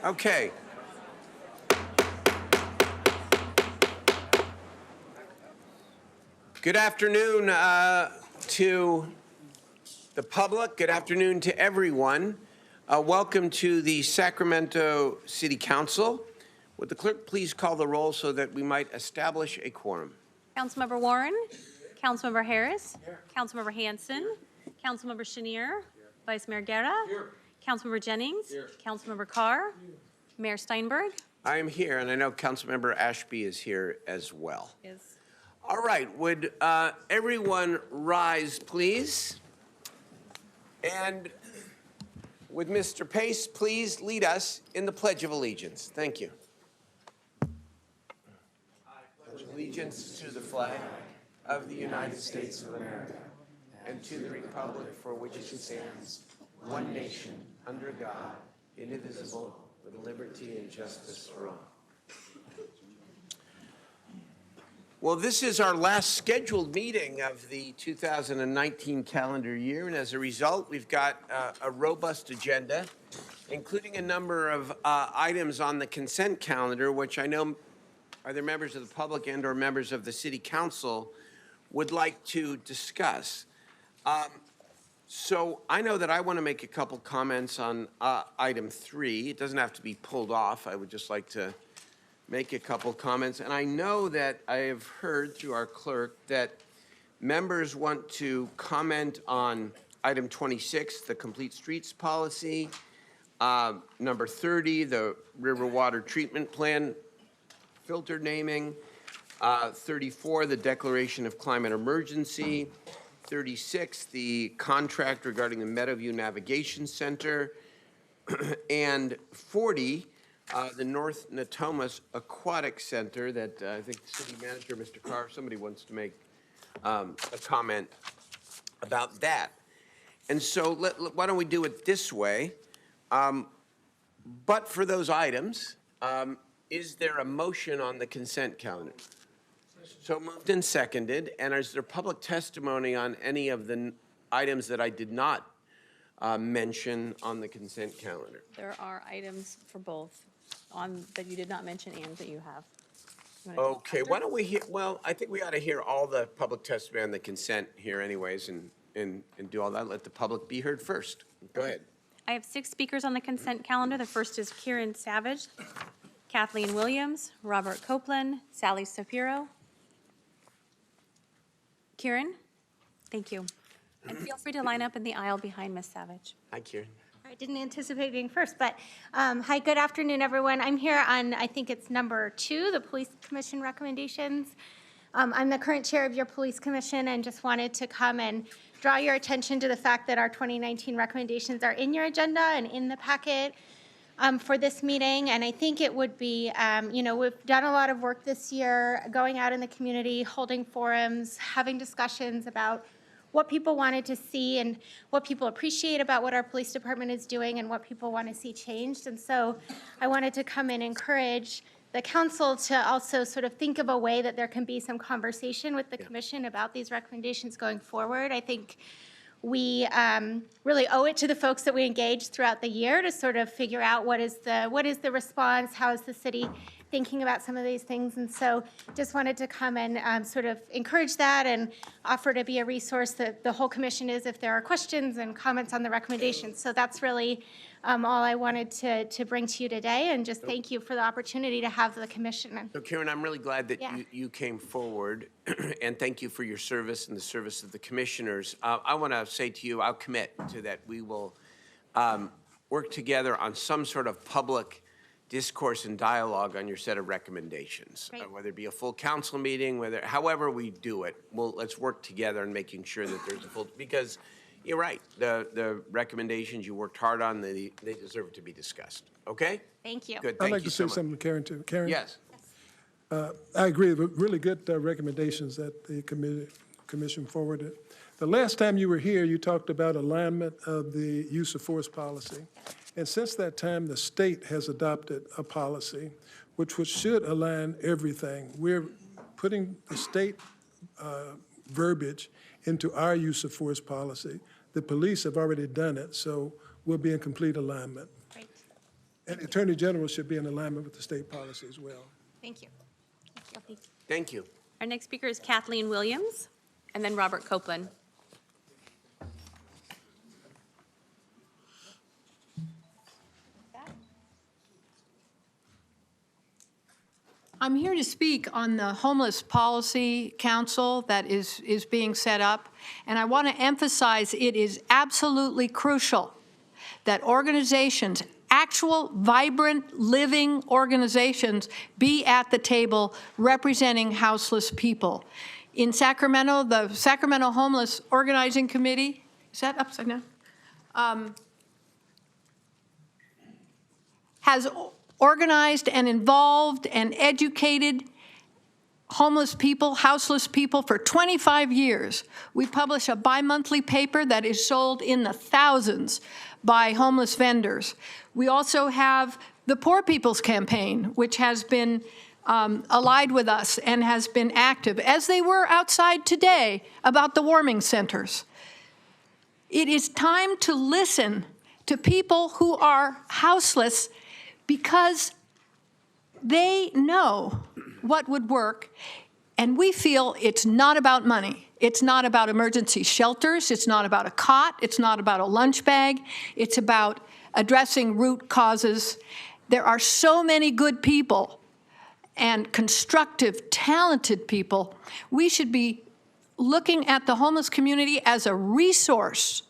Okay. Good afternoon to the public. Good afternoon to everyone. Welcome to the Sacramento City Council. Would the clerk please call the roll so that we might establish a quorum? Councilmember Warren, Councilmember Harris, Councilmember Hanson, Councilmember Chenier, Vice Mayor Guerra, Councilmember Jennings, Councilmember Carr, Mayor Steinberg. I am here, and I know Councilmember Ashby is here as well. Is All right, would everyone rise, please? And would Mr. Pace please lead us in the Pledge of Allegiance? Thank you. I pledge allegiance to the flag of the United States of America and to the republic for which it stands, one nation, under God, indivisible, with liberty and justice for all. Well, this is our last scheduled meeting of the 2019 calendar year, and as a result, we've got a robust agenda, including a number of items on the consent calendar, which I know either members of the public and or members of the City Council would like to discuss. So I know that I want to make a couple comments on item 3. It doesn't have to be pulled off. I would just like to make a couple comments. And I know that I have heard through our clerk that members want to comment on item 26, the complete streets policy, number 30, the river water treatment plan filter naming, 34, the declaration of climate emergency, 36, the contract regarding the Meadowview Navigation Center, and 40, the North Natomas Aquatic Center that I think the city manager, Mr. Carr, somebody wants to make a comment about that. And so why don't we do it this way? But for those items, is there a motion on the consent calendar? So moved and seconded. And is there public testimony on any of the items that I did not mention on the consent calendar? there are items for both on that you did not mention and that you have. Okay, why don't we hear, well, I think we ought to hear all the public testimony on the consent here anyways and do all that. Let the public be heard first. Go ahead. I have 6 speakers on the consent calendar. The first is Kieran Savage, Kathleen Williams, Robert Copeland, Sally Shapiro. Kieran, thank you. And feel free to line up in the aisle behind Ms. Savage. Hi, Kieran. I didn't anticipate being first, but hi, good afternoon, everyone. I'm here on, I think it's number 2, the Police Commission recommendations. I'm the current chair of your Police Commission and just wanted to come and draw your attention to the fact that our 2019 recommendations are in your agenda and in the packet for this meeting. And I think it would be, we've done a lot of work this year, going out in the community, holding forums, having discussions about what people wanted to see and what people appreciate about what our police department is doing and what people want to see changed. And so I wanted to come and encourage the council to also sort of think of a way that there can be some conversation with the commission about these recommendations going forward. I think we really owe it to the folks that we engage throughout the year to sort of figure out what is the response, how is the city thinking about some of these things. And so just wanted to come and sort of encourage that and offer to be a resource that the whole commission is if there are questions and comments on the recommendations. So that's really all I wanted to bring to you today, and just thank you for the opportunity to have the commission. So Karen, I'm really glad that you came forward and thank you for your service and the service of the commissioners. I want to say to you, I'll commit to that we will work together on some sort of public discourse and dialogue on your set of recommendations, whether it be a full council meeting, however we do it. Well, let's work together in making sure that there's a full, because you're right, the recommendations you worked hard on, they deserve to be discussed. Okay? Thank you. Good. I'd like to say something to Karen too. Karen? Yes. I agree with really good recommendations that the commission forwarded. The last time you were here, you talked about alignment of the use of force policy. And since that time, the state has adopted a policy which should align everything. We're putting the state verbiage into our use of force policy. The police have already done it, so we'll be in complete alignment. Great. And the Attorney General should be in alignment with the state policy as well. Thank you. Thank you. Our next speaker is Kathleen Williams, and then Robert Copeland. I'm here to speak on the Homeless Policy Council that is being set up, and I want to emphasize it is absolutely crucial that organizations, actual, vibrant, living organizations, be at the table representing houseless people. In Sacramento, the Sacramento Homeless Organizing Committee, is that upside down? Has organized and involved and educated homeless people, houseless people for 25 years. We publish a bi-monthly paper that is sold in the thousands by homeless vendors. We also have the Poor People's Campaign, which has been allied with us and has been active, as they were outside today, about the warming centers. It is time to listen to people who are houseless because they know what would work, and we feel it's not about money. It's not about emergency shelters. It's not about a cot. It's not about a lunch bag. It's about addressing root causes. There are so many good people and constructive, talented people. We should be looking at the homeless community as a resource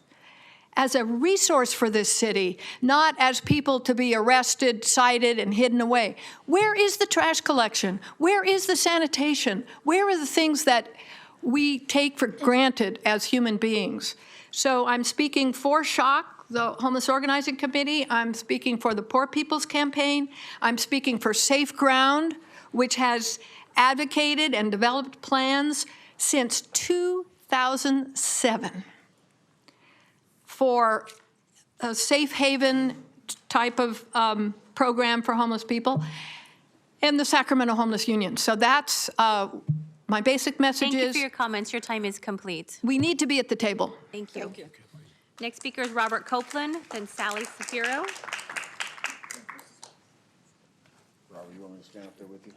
for this city, not as people to be arrested, cited, and hidden away. Where is the trash collection? Where is the sanitation? Where are the things that we take for granted as human beings? So I'm speaking for SHOC, the Homeless Organizing Committee. I'm speaking for the Poor People's Campaign. I'm speaking for Safe Ground, which has advocated and developed plans since 2007. For a safe haven type of program for homeless people, and the Sacramento Homeless Union. So that's my basic message. Thank you for your comments. Your time is complete. We need to be at the table. Thank you. Next speaker is Robert Copeland, then Sally Sapiro. Robert, you want me to stand up there with you?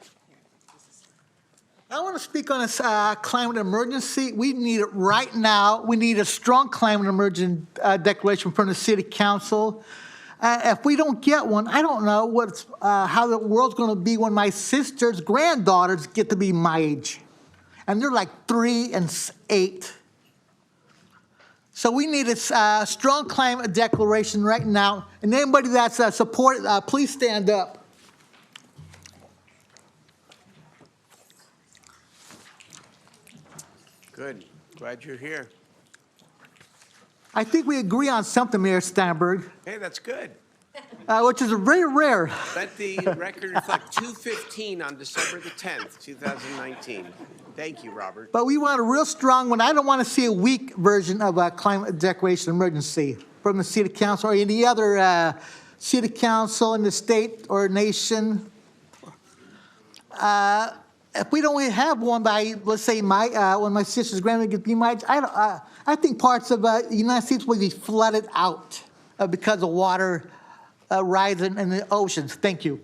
I want to speak on this climate emergency. We need it right now. We need a strong climate emergency declaration from the City Council. If we don't get one, I don't know how the world's going to be when my sister's granddaughters get to be my age. And they're like 3 and 8. So we need a strong climate declaration right now. And anybody that's supported, please stand up. Good. Glad you're here. I think we agree on something, Mayor Steinberg, Hey, that's good. which is very rare. Let the record reflect 2:15 on December the 10th, 2019. Thank you, Robert. But we want a real strong one. I don't want to see a weak version of a climate declaration emergency from the City Council or any other City Council in the state or nation. If we don't have one by, let's say, when my sister's grandmother gets to be my age, I think parts of the United States will be flooded out because of water rising in the oceans. Thank you.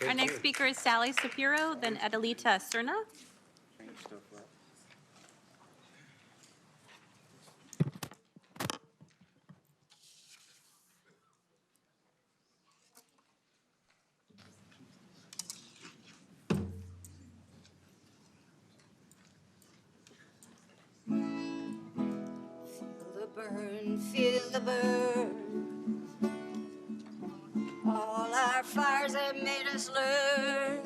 Our next speaker is Sally Sapiro, then Adelita Serna. Feel the burn. All our fires have made us learn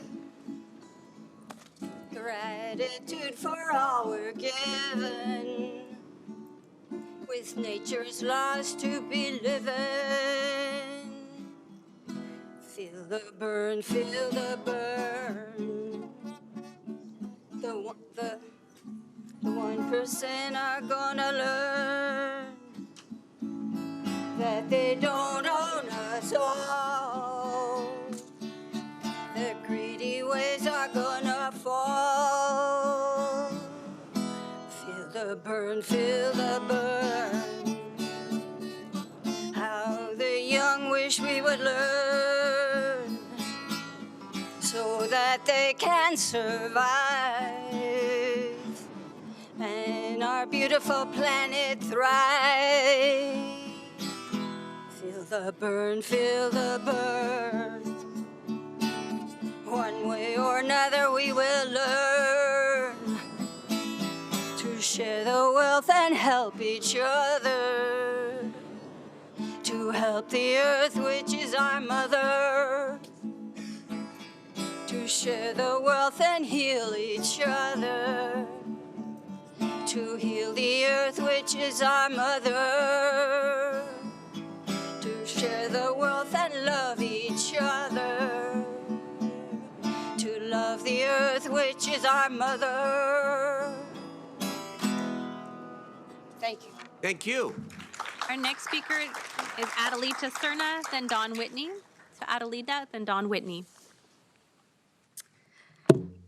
gratitude for all we're given. With nature's laws to be living. Feel the burn, feel the burn. The 1% are gonna learn that they don't own us all. Their greedy ways are gonna fall. Feel the burn, feel the burn. How the young wish we would learn. that they can survive and our beautiful planet thrive. Feel the burn, feel the burn. One way or another we will learn to share the wealth and help each other, to help the earth which is our mother, to share the wealth and heal each other, to heal the earth which is our mother, to share the wealth and love each other, to love the earth which is our mother. Thank you. Thank you. Our next speaker is Adelita Serna, then Dawn Whitney. So Adelita, then Dawn Whitney.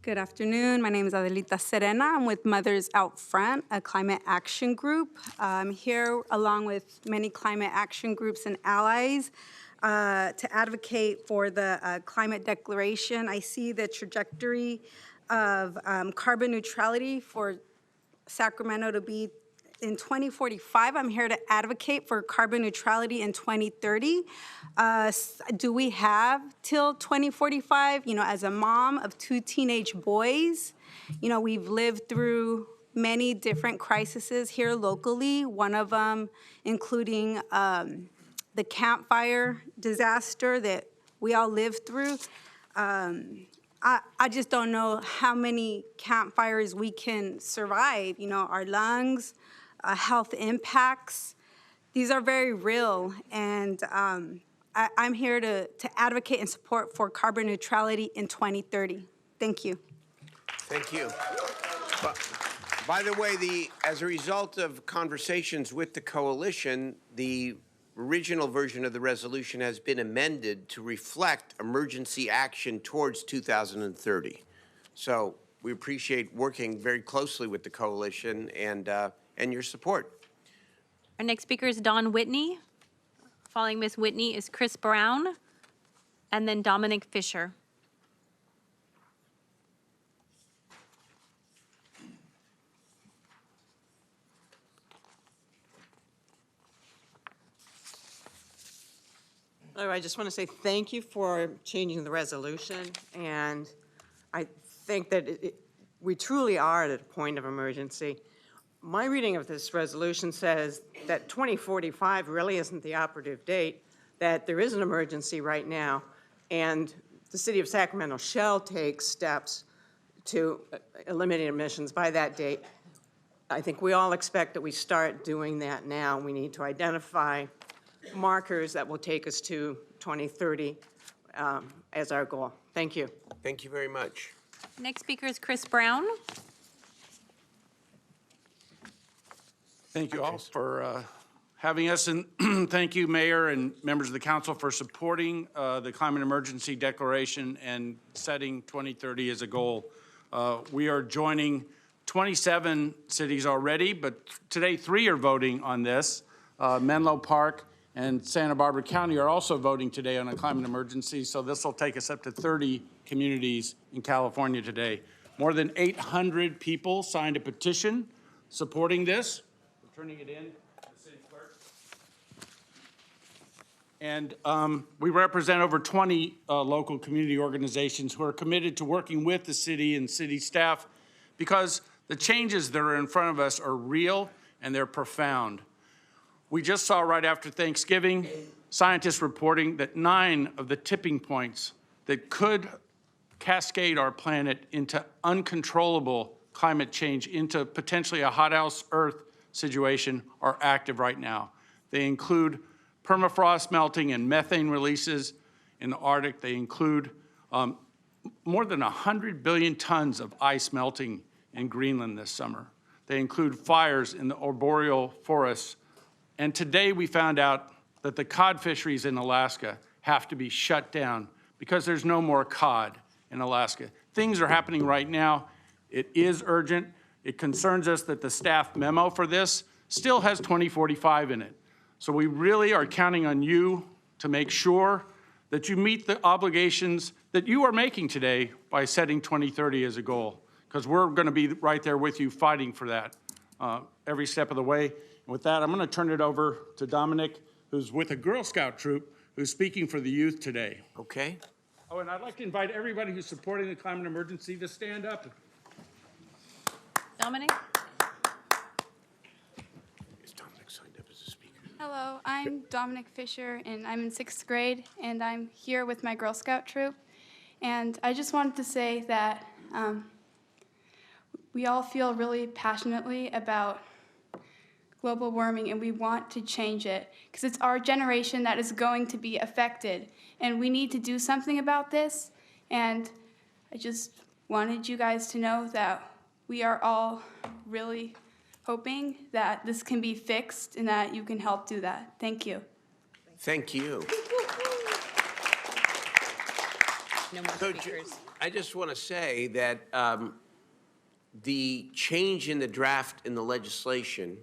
Good afternoon. My name is Adelita Serena. I'm with Mothers Out Front, a climate action group. I'm here along with many climate action groups and allies to advocate for the climate declaration. I see the trajectory of carbon neutrality for Sacramento to be in 2045. I'm here to advocate for carbon neutrality in 2030. Do we have till 2045? You know, as a mom of 2 teenage boys, you know, we've lived through many different crises here locally, one of them including the Camp Fire disaster that we all lived through. I just don't know how many campfires we can survive. You know, our lungs, health impacts, these are very real. And I'm here to advocate and support for carbon neutrality in 2030. Thank you. Thank you. By the way, as a result of conversations with the coalition, the original version of the resolution has been amended to reflect emergency action towards 2030. So we appreciate working very closely with the coalition and your support. Our next speaker is Dawn Whitney. Following Ms. Whitney is Chris Brown, and then Dominic Fisher. I just want to say thank you for changing the resolution, and I think that we truly are at a point of emergency. My reading of this resolution says that 2045 really isn't the operative date, that there is an emergency right now, and the city of Sacramento shall take steps to eliminate emissions by that date. I think we all expect that we start doing that now. We need to identify markers that will take us to 2030 as our goal. Thank you. Thank you very much. Next speaker is Chris Brown. Thank you all for having us, and thank you, Mayor and members of the council, for supporting the climate emergency declaration and setting 2030 as a goal. We are joining 27 cities already, but today 3 are voting on this. Menlo Park and Santa Barbara County are also voting today on a climate emergency, so this will take us up to 30 communities in California today. More than 800 people signed a petition supporting this. We're turning it in to the city clerk. And we represent over 20 local community organizations who are committed to working with the city and city staff because the changes that are in front of us are real and they're profound. We just saw right after Thanksgiving, scientists reporting that 9 of the tipping points that could cascade our planet into uncontrollable climate change, into potentially a hothouse Earth situation, are active right now. They include permafrost melting and methane releases in the Arctic. They include more than 100 billion tons of ice melting in Greenland this summer. They include fires in the arboreal forests. And today we found out that the cod fisheries in Alaska have to be shut down because there's no more cod in Alaska. Things are happening right now. It is urgent. It concerns us that the staff memo for this still has 2045 in it. So we really are counting on you to make sure that you meet the obligations that you are making today by setting 2030 as a goal, because we're going to be right there with you fighting for that every step of the way. And with that, I'm going to turn it over to Dominic, who's with a Girl Scout troop, who's speaking for the youth today. Okay? Oh, and I'd like to invite everybody who's supporting the climate emergency to stand up. Dominic? Is Dominic signed up as a speaker? Hello, I'm Dominic Fisher, and I'm in 6th grade, and I'm here with my Girl Scout troop. And I just wanted to say that we all feel really passionately about global warming, and we want to change it because it's our generation that is going to be affected, and we need to do something about this. And I just wanted you guys to know that we are all really hoping that this can be fixed and that you can help do that. Thank you. Thank you. No more So speakers. I just want to say that the change in the draft in the legislation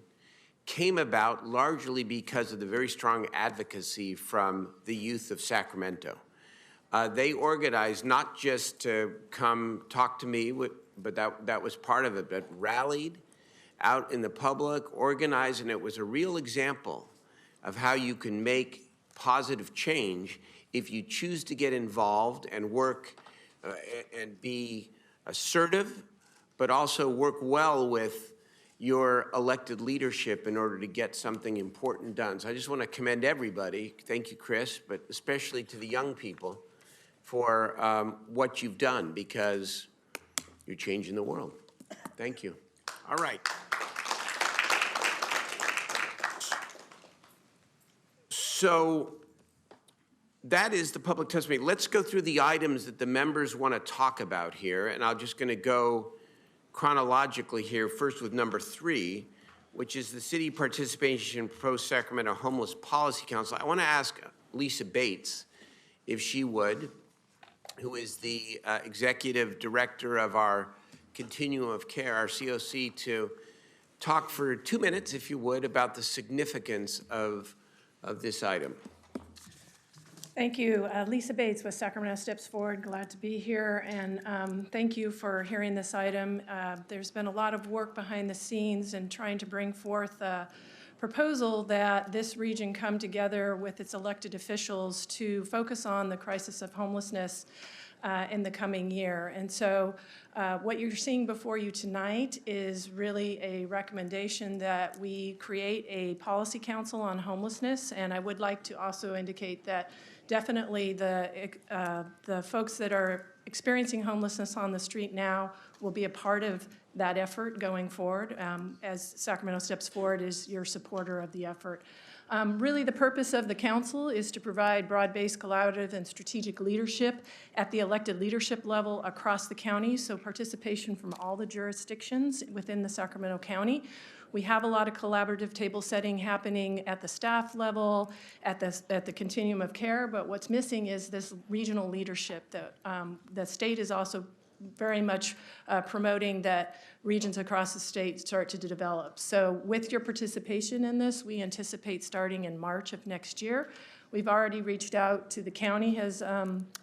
came about largely because of the very strong advocacy from the youth of Sacramento. They organized not just to come talk to me, but that was part of it, but rallied out in the public, organized, and it was a real example of how you can make positive change if you choose to get involved and work and be assertive, but also work well with your elected leadership in order to get something important done. So I just want to commend everybody. Thank you, Chris, but especially to the young people for what you've done, because you're changing the world. Thank you. All right. So that is the public testimony. Let's go through the items that the members want to talk about here, and I'm just going to go chronologically here, first with number 3, which is the city participation in proposed Sacramento Homeless Policy Council. I want to ask Lisa Bates, if she would, who is the executive director of our Continuum of Care, our COC, to talk for 2 minutes, if you would, about the significance of this item. Thank you. Lisa Bates with Sacramento Steps Forward. Glad to be here, and thank you for hearing this item. There's been a lot of work behind the scenes in trying to bring forth a proposal that this region come together with its elected officials to focus on the crisis of homelessness in the coming year. And so what you're seeing before you tonight is really a recommendation that we create a policy council on homelessness. And I would like to also indicate that definitely the folks that are experiencing homelessness on the street now will be a part of that effort going forward, as Sacramento Steps Forward is your supporter of the effort. Really, the purpose of the council is to provide broad-based collaborative and strategic leadership at the elected leadership level across the county, so participation from all the jurisdictions within the Sacramento County. We have a lot of collaborative table setting happening at the staff level, at the continuum of care, but what's missing is this regional leadership that the state is also very much promoting that regions across the state start to develop. So with your participation in this, we anticipate starting in March of next year. We've already reached out to the county, has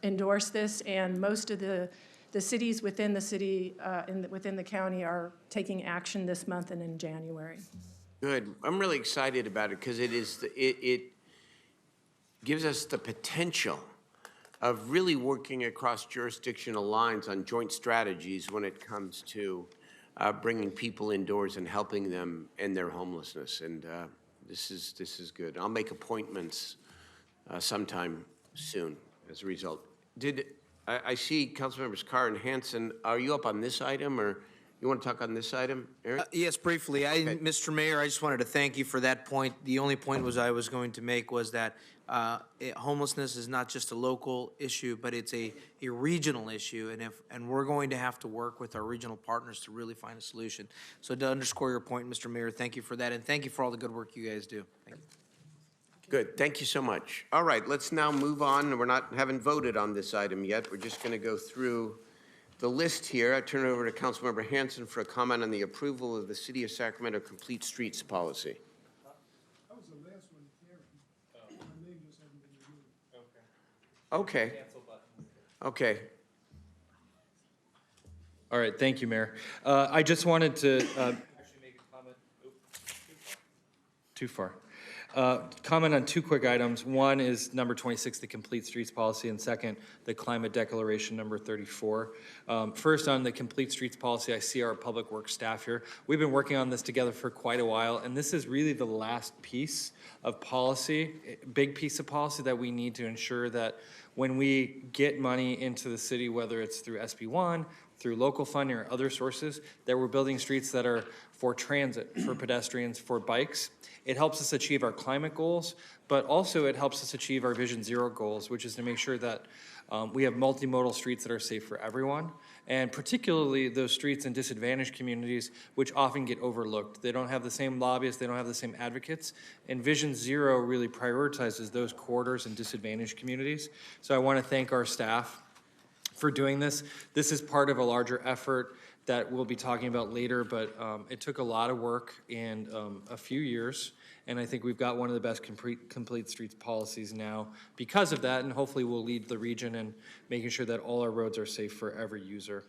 endorsed this, and most of the cities within the city, within the county are taking action this month and in January. Good. I'm really excited about it because it gives us the potential of really working across jurisdictional lines on joint strategies when it comes to bringing people indoors and helping them end their homelessness. And this is good. I'll make appointments sometime soon as a result. I see Councilmembers Carr and Hansen. Are you up on this item, or you want to talk on this item, Eric? Yes, briefly. Mr. Mayor, I just wanted to thank you for that point. The only point I was going to make was that homelessness is not just a local issue, but it's a regional issue, and we're going to have to work with our regional partners to really find a solution. So to underscore your point, Mr. Mayor, thank you for that, and thank you for all the good work you guys do. Thank you. Good, thank you so much. All right, let's now move on. Haven't voted on this item yet. We're just going to go through the list here. I turn it over to Councilmember Hansen for a comment on the approval of the City of Sacramento Complete Streets Policy. That was the last one, Karen. My name just hasn't been removed. Okay. Okay, All right, thank you, Mayor. I just wanted to actually make a comment. Too far. Comment on two quick items. One is number 26, the Complete Streets Policy, and second, the Climate Declaration number 34. First, on the Complete Streets Policy, I see our Public Works staff here. We've been working on this together for quite a while, and this is really the last piece of policy, big piece of policy that we need to ensure that when we get money into the city, whether it's through SB1, through local funding or other sources, that we're building streets that are for transit, for pedestrians, for bikes. It helps us achieve our climate goals, but also it helps us achieve our Vision Zero goals, which is to make sure that we have multimodal streets that are safe for everyone, and particularly those streets in disadvantaged communities, which often get overlooked. They don't have the same lobbyists, they don't have the same advocates, and Vision Zero really prioritizes those corridors in disadvantaged communities. So I want to thank our staff for doing this. This is part of a larger effort that we'll be talking about later, but it took a lot of work and a few years, and I think we've got one of the best complete streets policies now because of that, and hopefully we'll lead the region in making sure that all our roads are safe for every user.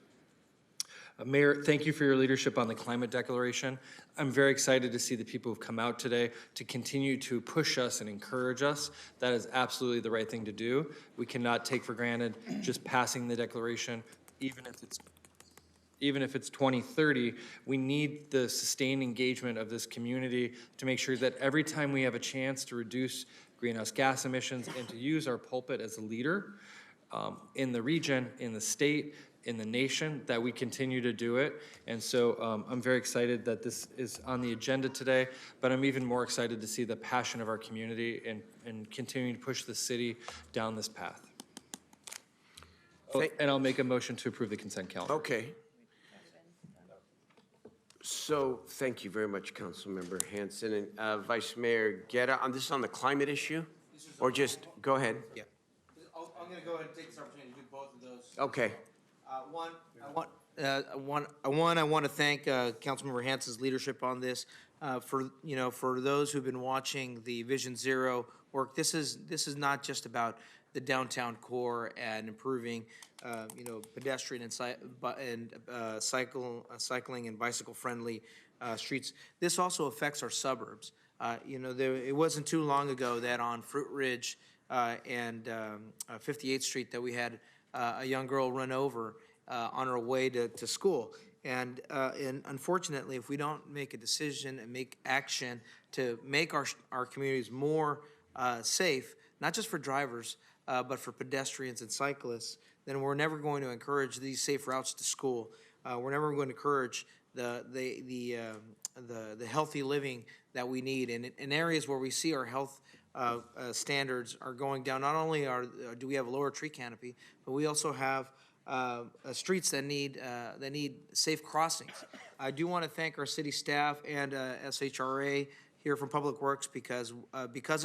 Mayor, thank you for your leadership on the climate declaration. I'm very excited to see the people who've come out today to continue to push us and encourage us. That is absolutely the right thing to do. We cannot take for granted just passing the declaration, even if it's 2030, we need the sustained engagement of this community to make sure that every time we have a chance to reduce greenhouse gas emissions and to use our pulpit as a leader in the region, in the state, in the nation, that we continue to do it. And so I'm very excited that this is on the agenda today, but I'm even more excited to see the passion of our community and continuing to push the city down this path. And I'll make a motion to approve the consent calendar. okay. So, thank you very much, Councilmember Hanson. And Vice Mayor Guerra, on this on the climate issue? Or just, go ahead. Yeah. I'm going to go ahead and take this opportunity to do both of those. Okay. I want to thank Councilmember Hanson's leadership on this. For those who've been watching the Vision Zero work, this is not just about the downtown core and improving, pedestrian and cycling and bicycle-friendly streets. This also affects our suburbs. It wasn't too long ago that on Fruit Ridge and 58th Street that we had a young girl run over on her way to school. And unfortunately, if we don't make a decision and make action to make our communities more safe, not just for drivers, but for pedestrians and cyclists, then we're never going to encourage these safe routes to school. We're never going to encourage the healthy living that we need. And in areas where we see our health standards are going down, not only do we have a lower tree canopy, but we also have streets that need safe crossings. I do want to thank our city staff and SHRA here from Public Works because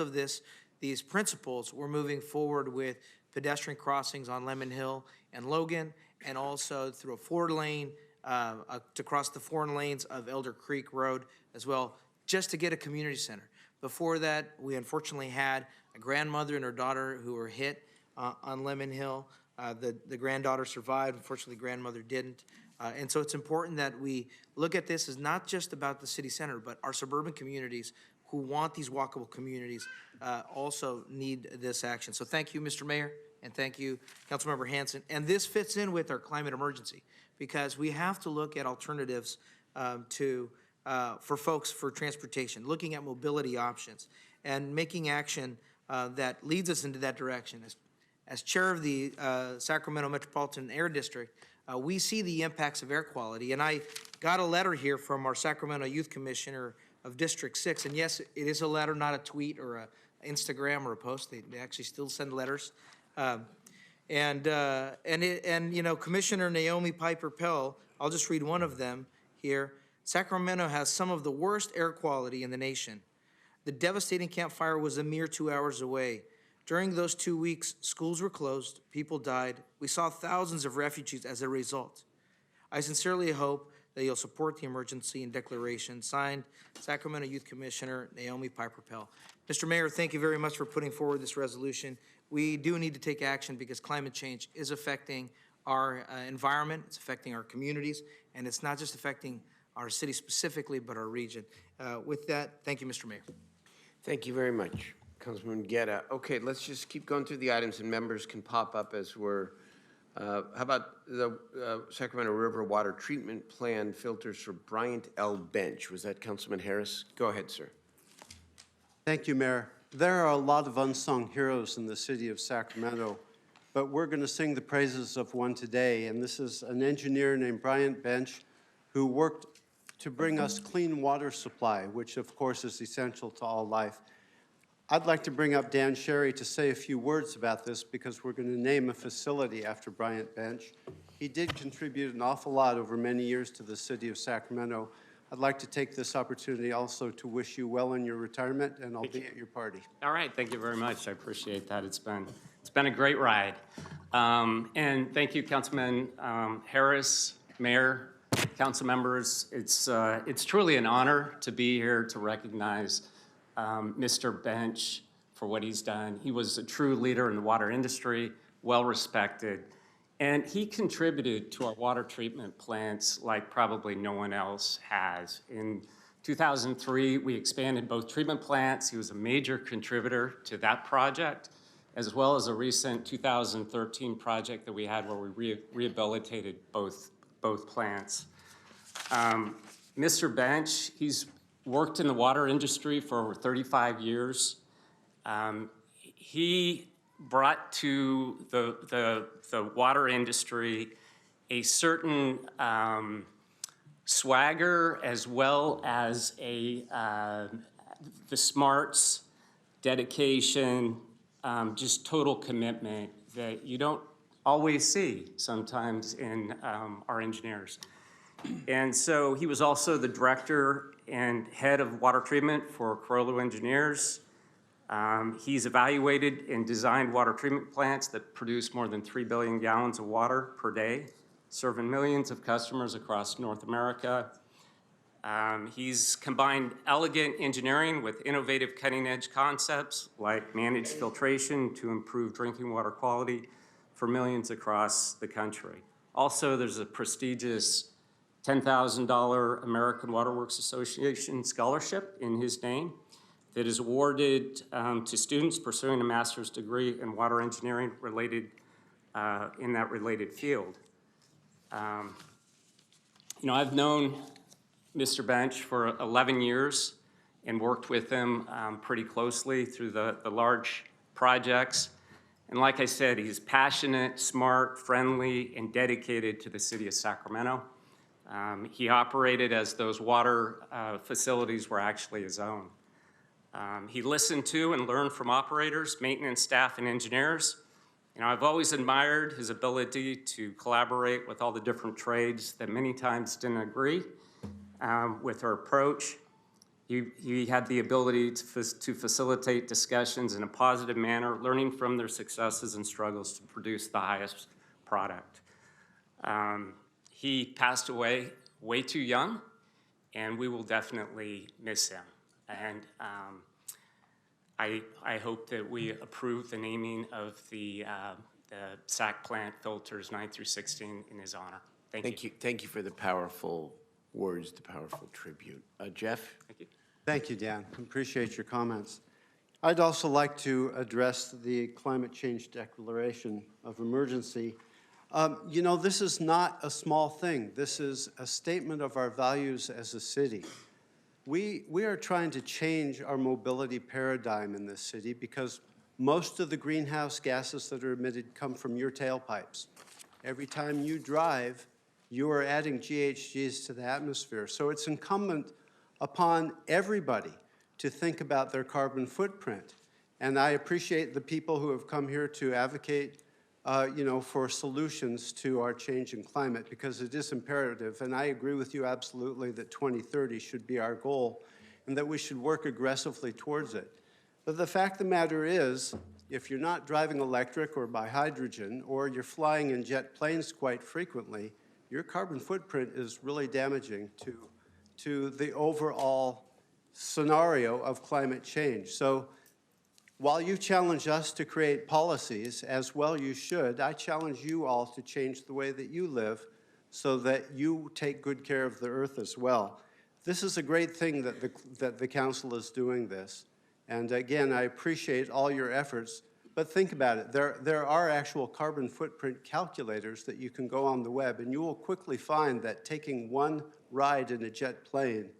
of these principles, we're moving forward with pedestrian crossings on Lemon Hill and Logan, and also through a 4-lane to cross the 4 lanes of Elder Creek Road as well, just to get a community center. Before that, we unfortunately had a grandmother and her daughter who were hit on Lemon Hill. The granddaughter survived. Unfortunately, the grandmother didn't. And so it's important that we look at this as not just about the city center, but our suburban communities who want these walkable communities also need this action. So thank you, Mr. Mayor, and thank you, Councilmember Hanson. And this fits in with our climate emergency because we have to look at alternatives for folks for transportation, looking at mobility options and making action that leads us into that direction. As chair of the Sacramento Metropolitan Air District, we see the impacts of air quality. And I got a letter here from our Sacramento Youth Commissioner of District 6. And yes, it is a letter, not a tweet or an Instagram or a post. They actually still send letters. Commissioner Naomi Piper Pell, I'll just read one of them here. Sacramento has some of the worst air quality in the nation. The devastating Camp Fire was a mere 2 hours away. During those 2 weeks, schools were closed, people died. We saw thousands of refugees as a result. I sincerely hope that you'll support the emergency and declaration. Signed, Sacramento Youth Commissioner Naomi Piper Pell. Mr. Mayor, thank you very much for putting forward this resolution. We do need to take action because climate change is affecting our environment, it's affecting our communities, and it's not just affecting our city specifically, but our region. With that, thank you, Mr. Mayor. Thank you very much, Councilman Guerra. Okay, let's just keep going through the items, and members can pop up as we're, how about the Sacramento River Water Treatment Plan filters for Bryant L. Bench? Was that Councilman Harris? Go ahead, sir. Thank you, Mayor. There are a lot of unsung heroes in the city of Sacramento, but we're going to sing the praises of one today, and this is an engineer named Bryant Bench who worked to bring us clean water supply, which of course is essential to all life. I'd like to bring up Dan Sherry to say a few words about this because we're going to name a facility after Bryant Bench. He did contribute an awful lot over many years to the city of Sacramento. I'd like to take this opportunity also to wish you well in your retirement, and I'll be at your party. All right, thank you very much. I appreciate that. It's been a great ride. And thank you, Councilman Harris, Mayor, council members. It's truly an honor to be here to recognize Mr. Bench for what he's done. He was a true leader in the water industry, well respected, and he contributed to our water treatment plants like probably no one else has. In 2003, we expanded both treatment plants. He was a major contributor to that project, as well as a recent 2013 project that we had where we rehabilitated both plants. Mr. Bench, he's worked in the water industry for over 35 years. He brought to the water industry a certain swagger as well as the smarts, dedication, just total commitment that you don't always see sometimes in our engineers. And so he was also the director and head of water treatment for Corollo Engineers. He's evaluated and designed water treatment plants that produce more than 3 billion gallons of water per day, serving millions of customers across North America. He's combined elegant engineering with innovative cutting-edge concepts like managed filtration to improve drinking water quality for millions across the country. Also, there's a prestigious $10,000 American Water Works Association scholarship in his name that is awarded to students pursuing a master's degree in water engineering related in that related field. I've known Mr. Bench for 11 years and worked with him pretty closely through the large projects. And like I said, he's passionate, smart, friendly, and dedicated to the city of Sacramento. He operated as those water facilities were actually his own. He listened to and learned from operators, maintenance staff, and engineers. I've always admired his ability to collaborate with all the different trades that many times didn't agree with our approach. He had the ability to facilitate discussions in a positive manner, learning from their successes and struggles to produce the highest product. He passed away way too young, and we will definitely miss him. And I hope that we approve the naming of the SAC plant filters 9 through 16 in his honor. Thank you. Thank you for the powerful words, the powerful tribute. Jeff? Thank you. Thank you, Dan. Appreciate your comments. I'd also like to address the climate change declaration of emergency. This is not a small thing. This is a statement of our values as a city. We are trying to change our mobility paradigm in this city because most of the greenhouse gases that are emitted come from your tailpipes. Every time you drive, you are adding GHGs to the atmosphere. So it's incumbent upon everybody to think about their carbon footprint. And I appreciate the people who have come here to advocate for solutions to our changing climate because it is imperative. And I agree with you absolutely that 2030 should be our goal and that we should work aggressively towards it. But the fact of the matter is, if you're not driving electric or by hydrogen, or you're flying in jet planes quite frequently, your carbon footprint is really damaging to the overall scenario of climate change. So while you challenge us to create policies, as well you should, I challenge you all to change the way that you live so that you take good care of the earth as well. This is a great thing that the council is doing this. And again, I appreciate all your efforts, but think about it. There are actual carbon footprint calculators that you can go on the web, and you will quickly find that taking one ride in a jet plane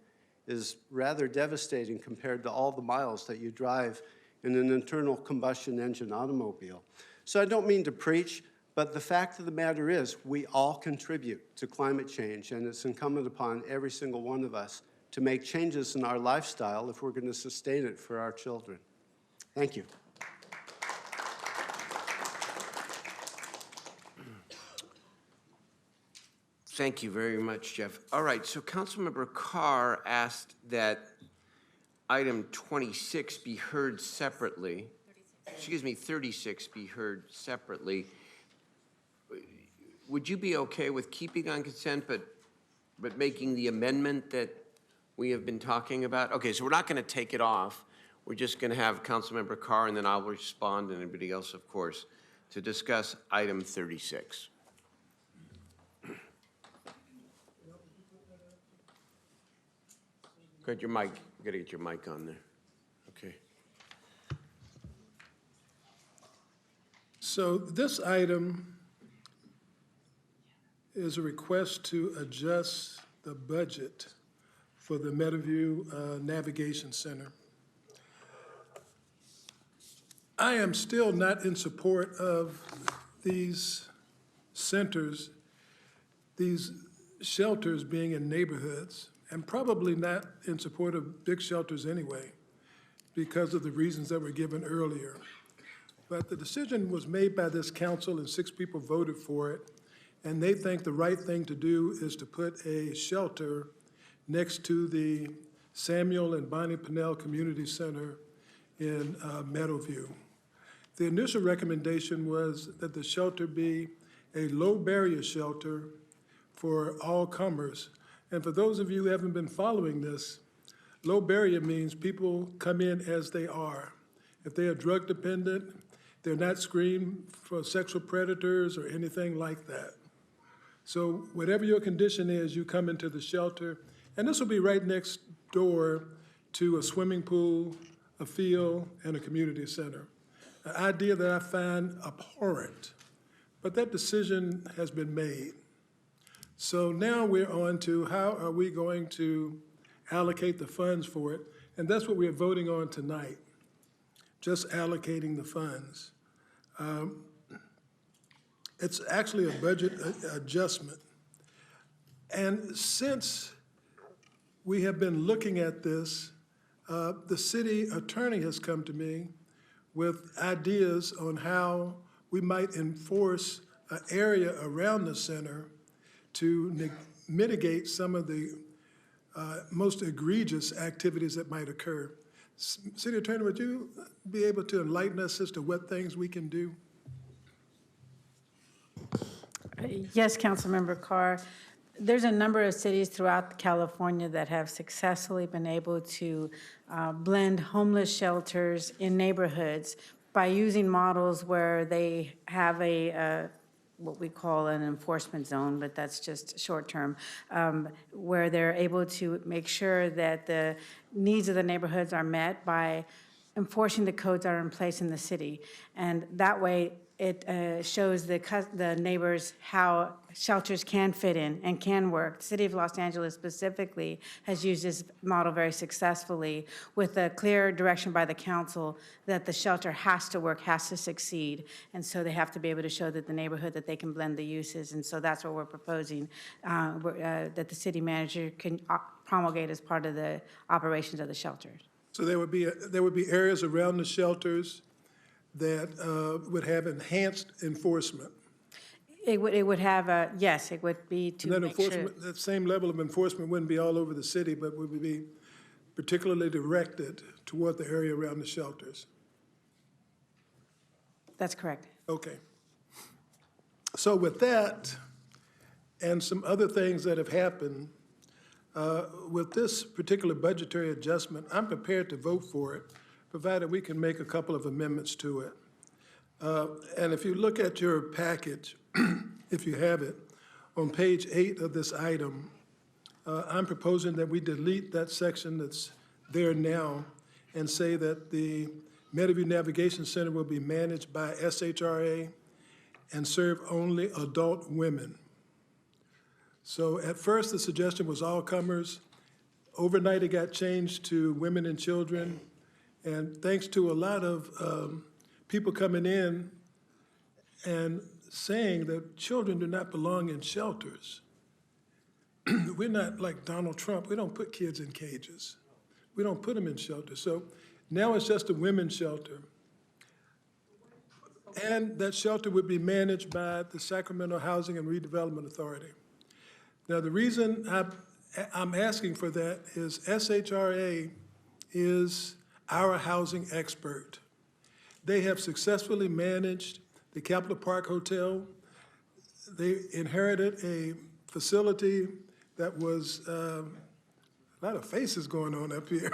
is rather devastating compared to all the miles that you drive in an internal combustion engine automobile. So I don't mean to preach, but the fact of the matter is we all contribute to climate change, and it's incumbent upon every single one of us to make changes in our lifestyle if we're going to sustain it for our children. Thank you. Thank you very much, Jeff. All right, so Councilmember Carr asked that item 26 be heard separately. Excuse me, 36 be heard separately. Would you be okay with keeping on consent, but making the amendment that we have been talking about? Okay, so we're not going to take it off. We're just going to have Councilmember Carr, and then I'll respond, and anybody else, of course, to discuss item 36. Got your mic. You got to get your mic on there. Okay. So this item is a request to adjust the budget for the Meadowview Navigation Center. I am still not in support of these centers, these shelters being in neighborhoods, and probably not in support of big shelters anyway, because of the reasons that were given earlier. But the decision was made by this council, and 6 people voted for it, and they think the right thing to do is to put a shelter next to the Samuel and Bonnie Pennell Community Center in Meadowview. The initial recommendation was that the shelter be a low-barrier shelter for all comers. And for those of you who haven't been following this, low barrier means people come in as they are. If they are drug dependent, they're not screened for sexual predators or anything like that. So whatever your condition is, you come into the shelter, and this will be right next door to a swimming pool, a field, and a community center. An idea that I find abhorrent, but that decision has been made. So now we're on to how are we going to allocate the funds for it, and that's what we're voting on tonight, just allocating the funds. It's actually a budget adjustment. And since we have been looking at this, the city attorney has come to me with ideas on how we might enforce an area around the center to mitigate some of the most egregious activities that might occur. City Attorney, would you be able to enlighten us as to what things we can do? Yes, Councilmember Carr. There's a number of cities throughout California that have successfully been able to blend homeless shelters in neighborhoods by using models where they have a what we call an enforcement zone, but that's just short-term, where they're able to make sure that the needs of the neighborhoods are met by enforcing the codes that are in place in the city. And that way, it shows the neighbors how shelters can fit in and can work. The City of Los Angeles specifically has used this model very successfully with a clear direction by the council that the shelter has to work, has to succeed. And so they have to be able to show that the neighborhood that they can blend the uses. And so that's what we're proposing, that the city manager can promulgate as part of the operations of the shelters. So there would be areas around the shelters that would have enhanced enforcement. It would have yes, it would be to And make sure. that same level of enforcement wouldn't be all over the city, but would be particularly directed toward the area around the shelters. That's correct. Okay. So with that, and some other things that have happened, with this particular budgetary adjustment, I'm prepared to vote for it, provided we can make a couple of amendments to it. And if you look at your package, if you have it, on page 8 of this item, I'm proposing that we delete that section that's there now and say that the Meadowview Navigation Center will be managed by SHRA and serve only adult women. So at first, the suggestion was all comers. Overnight, it got changed to women and children. And thanks to a lot of people coming in and saying that children do not belong in shelters. We're not like Donald Trump. We don't put kids in cages. We don't put them in shelters. So now it's just a women's shelter. And that shelter would be managed by the Sacramento Housing and Redevelopment Authority. Now, the reason I'm asking for that is SHRA is our housing expert. They have successfully managed the Capitol Park Hotel. They inherited a facility that was, a lot of faces going on up here.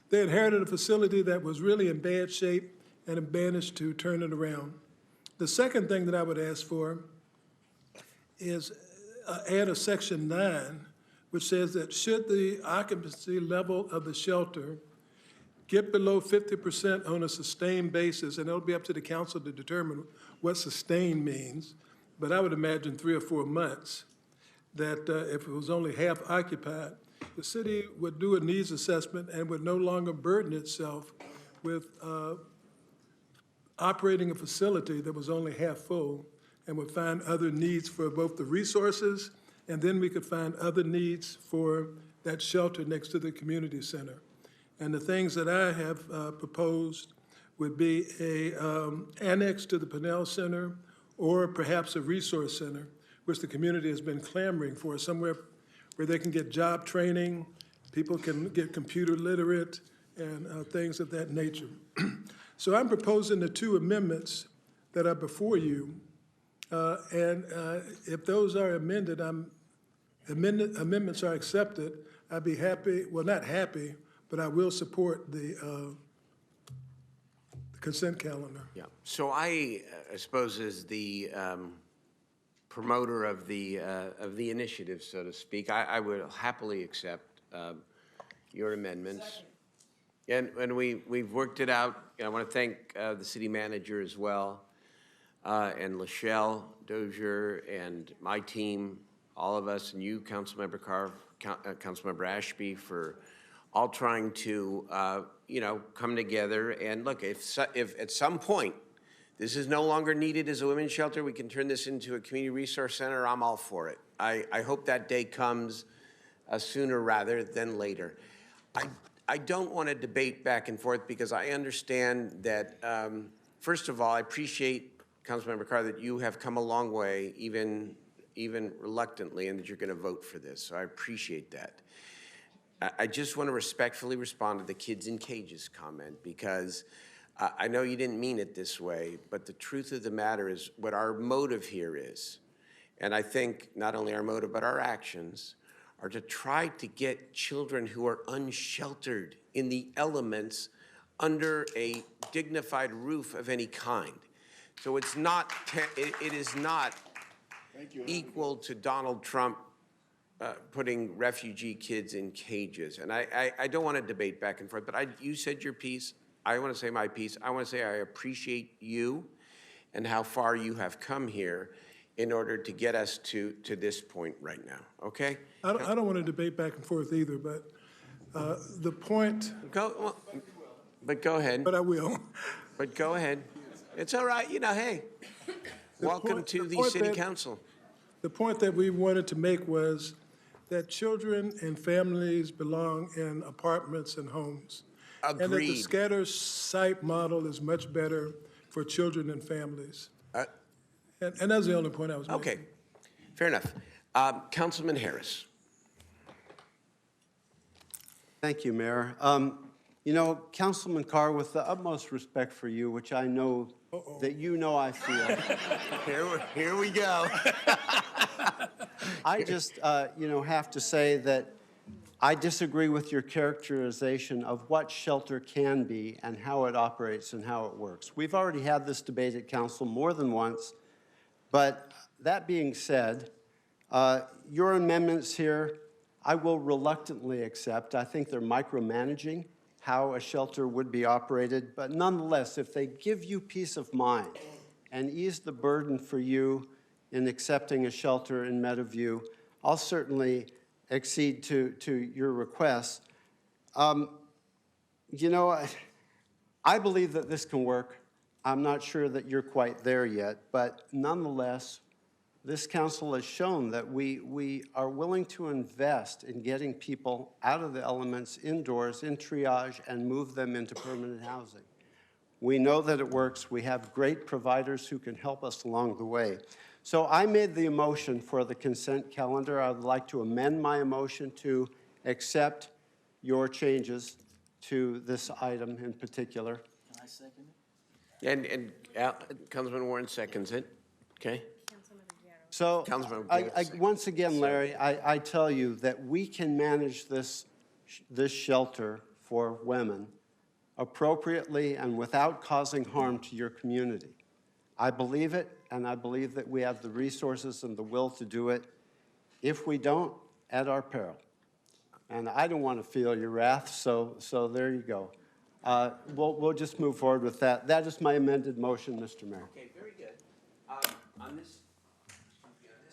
They inherited a facility that was really in bad shape and have managed to turn it around. The second thing that I would ask for is add a section 9, which says that should the occupancy level of the shelter get below 50% on a sustained basis, and it'll be up to the council to determine what sustained means, but I would imagine 3 or 4 months, that if it was only half occupied, the city would do a needs assessment and would no longer burden itself with operating a facility that was only half full, and would find other needs for both the resources, and then we could find other needs for that shelter next to the community center. And the things that I have proposed would be a annex to the Pinnell Center, or perhaps a resource center, which the community has been clamoring for, somewhere where they can get job training, people can get computer literate, and things of that nature. So I'm proposing the 2 amendments that are before you, and if those are amended, amendments are accepted, I'd be happy, well, not happy, but I will support the consent calendar. Yeah, so I suppose as the promoter of the initiative, so to speak, I would happily accept your amendments. And we've worked it out. I want to thank the city manager as well, and Lachelle Dozier and my team, all of us, and you, Councilmember Carr, Councilmember Ashby, for all trying to, come together. And look, if at some point this is no longer needed as a women's shelter, we can turn this into a community resource center, I'm all for it. I hope that day comes sooner rather than later. I don't want to debate back and forth because I understand that, first of all, I appreciate, Councilmember Carr, that you have come a long way, even reluctantly, and that you're going to vote for this. So I appreciate that. I just want to respectfully respond to the kids in cages comment, because I know you didn't mean it this way, but the truth of the matter is what our motive here is, and I think not only our motive but our actions, are to try to get children who are unsheltered in the elements under a dignified roof of any kind. So it's not, it is not equal to Donald Trump putting refugee kids in cages. And I don't want to debate back and forth, but you said your piece. I want to say my piece. I want to say I appreciate you and how far you have come here in order to get us to this point right now, okay? I don't want to debate back and forth either, but the point... But go ahead. But I will. But go ahead. It's all right, hey, welcome to the city council. The point that we wanted to make was that children and families belong in apartments and homes. Agreed. And that the scatter site model is much better for children and families. And that's the only point I was making. Okay, fair enough. Councilman Harris. Thank you, Mayor. Councilman Carr, with the utmost respect for you, which I know that you know I feel. Here we go. I just, have to say that I disagree with your characterization of what shelter can be and how it operates and how it works. We've already had this debate at council more than once, but that being said, your amendments here, I will reluctantly accept. I think they're micromanaging how a shelter would be operated, but nonetheless, if they give you peace of mind and ease the burden for you in accepting a shelter in Meadowview, I'll certainly accede to your requests. You know, I believe that this can work. I'm not sure that you're quite there yet, but nonetheless, this council has shown that we are willing to invest in getting people out of the elements indoors in triage and move them into permanent housing. We know that it works. We have great providers who can help us along the way. So I made the motion for the consent calendar. I would like to amend my motion to accept your changes to this item in particular. Can I second it? And Councilman Warren seconds it. Okay. So, once again, Larry, I tell you that we can manage this shelter for women appropriately and without causing harm to your community. I believe it, and I believe that we have the resources and the will to do it. If we don't, at our peril. And I don't want to feel your wrath, so there you go. We'll just move forward with that. That is my amended motion, Mr. Mayor. Okay, very good. On this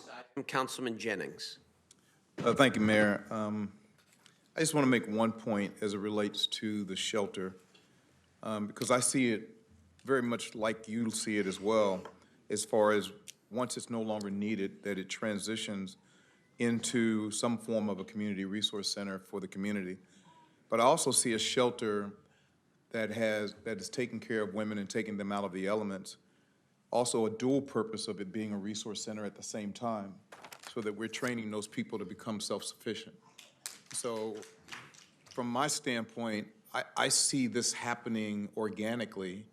item, Councilman Jennings. Thank you, Mayor. I just want to make one point as it relates to the shelter, because I see it very much like you see it as well, as far as once it's no longer needed, that it transitions into some form of a community resource center for the community. But I also see a shelter that is taking care of women and taking them out of the elements. Also a dual purpose of it being a resource center at the same time, so that we're training those people to become self-sufficient. So from my standpoint, I see this happening organically,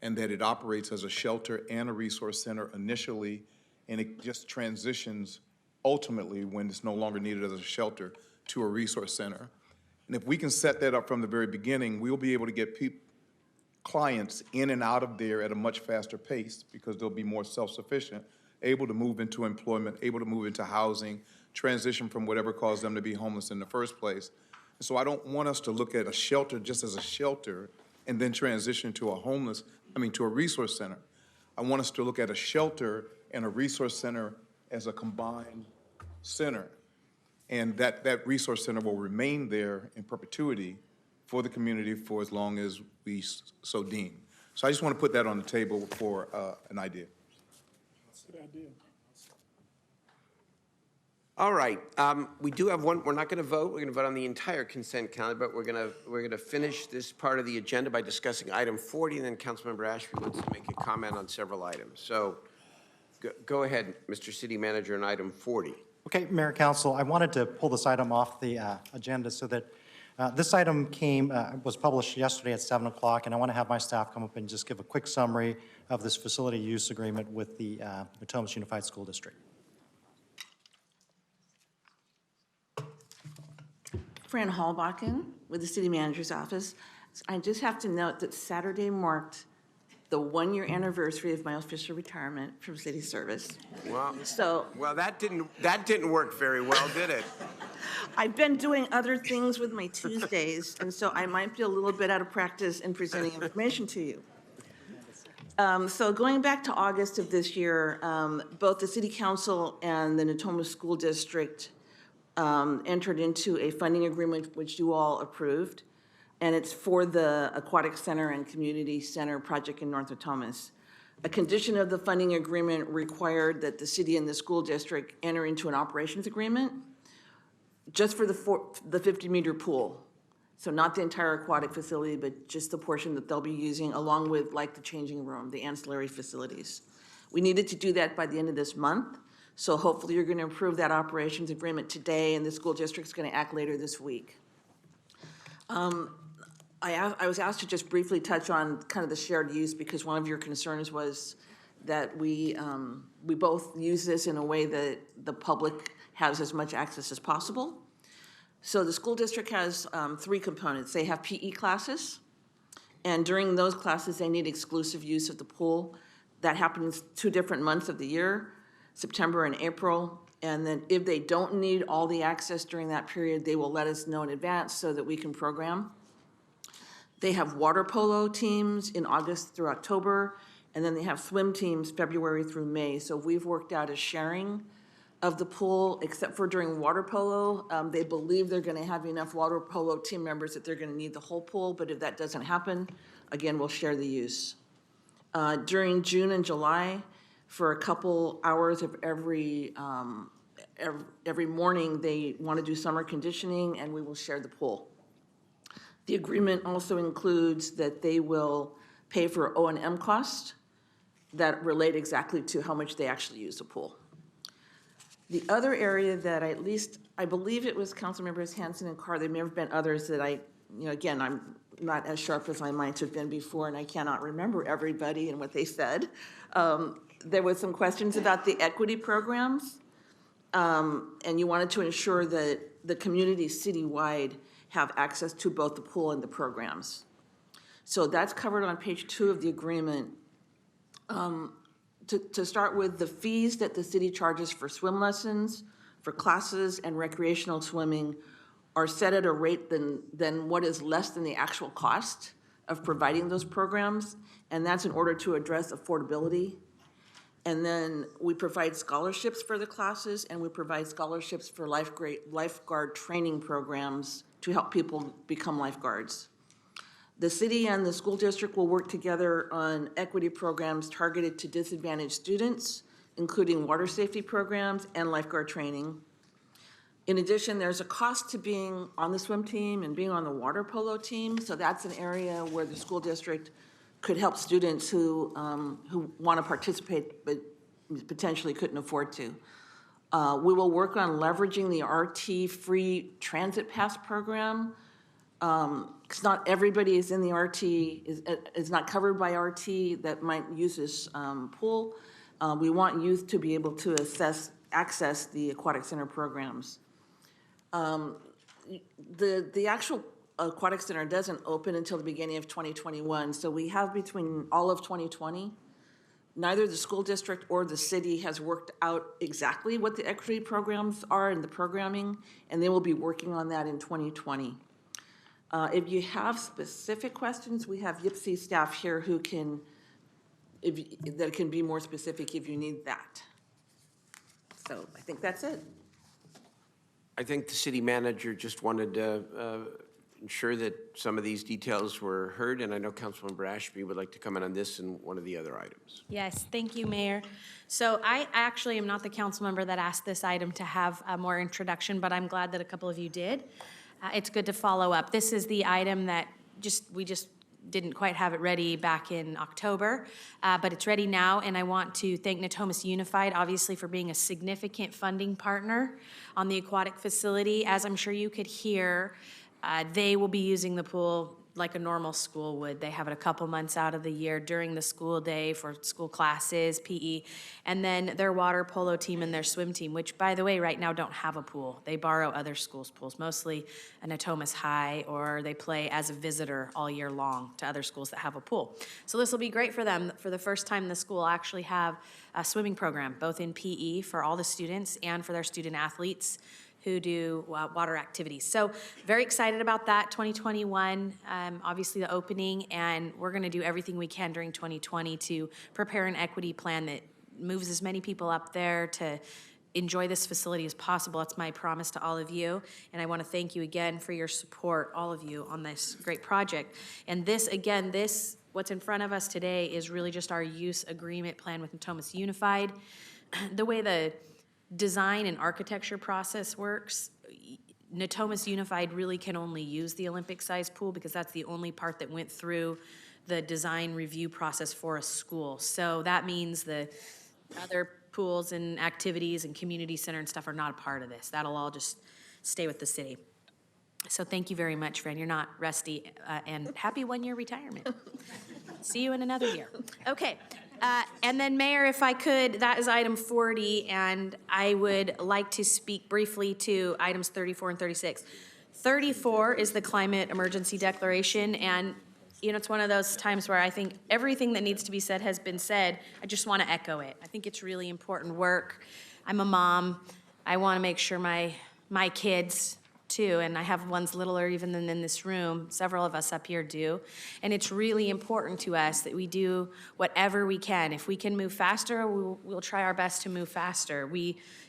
and that it operates as a shelter and a resource center initially, and it just transitions ultimately, when it's no longer needed as a shelter, to a resource center. And if we can set that up from the very beginning, we'll be able to get clients in and out of there at a much faster pace, because they'll be more self-sufficient, able to move into employment, able to move into housing, transition from whatever caused them to be homeless in the first place. And so I don't want us to look at a shelter just as a shelter and then transition to a resource center. I want us to look at a shelter and a resource center as a combined center. And that resource center will remain there in perpetuity for the community for as long as we so deem. So I just want to put that on the table for an idea. Good idea. All right, we do have one. We're not going to vote. We're going to vote on the entire consent calendar, but we're going to finish this part of the agenda by discussing item 40, and then Councilmember Ashby wants to make a comment on several items. So go ahead, Mr. City Manager, on item 40. Okay, Mayor, Council, I wanted to pull this item off the agenda so that this item was published yesterday at 7 o'clock, and I want to have my staff come up and just give a quick summary of this facility use agreement with the Natomas Unified School District. Fran Hallbakken with the City Manager's Office. I just have to note that Saturday marked the 1-year anniversary of my official retirement from city service. Well, so that didn't work very well, did it? I've been doing other things with my Tuesdays, and so I might be a little bit out of practice in presenting information to you. So going back to August of this year, both the City Council and the Natomas School District entered into a funding agreement which you all approved, and it's for the Aquatic Center and Community Center project in North Natomas. A condition of the funding agreement required that the city and the school district enter into an operations agreement just for the 50-meter pool. So not the entire aquatic facility, but just the portion that they'll be using, along with like the changing room, the ancillary facilities. We needed to do that by the end of this month. So hopefully you're going to approve that operations agreement today, and the school district's going to act later this week. I was asked to just briefly touch on kind of the shared use, because one of your concerns was that we both use this in a way that the public has as much access as possible. So the school district has 3 components. They have PE classes, and during those classes, they need exclusive use of the pool. That happens 2 different months of the year, September and April. And then if they don't need all the access during that period, they will let us know in advance so that we can program. They have water polo teams in August through October, and then they have swim teams February through May. So we've worked out a sharing of the pool, except for during water polo. They believe they're gonna have enough water polo team members that they're gonna need the whole pool, but if that doesn't happen, again, we'll share the use. During June and July, for a couple hours of every morning, they want to do summer conditioning, and we will share the pool. The agreement also includes that they will pay for O&M costs that relate exactly to how much they actually use the pool. The other area that I believe it was Councilmembers Hanson and Carr, there may have been others that again, I'm not as sharp as I might have been before, and I cannot remember everybody and what they said. There was some questions about the equity programs, and you wanted to ensure that the communities citywide have access to both the pool and the programs. So that's covered on page 2 of the agreement. To start with, the fees that the city charges for swim lessons, for classes, and recreational swimming are set at a rate than what is less than the actual cost of providing those programs, and that's in order to address affordability. And then we provide scholarships for the classes, and we provide scholarships for lifeguard training programs to help people become lifeguards. The city and the school district will work together on equity programs targeted to disadvantaged students, including water safety programs and lifeguard training. In addition, there's a cost to being on the swim team and being on the water polo team, so that's an area where the school district could help students who want to participate but potentially couldn't afford to. We will work on leveraging the RT free transit pass program, because not everybody is in the RT, is not covered by RT that might use this pool. We want youth to be able to access the aquatic center programs. The actual aquatic center doesn't open until the beginning of 2021, so we have between all of 2020. Neither the school district or the city has worked out exactly what the equity programs are in the programming, and they will be working on that in 2020. If you have specific questions, we have YPSI staff here who can be more specific if you need that. So I think that's it. I think the city manager just wanted to ensure that some of these details were heard, and I know Councilmember Ashby would like to comment on this and one of the other items. Yes, thank you, Mayor. So I actually am not the council member that asked this item to have more introduction, but I'm glad that a couple of you did. It's good to follow up. This is the item that we just didn't quite have it ready back in October, but it's ready now, and I want to thank Natomas Unified, obviously, for being a significant funding partner on the aquatic facility. As I'm sure you could hear, they will be using the pool like a normal school would. They have it a couple months out of the year during the school day for school classes, PE, and then their water polo team and their swim team, which, by the way, right now don't have a pool. They borrow other schools' pools, mostly a Natomas High, or they play as a visitor all year long to other schools that have a pool. So this will be great for them. For the first time, the school will actually have a swimming program, both in PE for all the students and for their student athletes who do water activities. So very excited about that. 2021, obviously the opening, and we're gonna do everything we can during 2020 to prepare an equity plan that moves as many people up there to enjoy this facility as possible. That's my promise to all of you. And I wanna thank you again for your support, all of you, on this great project. And this, again, what's in front of us today is really just our use agreement plan with Natomas Unified. The way the design and architecture process works, Natomas Unified really can only use the Olympic-sized pool because that's the only part that went through the design review process for a school. So that means the other pools and activities and community center and stuff are not a part of this. That'll all just stay with the city. So thank you very much, friend. You're not rusty, and happy one-year retirement. See you in another year. Okay. And then, Mayor, if I could, that is item 40, and I would like to speak briefly to items 34 and 36. 34 is the climate emergency declaration, and it's one of those times where I think everything that needs to be said has been said. I just want to echo it. I think it's really important work. I'm a mom. I want to make sure my kids too, and I have ones littler even than in this room. Several of us up here do. And it's really important to us that we do whatever we can. If we can move faster, we'll try our best to move faster.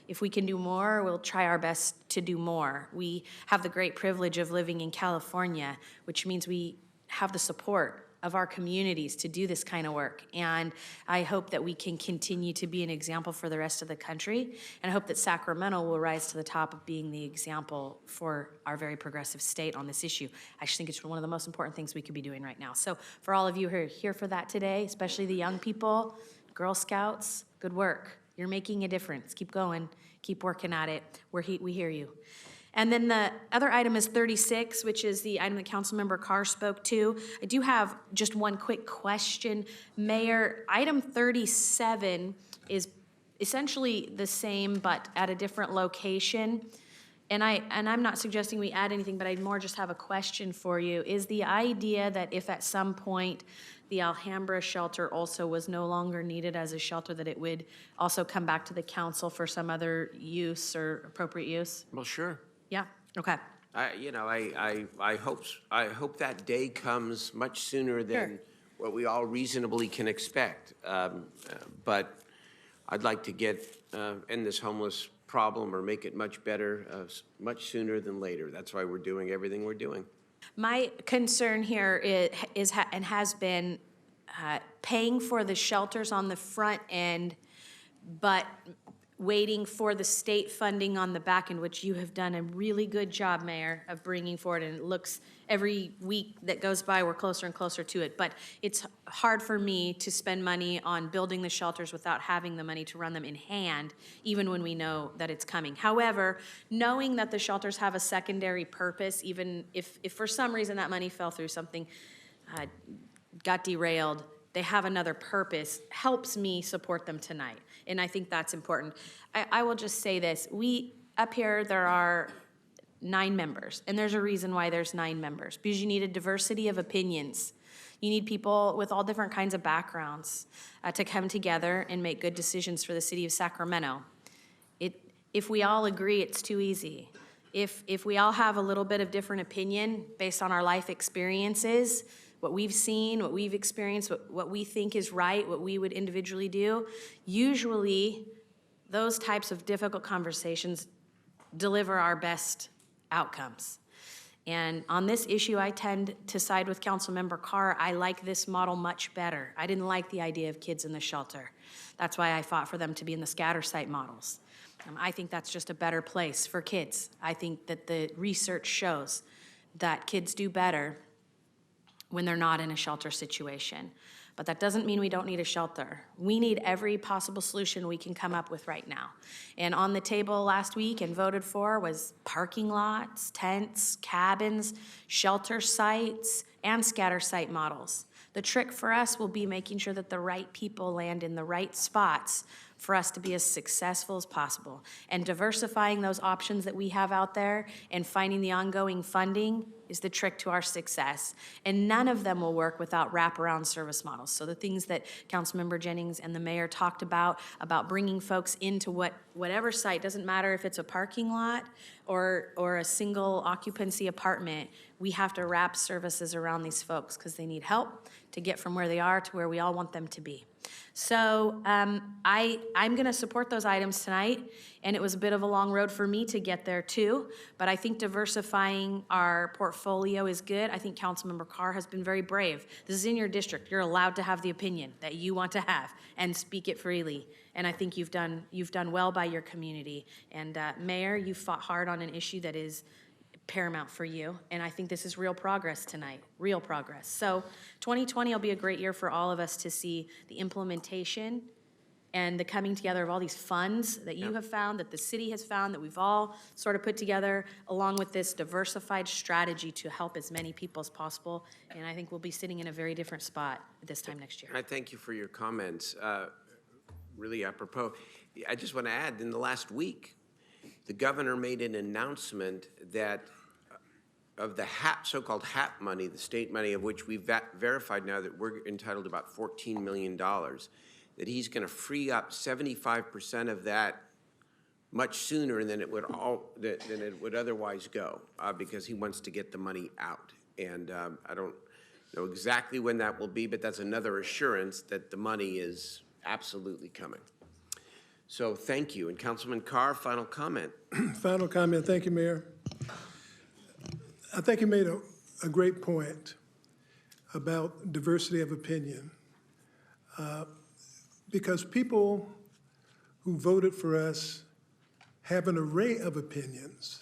If we can do more, we'll try our best to do more. We have the great privilege of living in California, which means we have the support of our communities to do this kind of work. And I hope that we can continue to be an example for the rest of the country. And I hope that Sacramento will rise to the top of being the example for our very progressive state on this issue. I just think it's one of the most important things we could be doing right now. So for all of you who are here for that today, especially the young people, Girl Scouts, good work. You're making a difference. Keep going. Keep working at it. We hear you. And then the other item is 36, which is the item that Councilmember Carr spoke to. I do have just one quick question. Mayor, item 37 is essentially the same but at a different location. And I'm not suggesting we add anything, but I more just have a question for you. Is the idea that if at some point the Alhambra shelter also was no longer needed as a shelter, that it would also come back to the council for some other use or appropriate use? Well, sure. Yeah, okay. I hope that day comes much sooner than what we all reasonably can expect. But I'd like to end this homeless problem or make it much better much sooner than later. That's why we're doing everything we're doing. My concern here is and has been paying for the shelters on the front end, but waiting for the state funding on the back end, which you have done a really good job, Mayor, of bringing forward. And it looks every week that goes by, we're closer and closer to it. But it's hard for me to spend money on building the shelters without having the money to run them in hand, even when we know that it's coming. However, knowing that the shelters have a secondary purpose, even if for some reason that money fell through, something got derailed, they have another purpose, helps me support them tonight. And I think that's important. I will just say this. Up here, there are 9 members, and there's a reason why there's 9 members, because you need a diversity of opinions. You need people with all different kinds of backgrounds to come together and make good decisions for the city of Sacramento. If we all agree, it's too easy. If we all have a little bit of different opinion based on our life experiences, what we've seen, what we've experienced, what we think is right, what we would individually do, usually those types of difficult conversations deliver our best outcomes. And on this issue, I tend to side with Councilmember Carr. I like this model much better. I didn't like the idea of kids in the shelter. That's why I fought for them to be in the scatter site models. I think that's just a better place for kids. I think that the research shows that kids do better when they're not in a shelter situation. But that doesn't mean we don't need a shelter. We need every possible solution we can come up with right now. And on the table last week and voted for was parking lots, tents, cabins, shelter sites, and scatter site models. The trick for us will be making sure that the right people land in the right spots for us to be as successful as possible. And diversifying those options that we have out there and finding the ongoing funding is the trick to our success. And none of them will work without wraparound service models. So the things that Councilmember Jennings and the mayor talked about bringing folks into whatever site, doesn't matter if it's a parking lot or a single occupancy apartment, we have to wrap services around these folks because they need help to get from where they are to where we all want them to be. So I'm going to support those items tonight, and it was a bit of a long road for me to get there too, but I think diversifying our portfolio is good. I think Councilmember Carr has been very brave. This is in your district. You're allowed to have the opinion that you want to have and speak it freely, and I think you've done well by your community. And Mayor, you fought hard on an issue that is paramount for you, and I think this is real progress tonight, real progress. So 2020 will be a great year for all of us to see the implementation and the coming together of all these funds that you have found, that the city has found, that we've all sort of put together, along with this diversified strategy to help as many people as possible. And I think we'll be sitting in a very different spot this time next year. I thank you for your comments. Really apropos. I just want to add, in the last week, the governor made an announcement that of the so-called HAP money, the state money, of which we've verified now that we're entitled to about $14 million, that he's going to free up 75% of that much sooner than it would otherwise go, because he wants to get the money out. And I don't know exactly when that will be, but that's another assurance that the money is absolutely coming. So thank you. And Councilman Carr, final comment. Final comment. Thank you, Mayor. I think you made a great point about diversity of opinion, because people who voted for us have an array of opinions,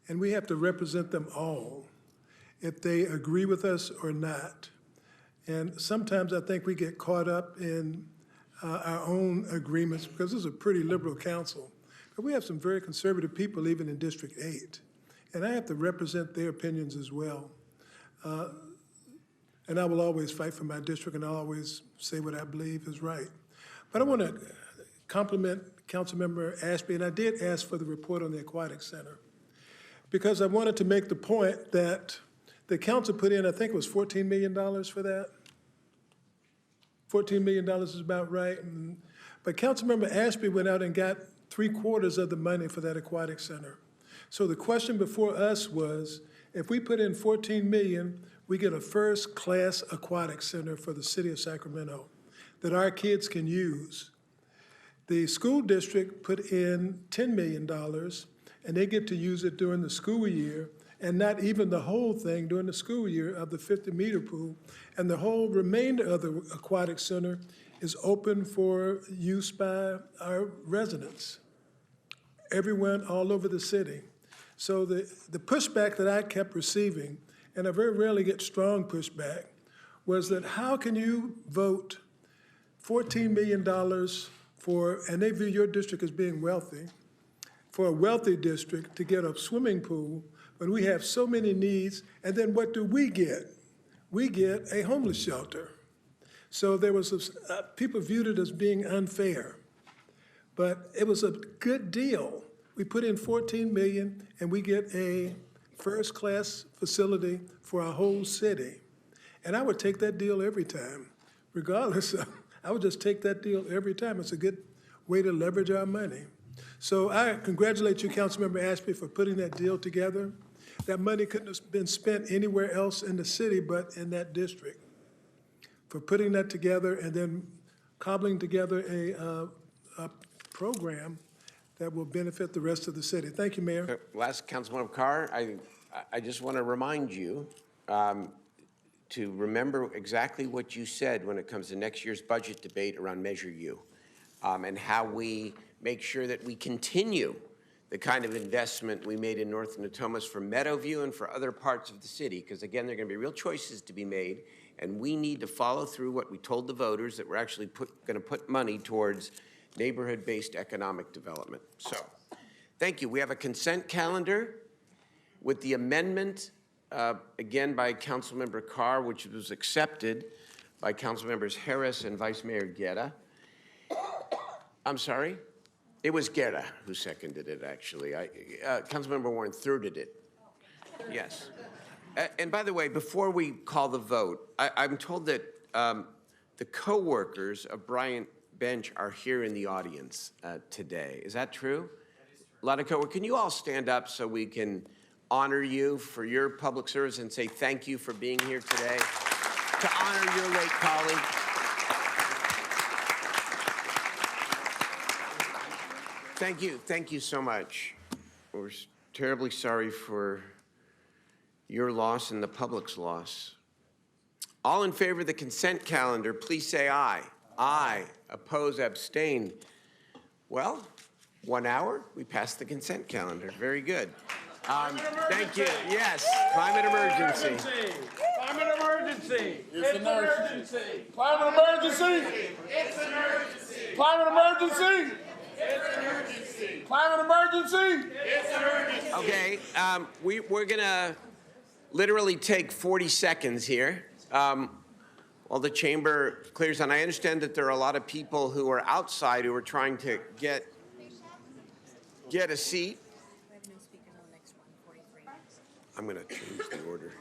and we have to represent them all, if they agree with us or not. And sometimes I think we get caught up in our own agreements, because this is a pretty liberal council. But we have some very conservative people even in District 8, and I have to represent their opinions as well. And I will always fight for my district, and I'll always say what I believe is right. But I want to compliment Councilmember Ashby, and I did ask for the report on the Aquatic Center, because I wanted to make the point that the council put in, I think it was $14 million for that. $14 million is about right. But Councilmember Ashby went out and got 3/4 of the money for that Aquatic Center. So the question before us was, if we put in $14 million, we get a first-class aquatic center for the city of Sacramento that our kids can use. The school district put in $10 million, and they get to use it during the school year, and not even the whole thing during the school year of the 50-meter pool. And the whole remainder of the aquatic center is open for use by our residents, everyone all over the city. So the pushback that I kept receiving, and I very rarely get strong pushback, was that how can you vote $14 million for, and they view your district as being wealthy, for a wealthy district to get a swimming pool when we have so many needs, and then what do we get? We get a homeless shelter. So there was, people viewed it as being unfair, but it was a good deal. We put in $14 million, and we get a first-class facility for our whole city. And I would take that deal every time, regardless of, I would just take that deal every time. It's a good way to leverage our money. So I congratulate you, Councilmember Ashby, for putting that deal together. That money couldn't have been spent anywhere else in the city but in that district. For putting that together and then cobbling together a program that will benefit the rest of the city. Thank you, Mayor. Last, Councilmember Carr, I just want to remind you to remember exactly what you said when it comes to next year's budget debate around Measure U, and how we make sure that we continue the kind of investment we made in North Natomas for Meadowview and for other parts of the city, because again, there are going to be real choices to be made, and we need to follow through what we told the voters, that we're actually going to put money towards neighborhood-based economic development. So, thank you. We have a consent calendar with the amendment, again by Councilmember Carr, which was accepted by Councilmembers Harris and Vice Mayor Guerra. I'm sorry? It was Guerra who seconded it, actually. Councilmember Warren thirded it. Yes. And by the way, before we call the vote, I'm told that the co-workers of Bryant Bench are here in the audience today. Is that true? A lot of co-workers. Can you all stand up so we can honor you for your public service and say thank you for being here today, to honor your late colleague? Thank you. Thank you so much. We're terribly sorry for your loss and the public's loss. All in favor of the consent calendar, please say aye. Aye. Oppose, abstain. Well, 1 hour, we passed the consent calendar. Very good. Thank you. Yes, climate emergency. Climate emergency. It's an emergency. Climate emergency. It's an emergency. Climate emergency. It's an emergency. Climate emergency. It's an emergency. Okay, we're gonna literally take 40 seconds here while the chamber clears. And I understand that there are a lot of people who are outside who are trying to get a seat. I'm going to change the order.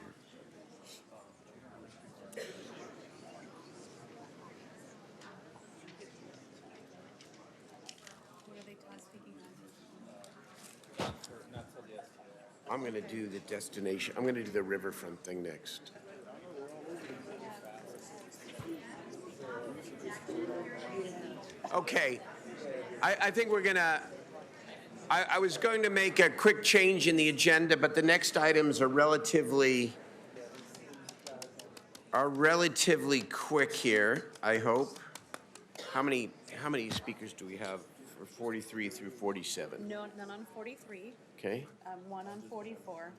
I'm going to do the destination, I'm going to do the riverfront thing next. Okay, I think we're going to, I was going to make a quick change in the agenda, but the next items are relatively quick here, I hope. How many speakers do we have for 43 through 47? No, none on 43, Okay, one on 44,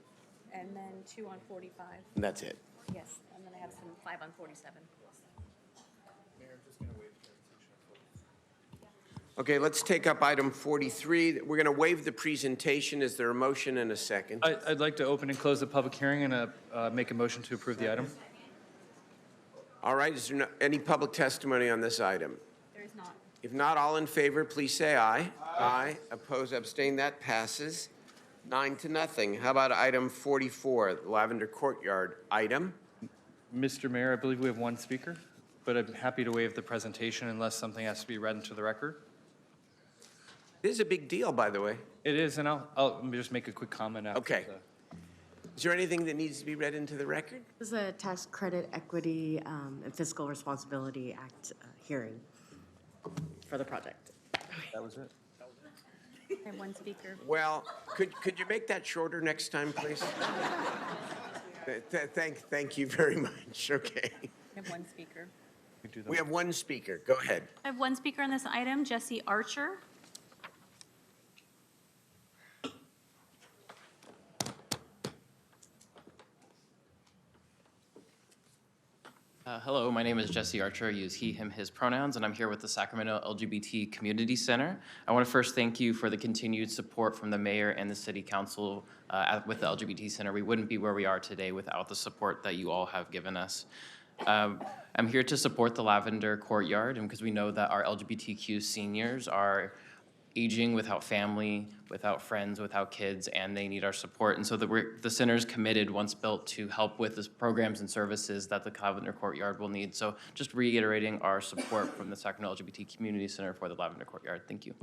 and then 2 on 45. and that's it. Yes, and then I have some 5 on 47. Okay, let's take up item 43. We're going to waive the presentation. Is there a motion and a second? I'd like to open and close the public hearing and make a motion to approve the item. All right, is there any public testimony on this item? There is not. If not, all in favor, please say aye. Aye. Oppose, abstain, that passes 9-0. How about item 44, the Lavender Courtyard item? Mr. Mayor, I believe we have one speaker, but I'm happy to waive the presentation unless something has to be read into the record. This is a big deal, by the way. It is, and I'll just make a quick comment after. Okay. Is there anything that needs to be read into the record? This is a Tax Credit Equity and Fiscal Responsibility Act hearing for the project. That was it. I have one speaker. Well, could you make that shorter next time, please? Thank you very much. Okay. I have one speaker. We have one speaker. Go ahead. I have one speaker on this item, Jesse Archer. Hello, my name is Jesse Archer. I use he, him, his pronouns, and I'm here with the Sacramento LGBT Community Center. I want to first thank you for the continued support from the mayor and the city council with the LGBT Center. We wouldn't be where we are today without the support that you all have given us. I'm here to support the Lavender Courtyard, and because we know that our LGBTQ seniors are aging without family, without friends, without kids, and they need our support. And so the center is committed, once built, to help with the programs and services that the Lavender Courtyard will need. So just reiterating our support from the Sacramento LGBT Community Center for the Lavender Courtyard. Thank you.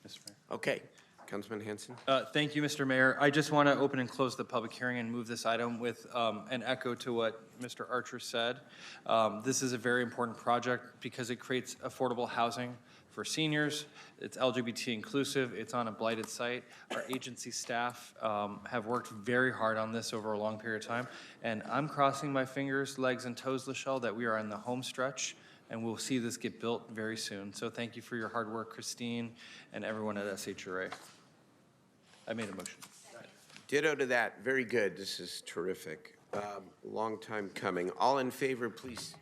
Mr. Mayor. Okay. Councilman Hanson. Thank you, Mr. Mayor. I just want to open and close the public hearing and move this item with an echo to what Mr. Archer said. This is a very important project because it creates affordable housing for seniors. It's LGBT inclusive. It's on a blighted site. Our agency staff have worked very hard on this over a long period of time. And I'm crossing my fingers, legs, and toes, Lachelle, that we are in the home stretch and we'll see this get built very soon. So thank you for your hard work, Christine, and everyone at SHRA. I made a motion. Ditto to that. Very good. This is terrific. Long time coming. All in favor, please.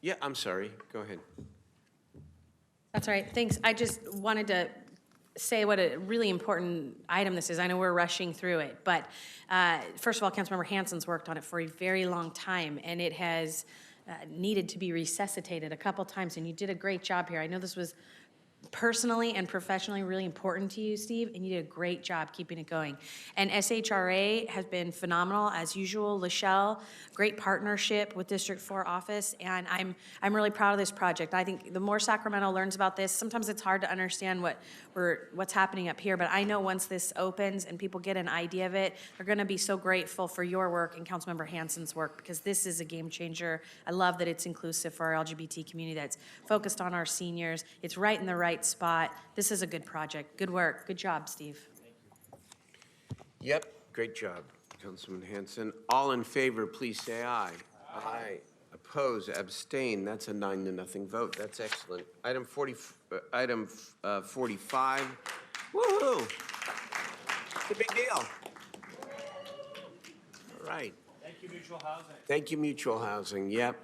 Yeah, I'm sorry. Go ahead. That's all right, thanks. I just wanted to say what a really important item this is. I know we're rushing through it, but first of all, Councilmember Hanson's worked on it for a very long time, and it has needed to be resuscitated a couple times, and you did a great job here. I know this was personally and professionally really important to you, Steve, and you did a great job keeping it going. And SHRA has been phenomenal as usual. Lachelle, great partnership with District 4 office, and I'm really proud of this project. I think the more Sacramento learns about this, sometimes it's hard to understand what's happening up here, but I know once this opens and people get an idea of it, they're gonna be so grateful for your work and Councilmember Hanson's work, because this is a game changer. I love that it's inclusive for our LGBT community, that's focused on our seniors. It's right in the right spot. This is a good project. Good work. Good job, Steve. Yep, great job, Councilman Hanson. All in favor, please say aye. Aye. Oppose, abstain. That's a 9-0 vote. That's excellent. Item 45. Woo-hoo! It's a big deal. All right. Thank you, Mutual Housing. Thank you, Mutual Housing. Yep,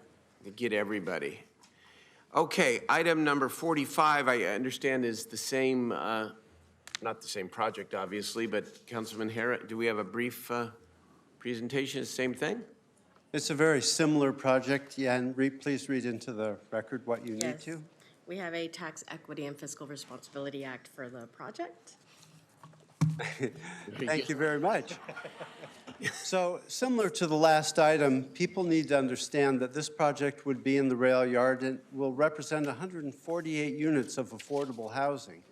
to get everybody. Okay, item number 45, I understand is the same, not the same project, obviously, but Councilman Hara, do we have a brief presentation? Same thing? It's a very similar project, yeah, and please read into the record what you need Yes. to. We have a Tax Equity and Fiscal Responsibility Act for the project. Thank you very much. So similar to the last item, people need to understand that this project would be in the rail yard and will represent 148 units of affordable housing.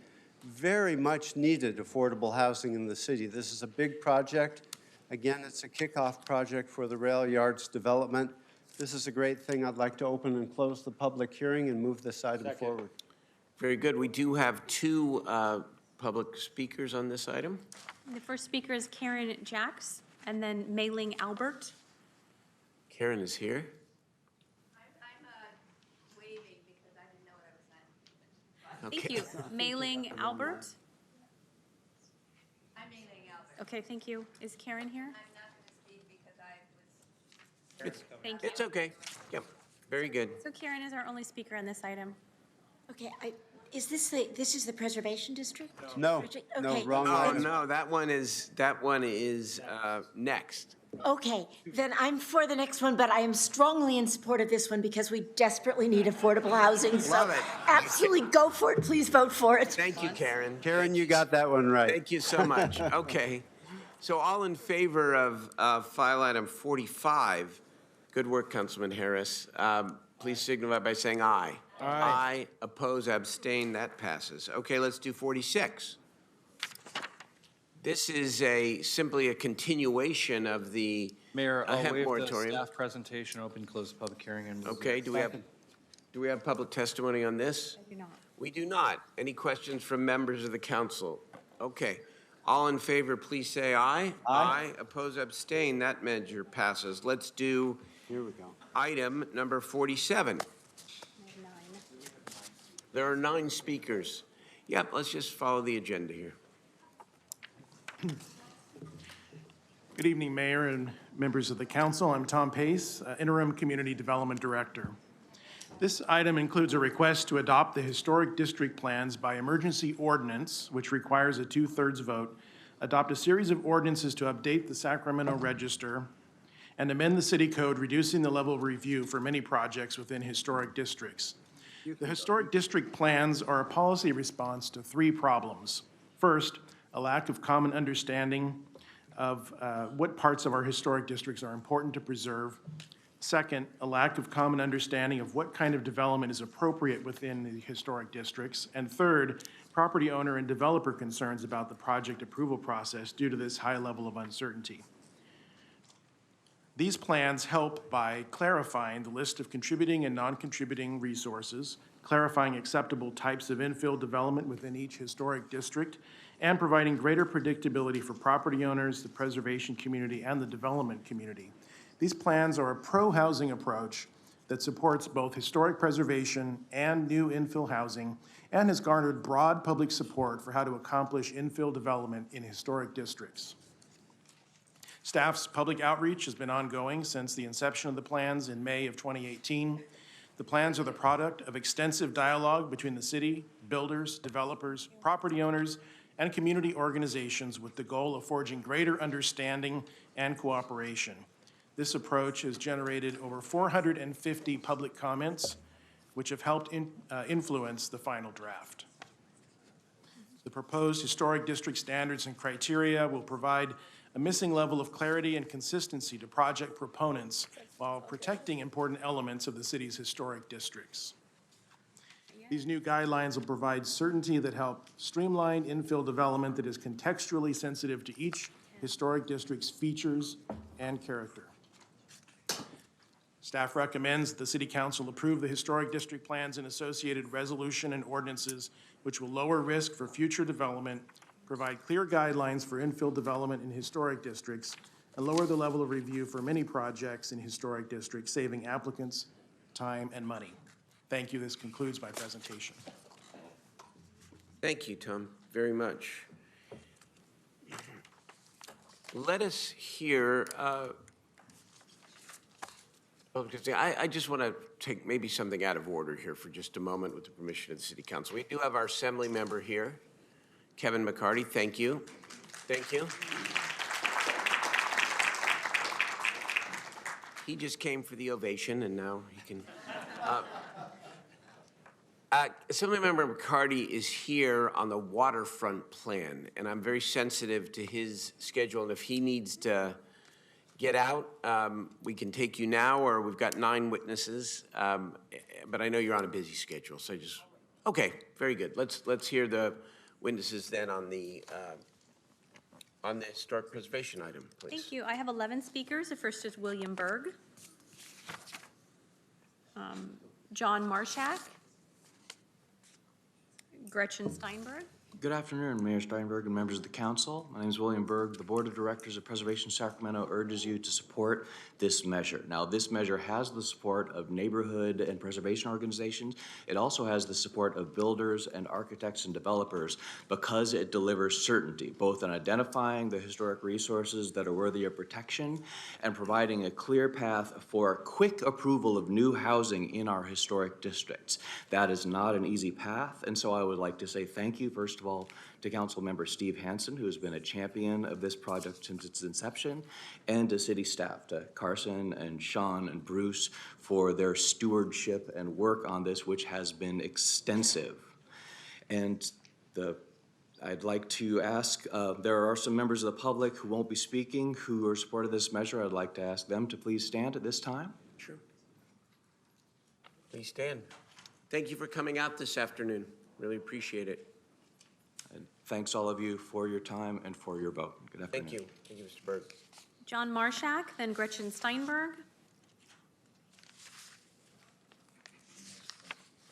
Very much needed affordable housing in the city. This is a big project. Again, it's a kickoff project for the rail yard's development. This is a great thing. I'd like to open and close the public hearing and move this item forward. Very good. We do have two public speakers on this item. The first speaker is Karen Jacks, and then Mei-Ling Albert. Karen is here. Waving because I didn't know what I was saying. Thank you. Mei-Ling Albert. I'm Mei-Ling Albert. Okay, thank you. Is Karen here? I'm not going to speak because I was. Thank you. It's okay. Yep, very good. So Karen is our only speaker on this item. Okay, this is the Preservation District? No, Okay. no, wrong Oh, item. no, that one is next. Okay, then I'm for the next one, but I am strongly in support of this one because we desperately need affordable housing. So Love it. absolutely go for it. Please vote for it. Thank you, Karen. Karen, you got that one right. Thank you so much. Okay. So all in favor of file item 45, good work, Councilman Harris. Please signify by saying aye. Aye. Oppose, abstain, that passes. Okay, let's do 46. This is simply a continuation of the Mayor, I'll hemp waive the moratorium. staff presentation, open, close the public hearing, and. Okay, do we have public testimony on this? I do not. We do not. Any questions from members of the council? Okay. All in favor, please say aye. Aye. Oppose, abstain, that measure passes. Let's do Here we go. item number 47. There are 9 speakers. Yep, let's just follow the agenda here. Good evening, Mayor and members of the council. I'm Tom Pace, Interim Community Development Director. This item includes a request to adopt the historic district plans by emergency ordinance, which requires a 2/3 vote, adopt a series of ordinances to update the Sacramento Register, and amend the city code, reducing the level of review for many projects within historic districts. The historic district plans are a policy response to 3 problems. First, a lack of common understanding of what parts of our historic districts are important to preserve. Second, a lack of common understanding of what kind of development is appropriate within the historic districts. And third, property owner and developer concerns about the project approval process due to this high level of uncertainty. These plans help by clarifying the list of contributing and non-contributing resources, clarifying acceptable types of infill development within each historic district, and providing greater predictability for property owners, the preservation community, and the development community. These plans are a pro-housing approach that supports both historic preservation and new infill housing, and has garnered broad public support for how to accomplish infill development in historic districts. Staff's public outreach has been ongoing since the inception of the plans in May of 2018. The plans are the product of extensive dialogue between the city, builders, developers, property owners, and community organizations with the goal of forging greater understanding and cooperation. This approach has generated over 450 public comments, which have helped influence the final draft. The proposed historic district standards and criteria will provide a missing level of clarity and consistency to project proponents while protecting important elements of the city's historic districts. These new guidelines will provide certainty that help streamline infill development that is contextually sensitive to each historic district's features and character. Staff recommends the City Council approve the historic district plans and associated resolution and ordinances, which will lower risk for future development, provide clear guidelines for infill development in historic districts, and lower the level of review for many projects in historic districts, saving applicants time and money. Thank you. This concludes my presentation. Thank you, Tom, very much. Let us hear, I just want to take maybe something out of order here for just a moment with the permission of the City Council. We do have our Assembly member here, Kevin McCarty. Thank you. Thank you. He just came for the ovation, and now he can. Assemblymember McCarty is here on the waterfront plan, and I'm very sensitive to his schedule, and if he needs to get out, we can take you now, or we've got 9 witnesses, but I know you're on a busy schedule, so okay, very good. Let's hear the witnesses then on the historic preservation item, please. Thank you. I have 11 speakers. The first is William Berg, John Marshak, Gretchen Steinberg. Good afternoon, Mayor Steinberg and members of the council. My name is William Berg. The Board of Directors of Preservation Sacramento urges you to support this measure. Now, this measure has the support of neighborhood and preservation organizations. It also has the support of builders and architects and developers because it delivers certainty, both in identifying the historic resources that are worthy of protection and providing a clear path for quick approval of new housing in our historic districts. That is not an easy path, and so I would like to say thank you, first of all, to Council Member Steve Hansen, who has been a champion of this project since its inception, and to city staff, to Carson and Sean and Bruce, for their stewardship and work on this, which has been extensive. And I'd like to ask, there are some members of the public who won't be speaking who are supportive of this measure. I'd like to ask them to please stand at this time. Sure. Please stand. Thank you for coming out this afternoon. Really appreciate it. And thanks all of you for your time and for your vote. Good afternoon. Thank you. Thank you, Mr. Berg. John Marshak, then Gretchen Steinberg.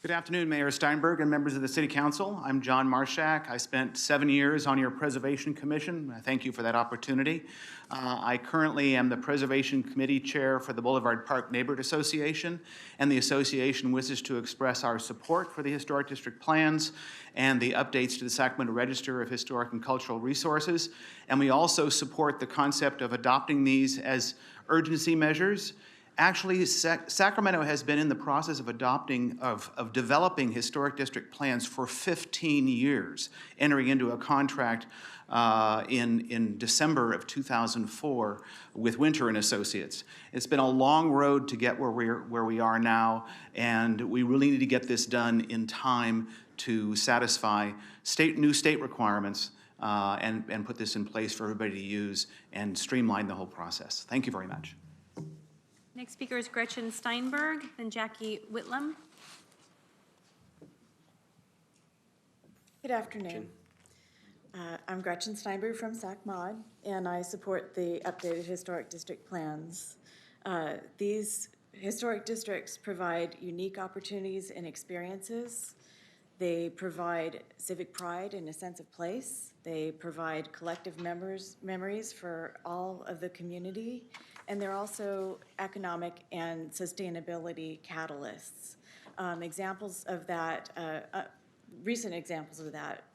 Good afternoon, Mayor Steinberg and members of the City Council. I'm John Marshak. I spent 7 years on your Preservation Commission. I thank you for that opportunity. I currently am the Preservation Committee Chair for the Boulevard Park Neighborhood Association, and the association wishes to express our support for the Historic District plans and the updates to the Sacramento Register of Historic and Cultural Resources. And we also support the concept of adopting these as urgency measures. Actually, Sacramento has been in the process of developing historic district plans for 15 years, entering into a contract in December of 2004 with Winter and Associates. It's been a long road to get where we are now, and we really need to get this done in time to satisfy new state requirements and put this in place for everybody to use and streamline the whole process. Thank you very much. Next speaker is Gretchen Steinberg, then Jackie Whitlam. Good afternoon. I'm Gretchen Steinberg from SacMod, and I support the updated historic district plans. These historic districts provide unique opportunities and experiences. They provide civic pride and a sense of place. They provide collective memories for all of the community. And they're also economic and sustainability catalysts. Examples of that, recent examples of that,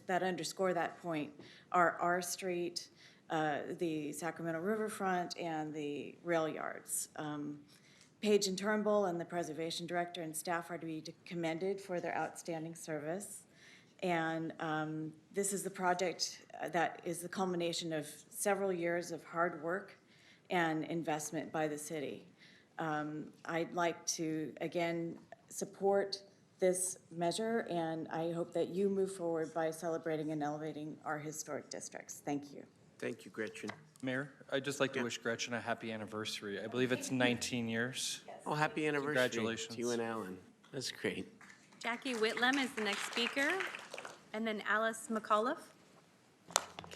that underscore that point are R Street, the Sacramento Riverfront, and the rail yards. Paige and Turnbull and the Preservation Director and staff are to be commended for their outstanding service. And this is the project that is the culmination of several years of hard work and investment by the city. I'd like to, again, support this measure, and I hope that you move forward by celebrating and elevating our historic districts. Thank you. Thank you, Gretchen. Mayor, I'd just like to wish Gretchen a happy anniversary. I believe it's 19 years. Oh, happy anniversary. Congratulations. To you and Alan. That's great. Jackie Whitlam is the next speaker, and then Alice McAuliffe.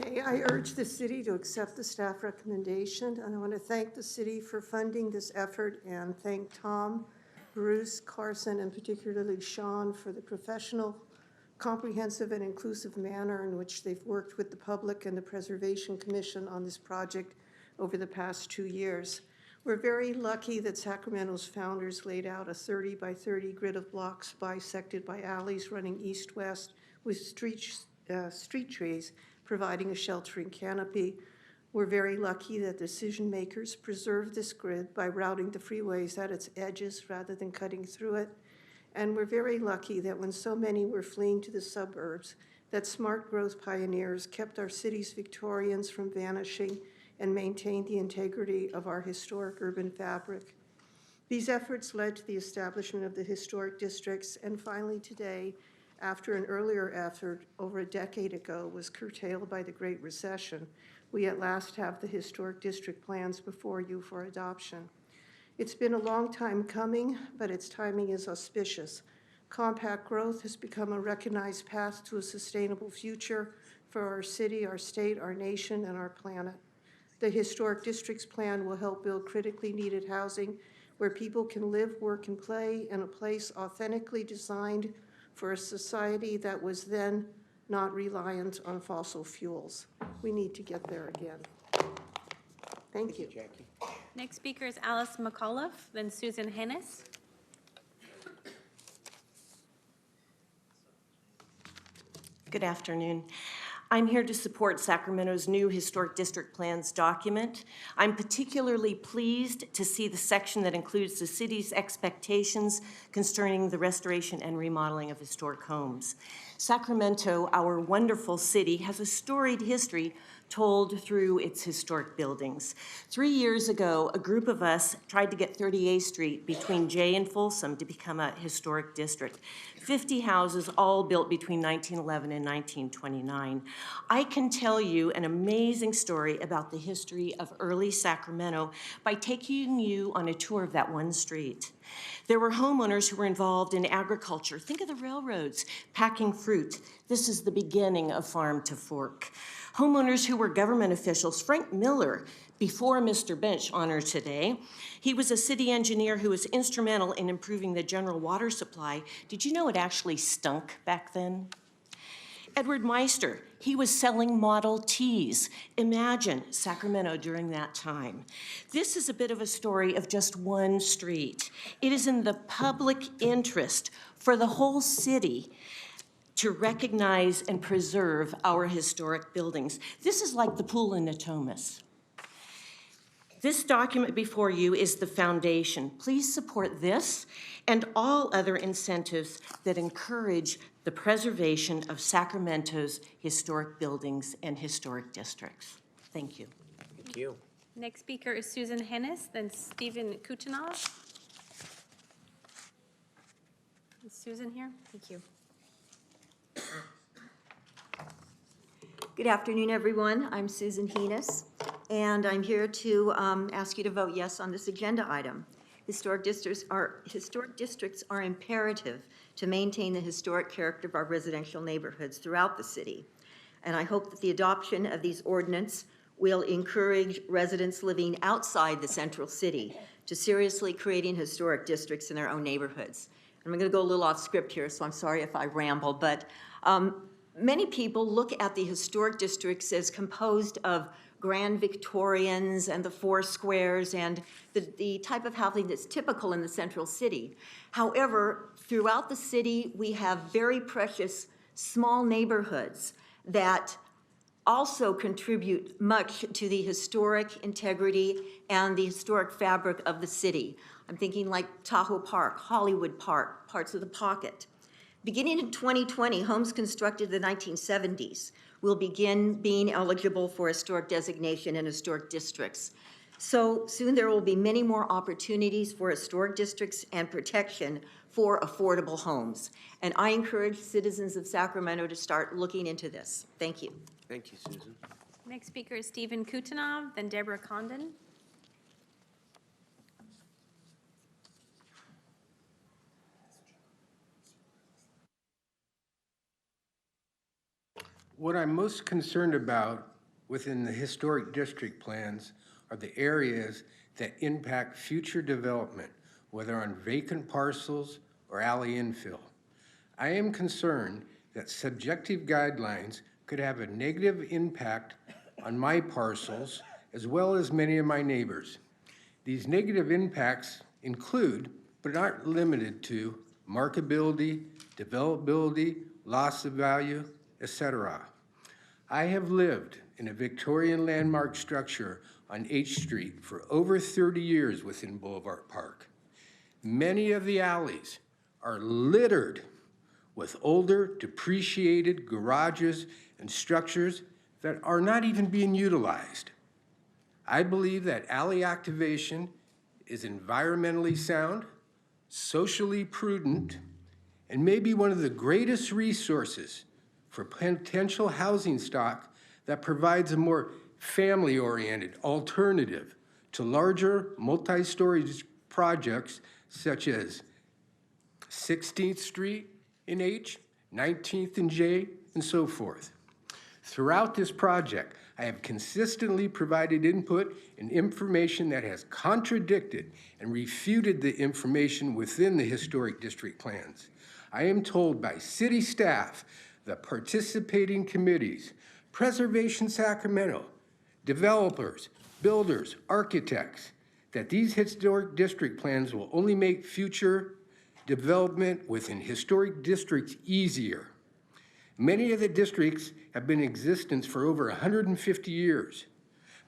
Okay, I urge the city to accept the staff recommendation, and I want to thank the city for funding this effort and thank Tom, Bruce, Carson, and particularly Sean for the professional, comprehensive, and inclusive manner in which they've worked with the public and the Preservation Commission on this project over the past 2 years. We're very lucky that Sacramento's founders laid out a 30 by 30 grid of blocks bisected by alleys running east-west with street trees providing a sheltering canopy. We're very lucky that decision makers preserved this grid by routing the freeways at its edges rather than cutting through it. And we're very lucky that when so many were fleeing to the suburbs, that smart growth pioneers kept our city's Victorians from vanishing and maintained the integrity of our historic urban fabric. These efforts led to the establishment of the historic districts, and finally today, after an earlier effort over a decade ago was curtailed by the Great Recession, we at last have the historic district plans before you for adoption. It's been a long time coming, but its timing is auspicious. Compact growth has become a recognized path to a sustainable future for our city, our state, our nation, and our planet. The Historic Districts Plan will help build critically needed housing where people can live, work, and play in a place authentically designed for a society that was then not reliant on fossil fuels. We need to get there again. Thank you. Jackie. Next speaker is Alice McAuliffe, then Susan Hennis. Good afternoon. I'm here to support Sacramento's new Historic District Plans document. I'm particularly pleased to see the section that includes the city's expectations concerning the restoration and remodeling of historic homes. Sacramento, our wonderful city, has a storied history told through its historic buildings. 3 years ago, a group of us tried to get 38th Street between Jay and Folsom to become a historic district. 50 houses, all built between 1911 and 1929. I can tell you an amazing story about the history of early Sacramento by taking you on a tour of that one street. There were homeowners who were involved in agriculture. Think of the railroads, packing fruit. This is the beginning of farm to fork. Homeowners who were government officials. Frank Miller, before Mr. Bench, honored today. He was a city engineer who was instrumental in improving the general water supply. Did you know it actually stunk back then? Edward Meister, he was selling Model Ts. Imagine Sacramento during that time. This is a bit of a story of just one street. It is in the public interest for the whole city to recognize and preserve our historic buildings. This is like the pool in Natomas. This document before you is the foundation. Please support this and all other incentives that encourage the preservation of Sacramento's historic buildings and historic districts. Thank you. Thank you. Next speaker is Susan Hennis, then Stephen Kuchinov. Is Susan here? Thank you. Good afternoon, everyone. I'm Susan Hennis, and I'm here to ask you to vote yes on this agenda item. Historic districts are imperative to maintain the historic character of our residential neighborhoods throughout the city. And I hope that the adoption of these ordinances will encourage residents living outside the central city to seriously creating historic districts in their own neighborhoods. And I'm going to go a little off script here, so I'm sorry if I ramble, but many people look at the historic districts as composed of grand Victorians and the four squares and the type of housing that's typical in the central city. However, throughout the city, we have very precious small neighborhoods that also contribute much to the historic integrity and the historic fabric of the city. I'm thinking like Tahoe Park, Hollywood Park, parts of the Pocket. Beginning in 2020, homes constructed in the 1970s will begin being eligible for historic designation in historic districts. So soon there will be many more opportunities for historic districts and protection for affordable homes. And I encourage citizens of Sacramento to start looking into this. Thank you. Thank you, Susan. Next speaker is Stephen Kuchinov, then Deborah Condon. What I'm most concerned about within the historic district plans are the areas that impact future development, whether on vacant parcels or alley infill. I am concerned that subjective guidelines could have a negative impact on my parcels as well as many of my neighbors. These negative impacts include, but aren't limited to, markability, developability, loss of value, etc. I have lived in a Victorian landmark structure on H Street for over 30 years within Boulevard Park. Many of the alleys are littered with older, depreciated garages and structures that are not even being utilized. I believe that alley activation is environmentally sound, socially prudent, and may be one of the greatest resources for potential housing stock that provides a more family-oriented alternative to larger multi-story projects such as 16th Street in H, 19th in J, and so forth. Throughout this project, I have consistently provided input and information that has contradicted and refuted the information within the historic district plans. I am told by city staff, the participating committees, Preservation Sacramento, developers, builders, architects, that these historic district plans will only make future development within historic districts easier. Many of the districts have been in existence for over 150 years.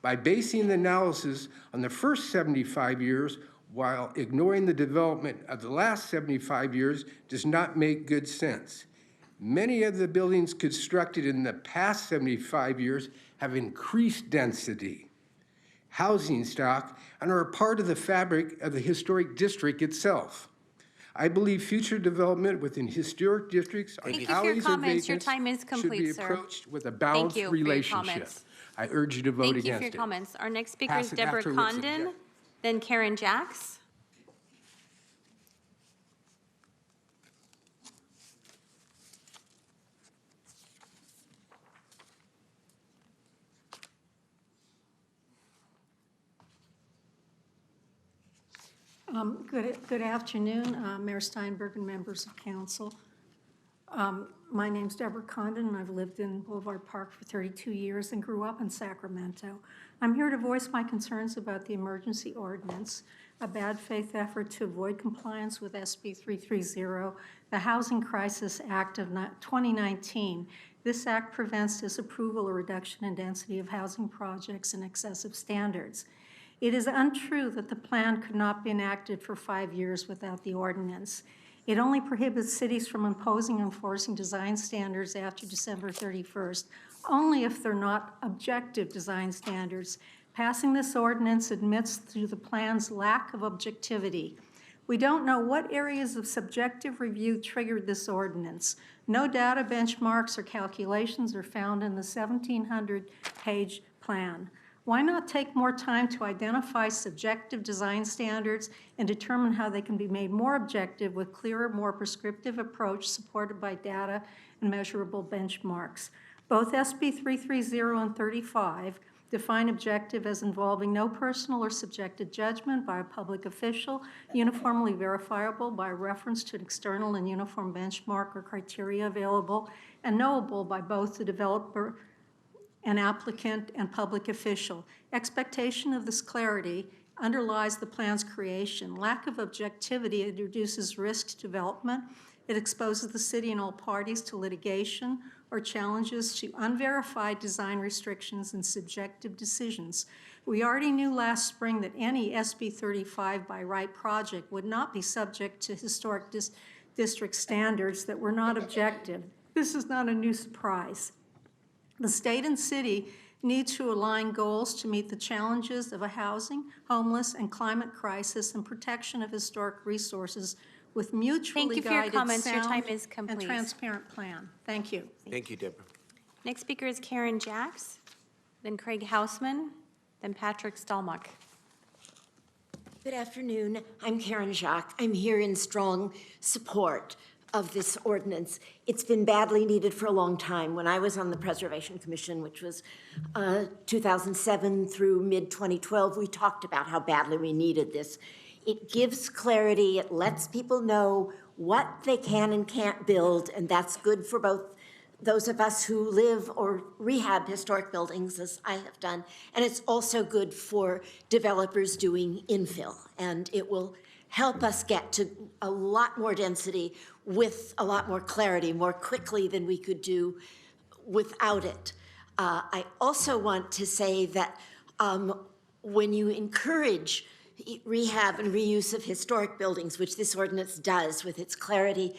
By basing the analysis on the first 75 years while ignoring the development of the last 75 years does not make good sense. Many of the buildings constructed in the past 75 years have increased density, housing stock, and are a part of the fabric of the historic district itself. I believe future development within historic districts on Thank you for your alleys or comments. Your vacants time is should complete, be sir. approached with a Thank balanced you for your relationship. comments. I urge you to vote Thank you for against your it. comments. Our next speaker Pass is it Deborah after it's Condon, objected. then Karen Jacks. Good afternoon, Mayor Steinberg and members of council. My name's Deborah Condon, and I've lived in Boulevard Park for 32 years and grew up in Sacramento. I'm here to voice my concerns about the emergency ordinance, a bad faith effort to avoid compliance with SB 330, the Housing Crisis Act of 2019. This act prevents disapproval or reduction in density of housing projects in excessive standards. It is untrue that the plan could not be enacted for 5 years without the ordinance. It only prohibits cities from imposing and enforcing design standards after December 31st, only if they're not objective design standards. Passing this ordinance admits to the plan's lack of objectivity. We don't know what areas of subjective review triggered this ordinance. No data benchmarks or calculations are found in the 1,700-page plan. Why not take more time to identify subjective design standards and determine how they can be made more objective with clearer, more prescriptive approach supported by data and measurable benchmarks? Both SB 330 and 35 define objective as involving no personal or subjective judgment by a public official, uniformly verifiable by reference to an external and uniform benchmark or criteria available, and knowable by both the developer an applicant and public official. Expectation of this clarity underlies the plan's creation. Lack of objectivity, it reduces risk to development. It exposes the city and all parties to litigation or challenges to unverified design restrictions and subjective decisions. We already knew last spring that any SB 35 by right project would not be subject to historic district standards that were not objective. This is not a new surprise. The state and city need to align goals to meet the challenges of a housing, homeless, and climate crisis and protection of historic resources with mutually Thank you for your guided, comments. Your sound, time is and complete. transparent plan. Thank you. Thank you, Deborah. Next speaker is Karen Jacks, then Craig Hausman, then Patrick Stalmuck. Good afternoon. I'm Karen Jacques. I'm here in strong support of this ordinance. It's been badly needed for a long time. When I was on the Preservation Commission, which was 2007 through mid-2012, we talked about how badly we needed this. It gives clarity. It lets people know what they can and can't build, and that's good for both those of us who live or rehab historic buildings, as I have done, and it's also good for developers doing infill, and it will help us get to a lot more density with a lot more clarity, more quickly than we could do without it. I also want to say that when you encourage rehab and reuse of historic buildings, which this ordinance does with its clarity,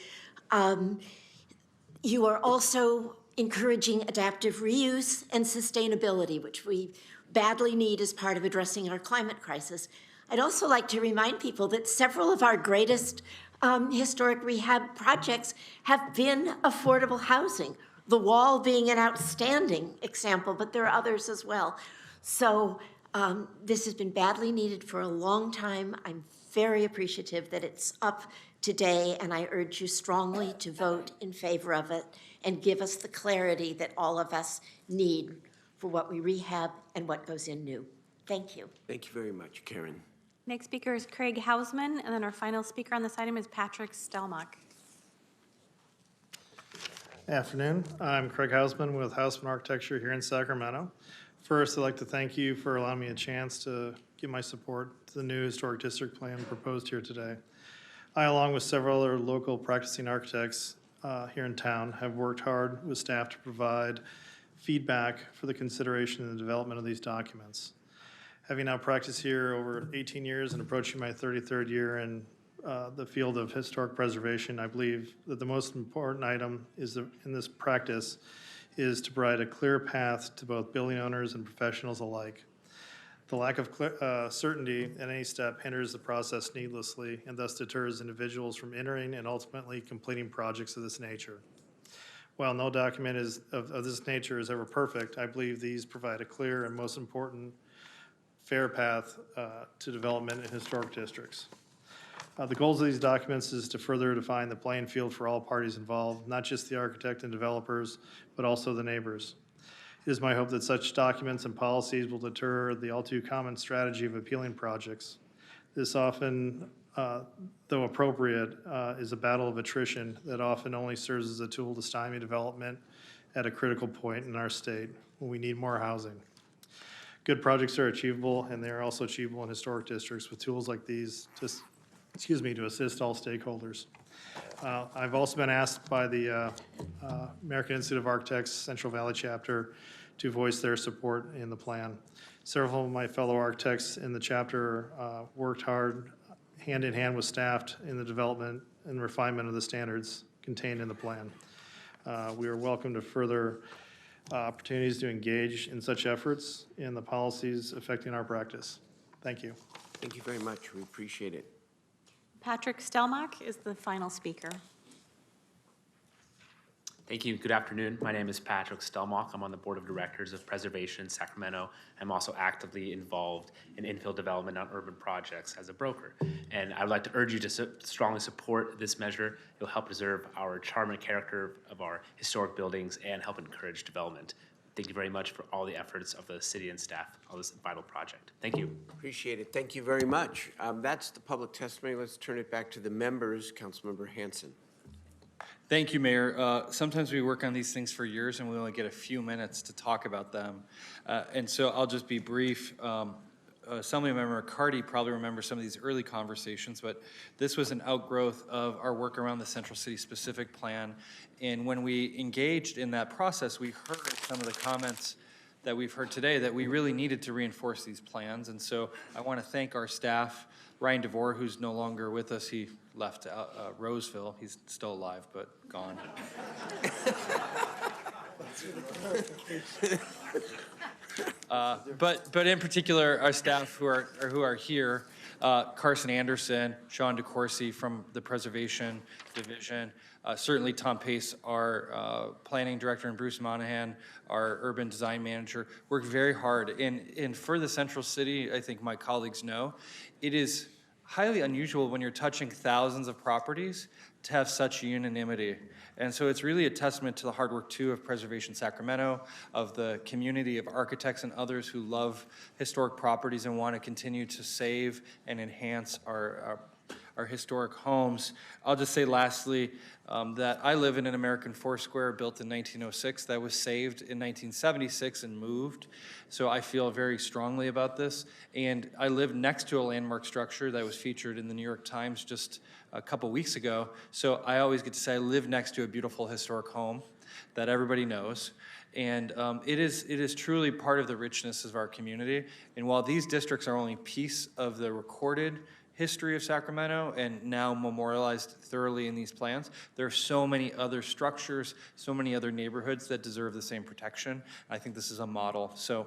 you are also encouraging adaptive reuse and sustainability, which we badly need as part of addressing our climate crisis. I'd also like to remind people that several of our greatest historic rehab projects have been affordable housing. The Wall being an outstanding example, but there are others as well. So this has been badly needed for a long time. I'm very appreciative that it's up today, and I urge you strongly to vote in favor of it and give us the clarity that all of us need for what we rehab and what goes in new. Thank you. Thank you very much, Karen. Next speaker is Craig Hausman, and then our final speaker on this item is Patrick Stelmach. Afternoon. I'm Craig Hausman with Hausman Architecture here in Sacramento. First, I'd like to thank you for allowing me a chance to give my support to the new historic district plan proposed here today. I, along with several other local practicing architects here in town, have worked hard with staff to provide feedback for the consideration and the development of these documents. Having now practiced here over 18 years and approaching my 33rd year in the field of historic preservation, I believe that the most important item in this practice is to provide a clear path to both building owners and professionals alike. The lack of certainty at any step hinders the process needlessly and thus deters individuals from entering and ultimately completing projects of this nature. While no document of this nature is ever perfect, I believe these provide a clear and most important fair path to development in historic districts. The goals of these documents is to further define the playing field for all parties involved, not just the architect and developers, but also the neighbors. It is my hope that such documents and policies will deter the all too common strategy of appealing projects. This often, though appropriate, is a battle of attrition that often only serves as a tool to stymie development at a critical point in our state when we need more housing. Good projects are achievable, and they are also achievable in historic districts with tools like these to assist all stakeholders. I've also been asked by the American Institute of Architects Central Valley chapter to voice their support in the plan. Several of my fellow architects in the chapter worked hard, hand in hand with staff in the development and refinement of the standards contained in the plan. We are welcome to further opportunities to engage in such efforts in the policies affecting our practice. Thank you. Thank you very much. We appreciate it. Patrick Stelmach is the final speaker. Thank you. Good afternoon. My name is Patrick Stelmach. I'm on the Board of Directors of Preservation Sacramento. I'm also actively involved in infill development on urban projects as a broker. And I would like to urge you to strongly support this measure. It will help preserve our charm and character of our historic buildings and help encourage development. Thank you very much for all the efforts of the city and staff on this vital project. Thank you. Appreciate it. Thank you very much. That's the public testimony. Let's turn it back to the members. Councilmember Hanson. Thank you, Mayor. Sometimes we work on these things for years and we only get a few minutes to talk about them. And so I'll just be brief. Assemblymember McCarty probably remembers some of these early conversations, but this was an outgrowth of our work around the Central City Specific Plan. And when we engaged in that process, we heard some of the comments that we've heard today that we really needed to reinforce these plans. And so I want to thank our staff, Ryan DeVore, who's no longer with us. He left Roseville. He's still alive, but gone. But in particular, our staff who are here, Carson Anderson, Sean DeCourcy from the Preservation Division, certainly Tom Pace, our planning director, and Bruce Monahan, our urban design manager, worked very hard. And for the Central City, I think my colleagues know, it is highly unusual when you're touching thousands of properties to have such unanimity. And so it's really a testament to the hard work, too, of Preservation Sacramento, of the community of architects and others who love historic properties and want to continue to save and enhance our historic homes. I'll just say lastly that I live in an American Foursquare built in 1906 that was saved in 1976 and moved. So I feel very strongly about this. And I live next to a landmark structure that was featured in the New York Times just a couple weeks ago. So I always get to say I live next to a beautiful historic home that everybody knows. And it is truly part of the richness of our community. And while these districts are only a piece of the recorded history of Sacramento and now memorialized thoroughly in these plans, there are so many other structures, so many other neighborhoods that deserve the same protection. I think this is a model. So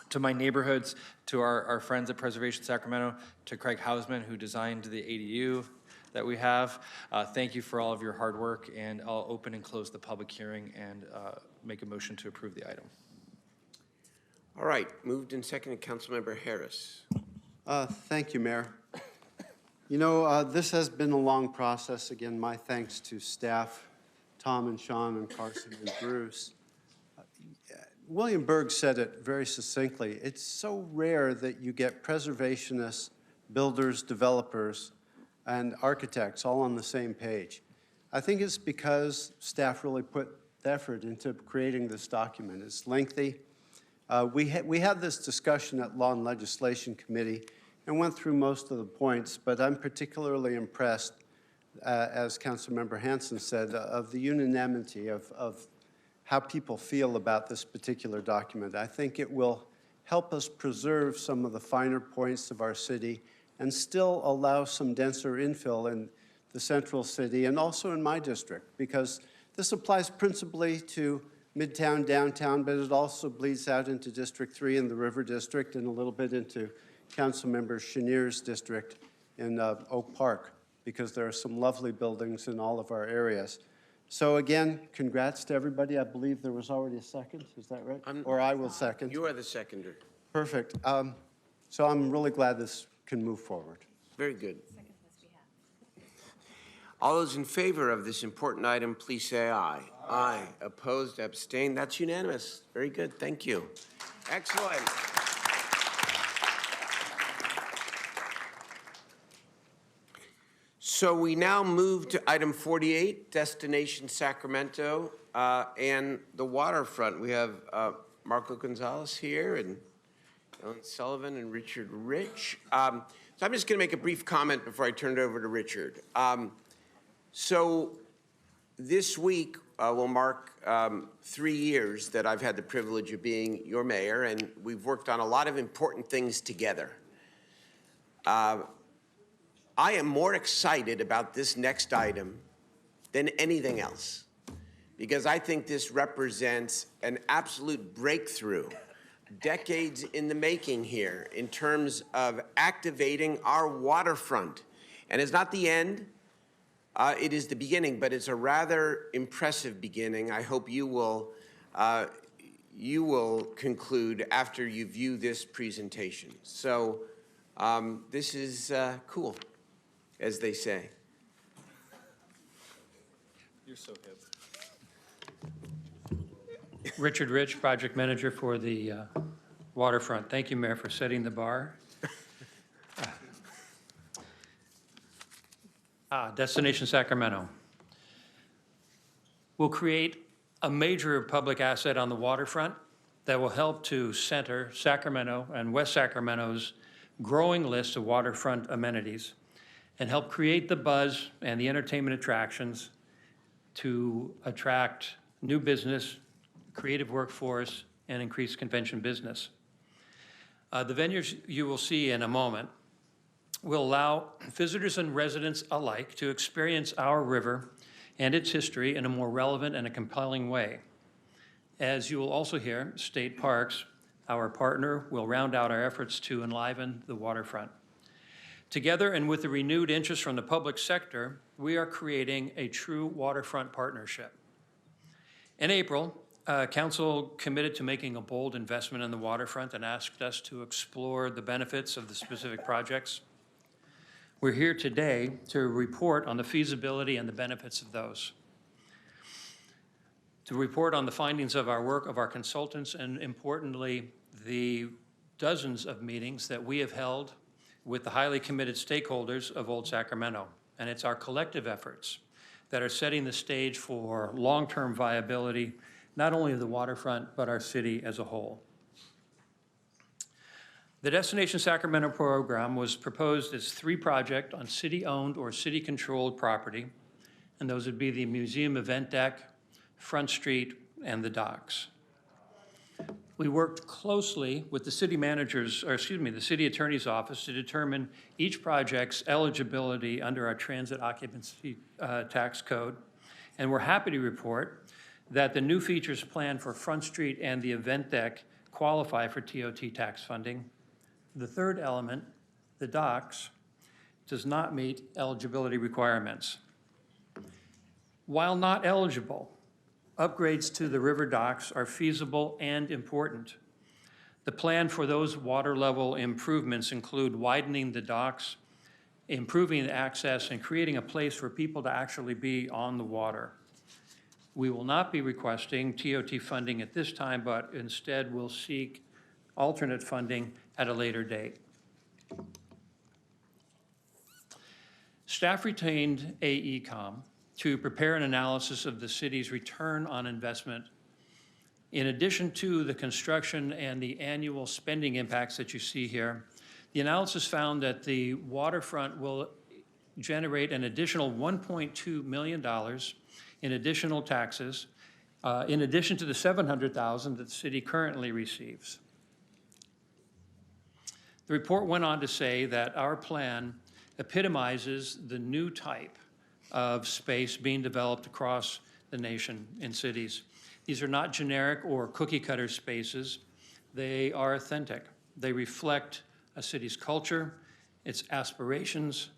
to my neighborhoods, to our friends at Preservation Sacramento, to Craig Hausman, who designed the ADU that we have. Thank you for all of your hard work, and I'll open and close the public hearing and make a motion to approve the item. All right, moved and seconded. Councilmember Harris. Thank you, Mayor. You know, this has been a long process. Again, my thanks to staff, Tom and Sean and Carson and Bruce. William Berg said it very succinctly. It's so rare that you get preservationists, builders, developers, and architects all on the same page. I think it's because staff really put the effort into creating this document. It's lengthy. We had this discussion at Law and Legislation Committee and went through most of the points, but I'm particularly impressed, as Councilmember Hansen said, of the unanimity of how people feel about this particular document. I think it will help us preserve some of the finer points of our city and still allow some denser infill in the central city and also in my district, because this applies principally to Midtown, downtown, but it also bleeds out into District 3 in the River District and a little bit into Councilmember Chenier's district in Oak Park, because there are some lovely buildings in all of our areas. So again, congrats to everybody. I believe there was already a second, is that right? Or I will second. You are the seconder. Perfect. So I'm really glad this can move forward. Very good. All those in favor of this important item, please say aye. Aye. Opposed, abstained, that's unanimous. Very good, thank you. Excellent. So we now move to item 48, Destination Sacramento, and the waterfront. We have Marco Gonzalez here, and Ellen Sullivan, and Richard Rich. So I'm just going to make a brief comment before I turn it over to Richard. So this week will mark 3 years that I've had the privilege of being your mayor, and we've worked on a lot of important things together. I am more excited about this next item than anything else, because I think this represents an absolute breakthrough, decades in the making here, in terms of activating our waterfront. And it's not the end, it is the beginning, but it's a rather impressive beginning. I hope you will conclude after you view this presentation. So this is cool, as they say. You're so hip. Richard Rich, project manager for the waterfront. Thank you, Mayor, for setting the bar. Destination Sacramento. We'll create a major public asset on the waterfront that will help to center Sacramento and West Sacramento's growing list of waterfront amenities and help create the buzz and the entertainment attractions to attract new business, creative workforce, and increase convention business. The venues you will see in a moment will allow visitors and residents alike to experience our river and its history in a more relevant and a compelling way. As you will also hear, State Parks, our partner, will round out our efforts to enliven the waterfront. Together, and with the renewed interest from the public sector, we are creating a true waterfront partnership. In April, Council committed to making a bold investment in the waterfront and asked us to explore the benefits of the specific projects. We're here today to report on the feasibility and the benefits of those, to report on the findings of our work of our consultants, and importantly, the dozens of meetings that we have held with the highly committed stakeholders of Old Sacramento. And it's our collective efforts that are setting the stage for long-term viability, not only of the waterfront, but our city as a whole. The Destination Sacramento program was proposed as 3 projects on city-owned or city-controlled property, and those would be the museum event deck, Front Street, and the docks. We worked closely with the city managers, or excuse me, the city attorney's office to determine each project's eligibility under our transit occupancy tax code, and we're happy to report that the new features plan for Front Street and the event deck qualify for TOT tax funding. The third element, the docks, does not meet eligibility requirements. While not eligible, upgrades to the river docks are feasible and important. The plan for those water level improvements include widening the docks, improving access, and creating a place for people to actually be on the water. We will not be requesting TOT funding at this time, but instead will seek alternate funding at a later date. Staff retained AECom to prepare an analysis of the city's return on investment. In addition to the construction and the annual spending impacts that you see here, the analysis found that the waterfront will generate an additional $1.2 million in additional taxes, in addition to the $700,000 that the city currently receives. The report went on to say that our plan epitomizes the new type of space being developed across the nation in cities. These are not generic or cookie cutter spaces. They are authentic. They reflect a city's culture, its aspirations,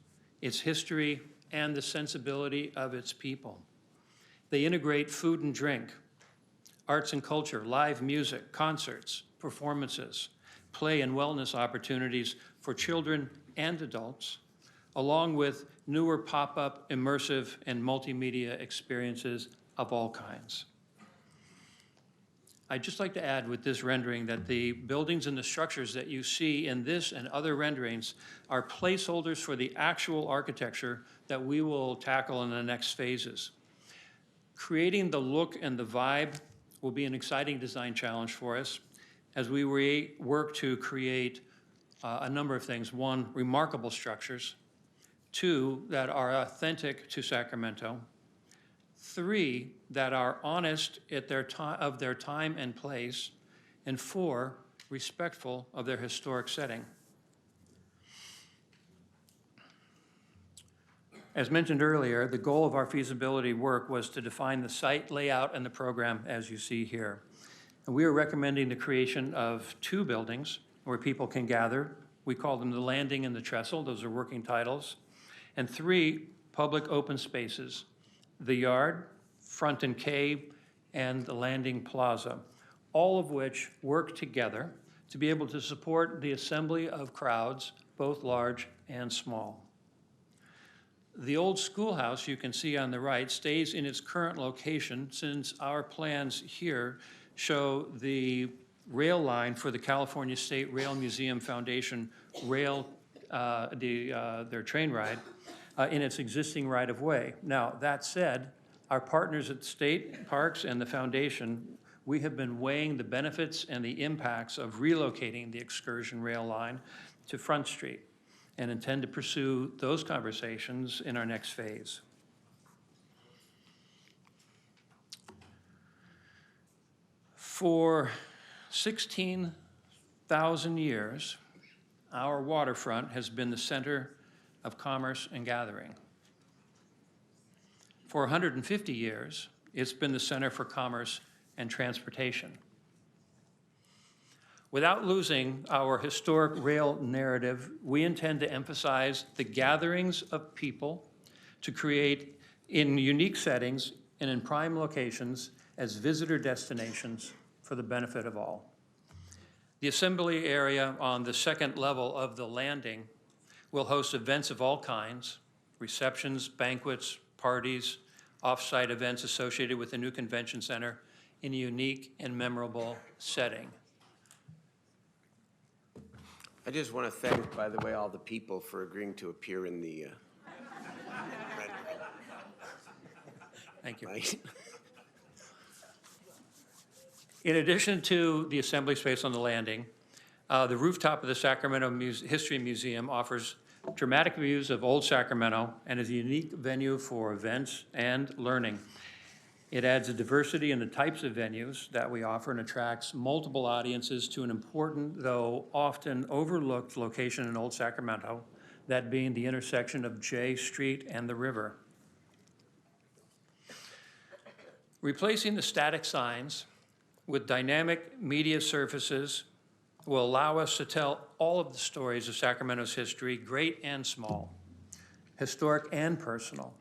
its history, and the sensibility of its people. They integrate food and drink, arts and culture, live music, concerts, performances, play and wellness opportunities for children and adults, along with newer pop-up, immersive, and multimedia experiences of all kinds. I'd just like to add with this rendering that the buildings and the structures that you see in this and other renderings are placeholders for the actual architecture that we will tackle in the next phases. Creating the look and the vibe will be an exciting design challenge for us as we work to create a number of things. One, remarkable structures. Two, that are authentic to Sacramento. Three, that are honest at their of their time and place. And four, respectful of their historic setting. As mentioned earlier, the goal of our feasibility work was to define the site layout and the program as you see here. And we are recommending the creation of 2 buildings where people can gather. We call them the Landing and the Trestle. Those are working titles. And 3 public open spaces, the Yard, Front and Cave, and the Landing Plaza, all of which work together to be able to support the assembly of crowds, both large and small. The old schoolhouse you can see on the right stays in its current location since our plans here show the rail line for the California State Rail Museum Foundation rail, their train ride, in its existing right-of-way. Now, that said, our partners at State Parks and the Foundation, we have been weighing the benefits and the impacts of relocating the excursion rail line to Front Street and intend to pursue those conversations in our next phase. For 16,000 years, our waterfront has been the center of commerce and gathering. For 150 years, it's been the center for commerce and transportation. Without losing our historic rail narrative, we intend to emphasize the gatherings of people to create in unique settings and in prime locations as visitor destinations for the benefit of all. The assembly area on the second level of the landing will host events of all kinds, receptions, banquets, parties, off-site events associated with the new convention center in a unique and memorable setting. I just want to thank, by the way, all the people for agreeing to appear in the Thank you. In addition to the assembly space on the landing, the rooftop of the Sacramento History Museum offers dramatic views of old Sacramento and is a unique venue for events and learning. It adds a diversity in the types of venues that we offer and attracts multiple audiences to an important, though often overlooked location in Old Sacramento, that being the intersection of J Street and the river. Replacing the static signs with dynamic media surfaces will allow us to tell all of the stories of Sacramento's history, great and small, historic and personal,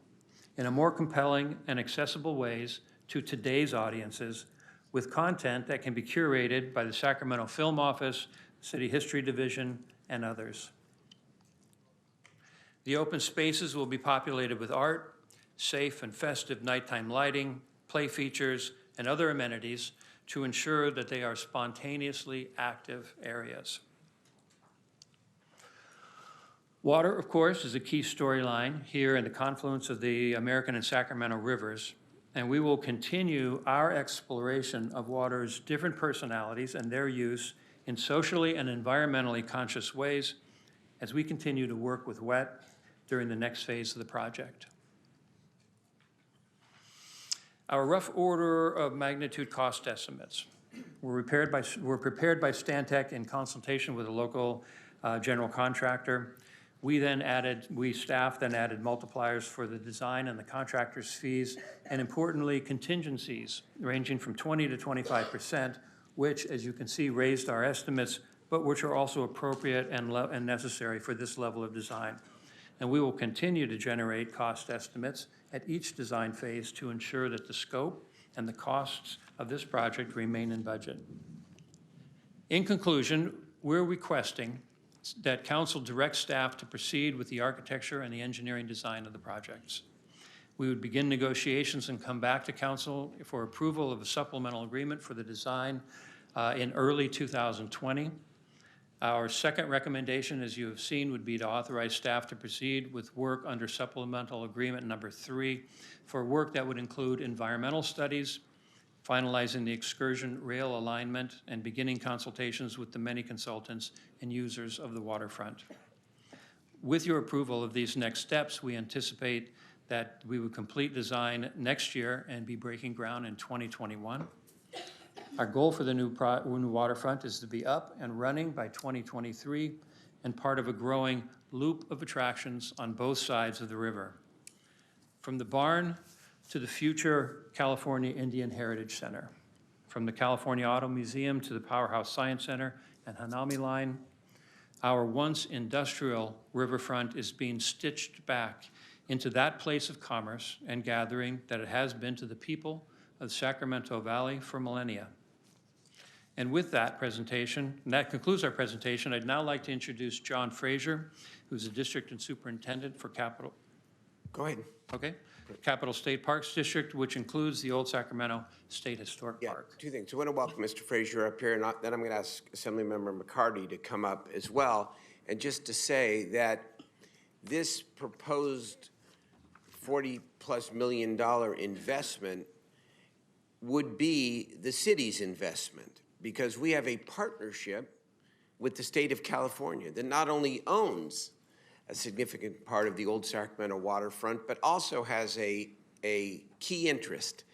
in a more compelling and accessible ways to today's audiences, with content that can be curated by the Sacramento Film Office, City History Division, and others. The open spaces will be populated with art, safe and festive nighttime lighting, play features, and other amenities to ensure that they are spontaneously active areas. Water, of course, is a key storyline here in the confluence of the American and Sacramento rivers, and we will continue our exploration of water's different personalities and their use in socially and environmentally conscious ways as we continue to work with WET during the next phase of the project. Our rough order of magnitude cost estimates were prepared by Stantec in consultation with a local general contractor. Staff then added multipliers for the design and the contractor's fees, and importantly, contingencies ranging from 20 to 25%, which, as you can see, raised our estimates, but which are also appropriate and necessary for this level of design. And we will continue to generate cost estimates at each design phase to ensure that the scope and the costs of this project remain in budget. In conclusion, we're requesting that Council direct staff to proceed with the architecture and the engineering design of the projects. We would begin negotiations and come back to Council for approval of a supplemental agreement for the design in early 2020. Our second recommendation, as you have seen, would be to authorize staff to proceed with work under supplemental agreement number 3 for work that would include environmental studies, finalizing the excursion rail alignment, and beginning consultations with the many consultants and users of the waterfront. With your approval of these next steps, we anticipate that we would complete design next year and be breaking ground in 2021. Our goal for the new waterfront is to be up and running by 2023 and part of a growing loop of attractions on both sides of the river. From the barn to the future California Indian Heritage Center, from the California Auto Museum to the Powerhouse Science Center and Hanami Line, our once industrial riverfront is being stitched back into that place of commerce and gathering that it has been to the people of the Sacramento Valley for millennia. And with that presentation, and that concludes our presentation, I'd now like to introduce John Frazier, who's the District and Superintendent for Capital. Go ahead. Okay. Capital State Parks District, which includes the Old Sacramento State Historic Park. Two things. I want to welcome Mr. Frazier up here, and then I'm going to ask Assemblymember McCarty to come up as well. And just to say that this proposed $40+ million investment would be the city's investment, because we have a partnership with the state of California that not only owns a significant part of the Old Sacramento waterfront, but also has a key interest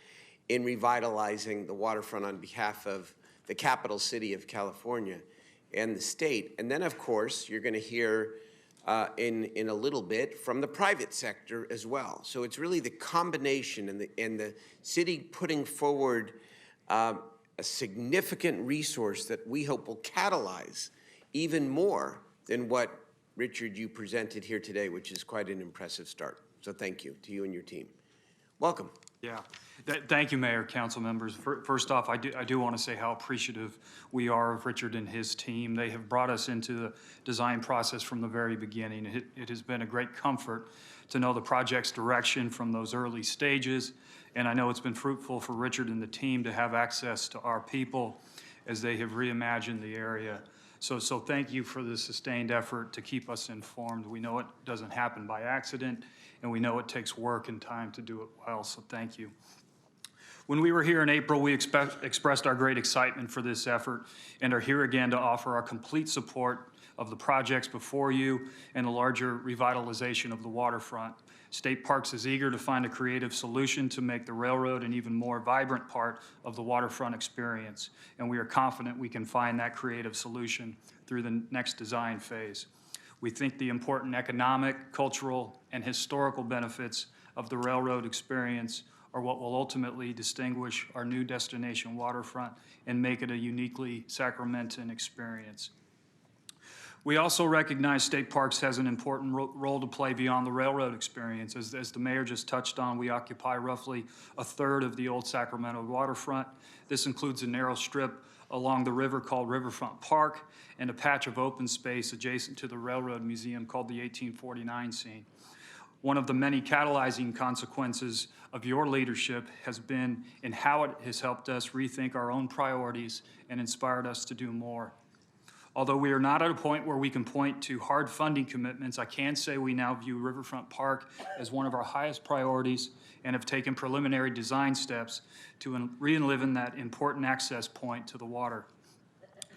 in revitalizing the waterfront on behalf of the capital city of California and the state. And then, of course, you're going to hear in a little bit from the private sector as well. So it's really the combination and the city putting forward a significant resource that we hope will catalyze even more than what, Richard, you presented here today, which is quite an impressive start. So thank you to you and your team. Welcome. Yeah. Thank you, Mayor, council members. First off, I do want to say how appreciative we are of Richard and his team. They have brought us into the design process from the very beginning. It has been a great comfort to know the project's direction from those early stages, and I know it's been fruitful for Richard and the team to have access to our people as they have reimagined the area. So thank you for the sustained effort to keep us informed. We know it doesn't happen by accident, and we know it takes work and time to do it well, so thank you. When we were here in April, we expressed our great excitement for this effort and are here again to offer our complete support of the projects before you and the larger revitalization of the waterfront. State Parks is eager to find a creative solution to make the railroad an even more vibrant part of the waterfront experience, and we are confident we can find that creative solution through the next design phase. We think the important economic, cultural, and historical benefits of the railroad experience are what will ultimately distinguish our new destination waterfront and make it a uniquely Sacramentan experience. We also recognize state parks has an important role to play beyond the railroad experience. As the mayor just touched on, we occupy roughly a third of the old Sacramento waterfront. This includes a narrow strip along the river called Riverfront Park and a patch of open space adjacent to the Railroad Museum called the 1849 scene. One of the many catalyzing consequences of your leadership has been in how it has helped us rethink our own priorities and inspired us to do more. Although we are not at a point where we can point to hard funding commitments, I can say we now view Riverfront Park as one of our highest priorities and have taken preliminary design steps to re-enliven that important access point to the water.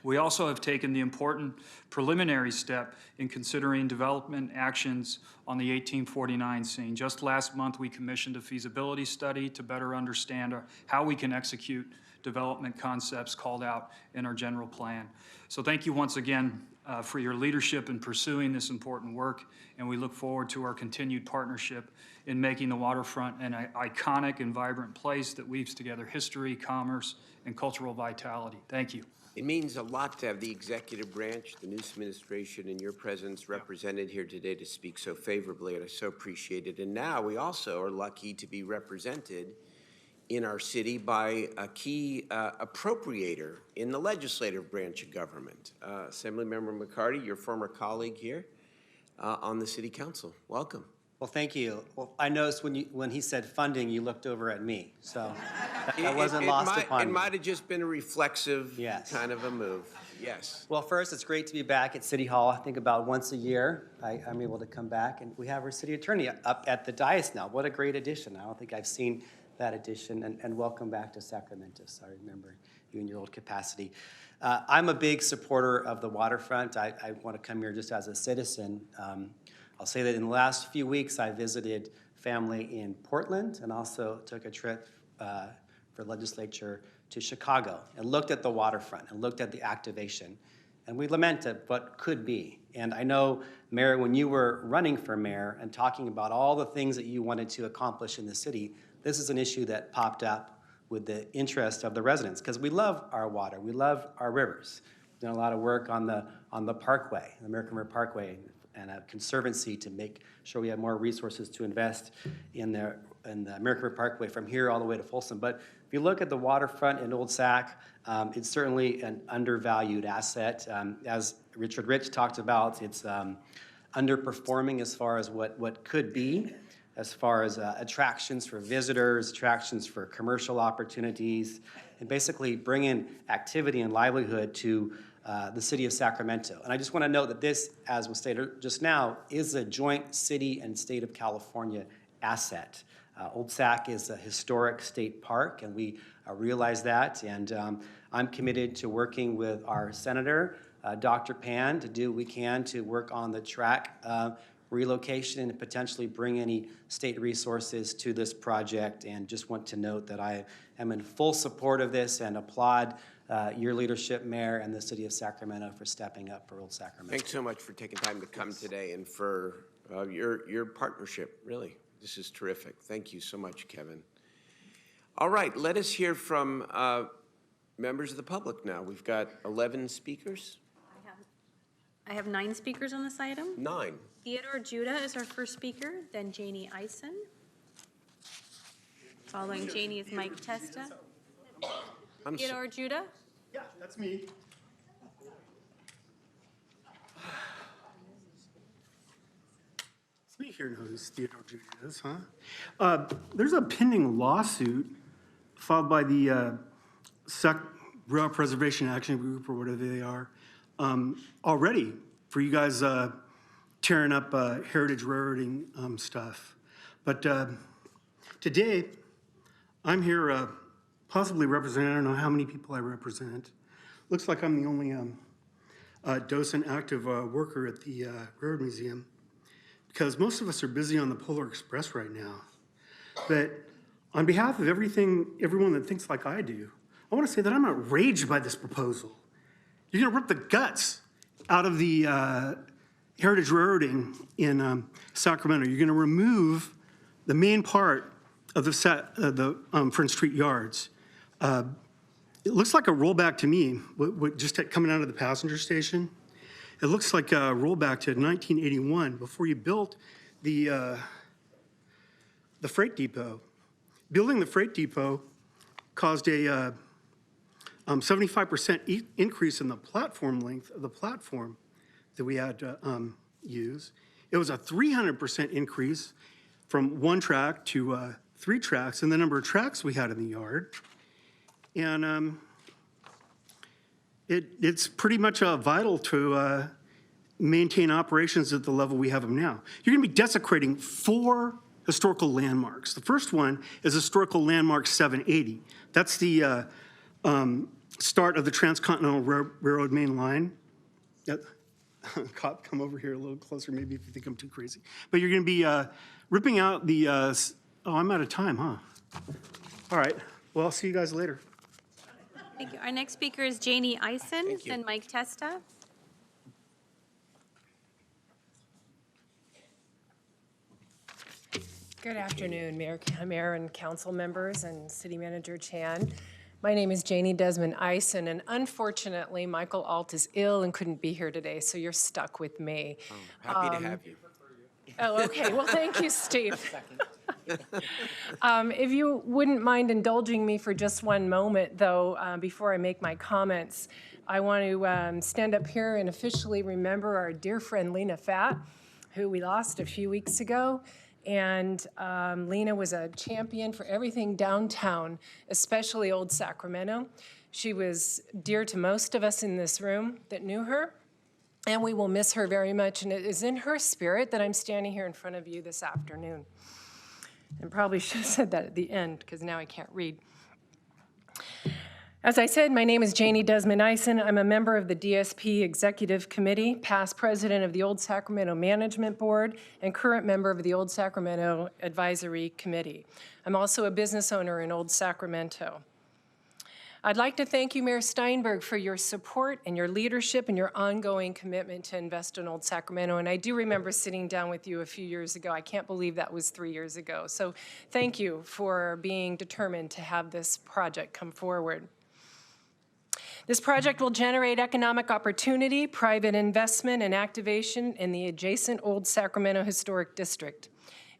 We also have taken the important preliminary step in considering development actions on the 1849 scene. Just last month, we commissioned a feasibility study to better understand how we can execute development concepts called out in our general plan. So thank you once again for your leadership in pursuing this important work, and we look forward to our continued partnership in making the waterfront an iconic and vibrant place that weaves together history, commerce, and cultural vitality. Thank you. It means a lot to have the executive branch, the Newsom administration, and your presence represented here today to speak so favorably, and I so appreciate it. And now we also are lucky to be represented in our city by a key appropriator in the legislative branch of government. Assemblymember McCarty, your former colleague here on the city council. Welcome. Well, thank you. Well, I noticed when he said funding, you looked over at me, so that wasn't lost upon me. It might have just been a reflexive kind of a move. Yes. Well, first, it's great to be back at City Hall. I think about once a year I'm able to come back, and we have our city attorney up at the dais now. What a great addition. I don't think I've seen that addition, and welcome back to Sacramento. So I remember you in your old capacity. I'm a big supporter of the waterfront. I want to come here just as a citizen. I'll say that in the last few weeks, I visited family in Portland and also took a trip for legislature to Chicago and looked at the waterfront and looked at the activation. And we lamented what could be. And I know, Mayor, when you were running for mayor and talking about all the things that you wanted to accomplish in the city, this is an issue that popped up with the interest of the residents, because we love our water, we love our rivers. We've done a lot of work on the Parkway, the American River Parkway, and a conservancy to make sure we have more resources to invest in the American River Parkway from here all the way to Folsom. But if you look at the waterfront in Old Sac, it's certainly an undervalued asset. As Richard Rich talked about, it's underperforming as far as what could be, as far as attractions for visitors, attractions for commercial opportunities, and basically bringing activity and livelihood to the city of Sacramento. And I just want to note that this, as was stated just now, is a joint city and state of California asset. Old Sac is a historic state park, and we realize that. And I'm committed to working with our senator, Dr. Pan, to do what we can to work on the track relocation and potentially bring any state resources to this project. And just want to note that I am in full support of this and applaud your leadership, Mayor, and the city of Sacramento for stepping up for Old Sacramento. Thanks so much for taking time to come today and for your partnership, really. This is terrific. Thank you so much, Kevin. All right, let us hear from members of the public now. We've got 11 speakers. I have 9 speakers on this item. 9. Theodore Judah is our first speaker, then Janie Eisen. Following Janie is Mike Testa. Theodore Judah? Yeah, that's me. Somebody here knows who Theodore Judah is, huh? There's a pending lawsuit filed by the Rail Preservation Action Group, or whatever they are, already for you guys tearing up heritage railroading stuff. But today, I'm here possibly representing, I don't know how many people I represent. Looks like I'm the only docent active worker at the Railroad Museum, because most of us are busy on the Polar Express right now. But on behalf of everyone that thinks like I do, I want to say that I'm outraged by this proposal. You're going to rip the guts out of the heritage railroading in Sacramento. You're going to remove the main part of the Front Street yards. It looks like a rollback to me, just coming out of the passenger station. It looks like a rollback to 1981, before you built the freight depot. Building the freight depot caused a 75% increase in the platform length of the platform that we had to use. It was a 300% increase from 1 track to 3 tracks in the number of tracks we had in the yard. And it's pretty much vital to maintain operations at the level we have them now. You're going to be desecrating 4 historical landmarks. The first one is historical landmark 780. That's the start of the Transcontinental Railroad main line. Cop, come over here a little closer, maybe, if you think I'm too crazy. But you're going to be ripping out the, oh, I'm out of time, huh? All right, well, I'll see you guys later. Thank you. Our next speaker is Janie Eisen, then Mike Testa. Good afternoon, Mayor and council members and City Manager Chan. My name is Janie Desmond Eisen, and unfortunately, Michael Alt is ill and couldn't be here today, so you're stuck with me. Oh, happy to have you. Oh, okay. Well, thank you, Steve. If you wouldn't mind indulging me for just one moment, though, before I make my comments, I want to stand up here and officially remember our dear friend Lena Fatt, who we lost a few weeks ago. And Lena was a champion for everything downtown, especially Old Sacramento. She was dear to most of us in this room that knew her. And we will miss her very much. And it is in her spirit that I'm standing here in front of you this afternoon. And probably should have said that at the end, because now I can't read. As I said, my name is Janie Desmond Eisen. I'm a member of the DSP Executive Committee, past president of the Old Sacramento Management Board, and current member of the Old Sacramento Advisory Committee. I'm also a business owner in Old Sacramento. I'd like to thank you, Mayor Steinberg, for your support and your leadership and your ongoing commitment to invest in Old Sacramento. And I do remember sitting down with you a few years ago. I can't believe that was 3 years ago. So thank you for being determined to have this project come forward. This project will generate economic opportunity, private investment, and activation in the adjacent Old Sacramento Historic District.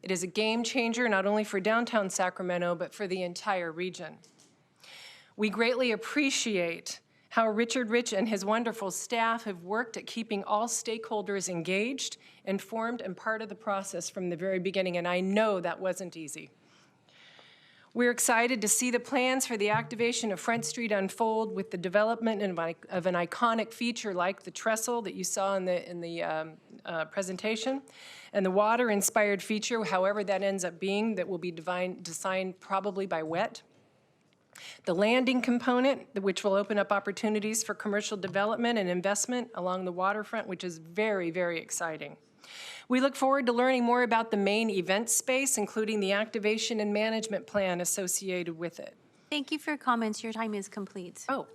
It is a game changer not only for downtown Sacramento, but for the entire region. We greatly appreciate how Richard Rich and his wonderful staff have worked at keeping all stakeholders engaged, informed, and part of the process from the very beginning, and I know that wasn't easy. We're excited to see the plans for the activation of Front Street unfold with the development of an iconic feature like the trestle that you saw in the presentation, and the water-inspired feature, however that ends up being, that will be designed probably by WET. The landing component, which will open up opportunities for commercial development and investment along the waterfront, which is very, very exciting. We look forward to learning more about the main event space, including the activation and management plan associated with it. Thank you for your comments. Your time is complete. Oh,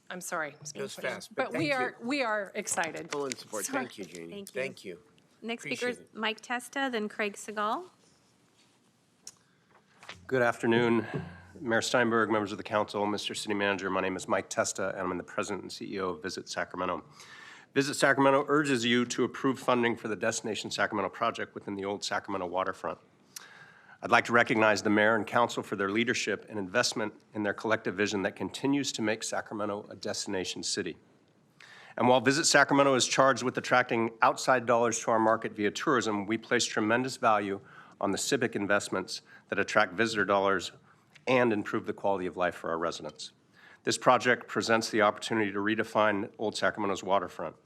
I'm sorry. It was fast, but we are excited. Full in support. Sorry. Thank you, Janie. Thank you. Thank you. Next speaker is Mike Testa, then Craig Segal. Good afternoon, Mayor Steinberg, members of the council, Mr. City Manager. My name is Mike Testa, and I'm the president and CEO of Visit Sacramento. Visit Sacramento urges you to approve funding for the Destination Sacramento project within the Old Sacramento waterfront. I'd like to recognize the mayor and council for their leadership and investment in their collective vision that continues to make Sacramento a destination city. And while Visit Sacramento is charged with attracting outside dollars to our market via tourism, we place tremendous value on the civic investments that attract visitor dollars and improve the quality of life for our residents. This project presents the opportunity to redefine Old Sacramento's waterfront.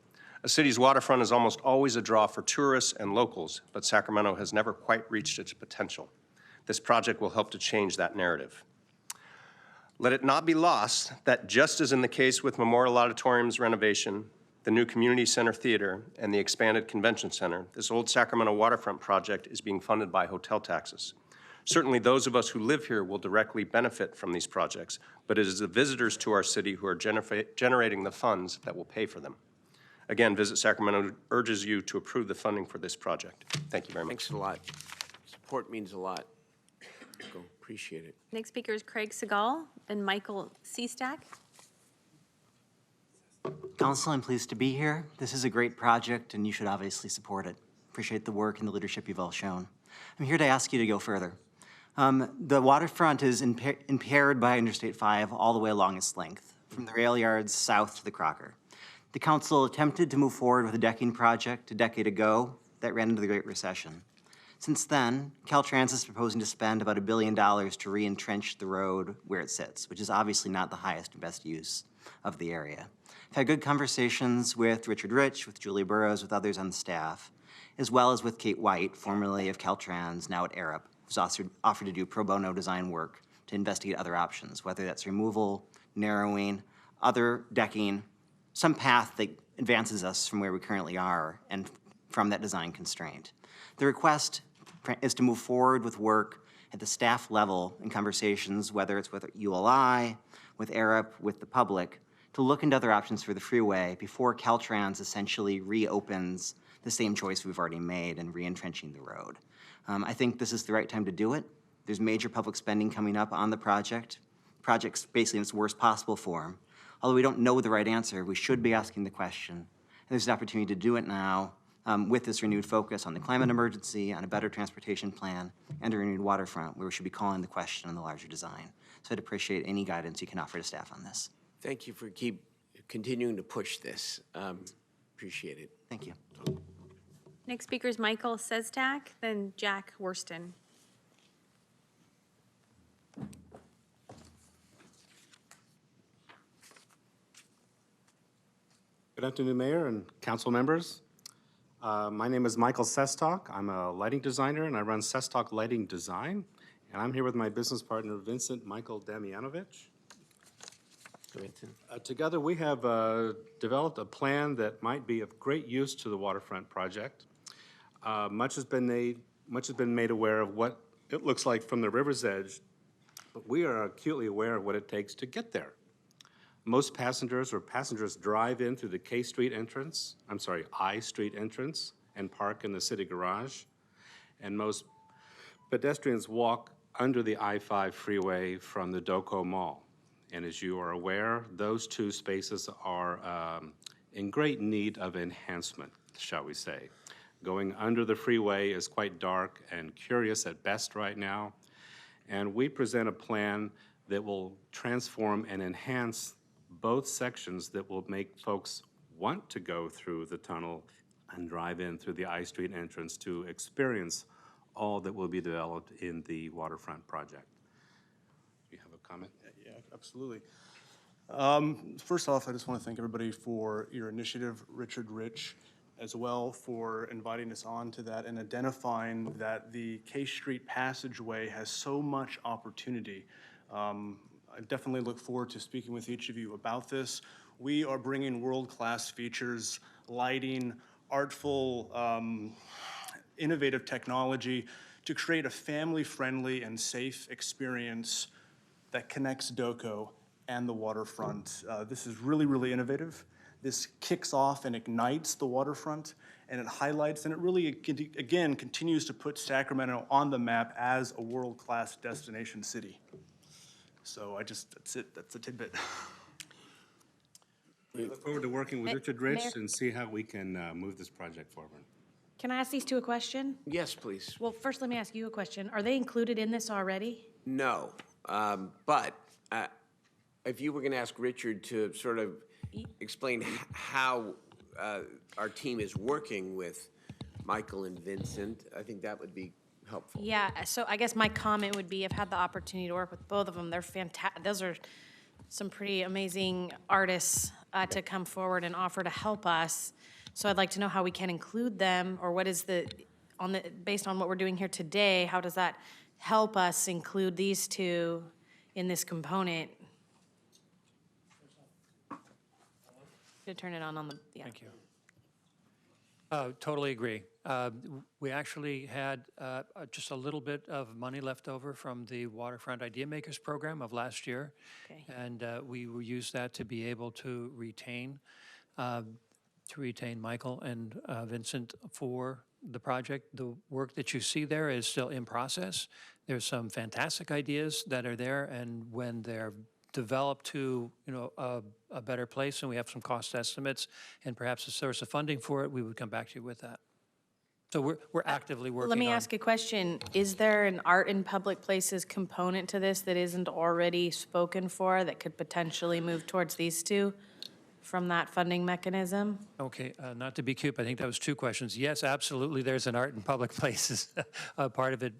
A city's waterfront is almost always a draw for tourists and locals, but Sacramento has never quite reached its potential. This project will help to change that narrative. Let it not be lost that just as in the case with Memorial Auditorium's renovation, the new community center theater, and the expanded convention center, this Old Sacramento waterfront project is being funded by hotel taxes. Certainly those of us who live here will directly benefit from these projects, but it is the visitors to our city who are generating the funds that will pay for them. Again, Visit Sacramento urges you to approve the funding for this project. Thank you very much. Thanks a lot. Support means a lot. Go. Appreciate it. Next speaker is Craig Segal and Michael Seastack. Council, I'm pleased to be here. This is a great project, and you should obviously support it. Appreciate the work and the leadership you've all shown. I'm here to ask you to go further. The waterfront is impaired by Interstate 5 all the way along its length, from the rail yards south to the Crocker. The council attempted to move forward with a decking project a decade ago that ran into the Great Recession. Since then, Caltrans is proposing to spend about $1 billion to re-entrench the road where it sits, which is obviously not the highest and best use of the area. I've had good conversations with Richard Rich, with Julie Burrows, with others on the staff, as well as with Kate White, formerly of Caltrans, now at Arup, who's offered to do pro bono design work to investigate other options, whether that's removal, narrowing, other decking, some path that advances us from where we currently are and from that design constraint. The request is to move forward with work at the staff level in conversations, whether it's with ULI, with Arup, with the public, to look into other options for the freeway before Caltrans essentially reopens the same choice we've already made in re-entrenching the road. I think this is the right time to do it. There's major public spending coming up on the project. Project's basically in its worst possible form. Although we don't know the right answer, we should be asking the question. And there's an opportunity to do it now with this renewed focus on the climate emergency, on a better transportation plan, and a renewed waterfront, where we should be calling the question on the larger design. So I'd appreciate any guidance you can offer to staff on this. Thank you for continuing to push this. Appreciate it. Thank you. Next speaker is Michael Seastack, then Jack Worston. Good afternoon, Mayor and council members. My name is Michael Sestock. I'm a lighting designer, and I run Sestock Lighting Design. And I'm here with my business partner, Vincent Michael Damianovich. Together, we have developed a plan that might be of great use to the waterfront project. Much has been made aware of what it looks like from the river's edge, but we are acutely aware of what it takes to get there. Most passengers drive in through the I Street entrance, and park in the city garage. And most pedestrians walk under the I-5 freeway from the Doco Mall. And as you are aware, those two spaces are in great need of enhancement, shall we say. Going under the freeway is quite dark and curious at best right now. And we present a plan that will transform and enhance both sections that will make folks want to go through the tunnel and drive in through the I Street entrance to experience all that will be developed in the waterfront project. Do you have a comment? Yeah, absolutely. First off, I just want to thank everybody for your initiative, Richard Rich, as well for inviting us on to that and identifying that the K Street passageway has so much opportunity. I definitely look forward to speaking with each of you about this. We are bringing world-class features, lighting, artful, innovative technology to create a family-friendly and safe experience that connects Doco and the waterfront. This is really, really innovative. This kicks off and ignites the waterfront, and it highlights, and it really, again, continues to put Sacramento on the map as a world-class destination city. So that's it, that's a tidbit. We look forward to working with Richard Rich and see how we can move this project forward. Can I ask these two a question? Yes, please. Well, first, let me ask you a question. Are they included in this already? No, but if you were going to ask Richard to sort of explain how our team is working with Michael and Vincent, I think that would be helpful. Yeah, so I guess my comment would be I've had the opportunity to work with both of them. They're fantastic. Those are some pretty amazing artists to come forward and offer to help us. So I'd like to know how we can include them, or what is based on what we're doing here today, how does that help us include these two in this component? To turn it on the, yeah. Thank you. Totally agree. We actually had just a little bit of money left over from the Waterfront Idea Makers program of last year. Okay. And we will use that to be able to retain Michael and Vincent for the project. The work that you see there is still in process. There's some fantastic ideas that are there, and when they're developed to, a better place, and we have some cost estimates and perhaps a source of funding for it, we would come back to you with that. So we're actively working on. Let me ask a question. Is there an art in public places component to this that isn't already spoken for that could potentially move towards these two from that funding mechanism? Okay, not to be cute, but I think that was two questions. Yes, absolutely, there's an art in public places part of it.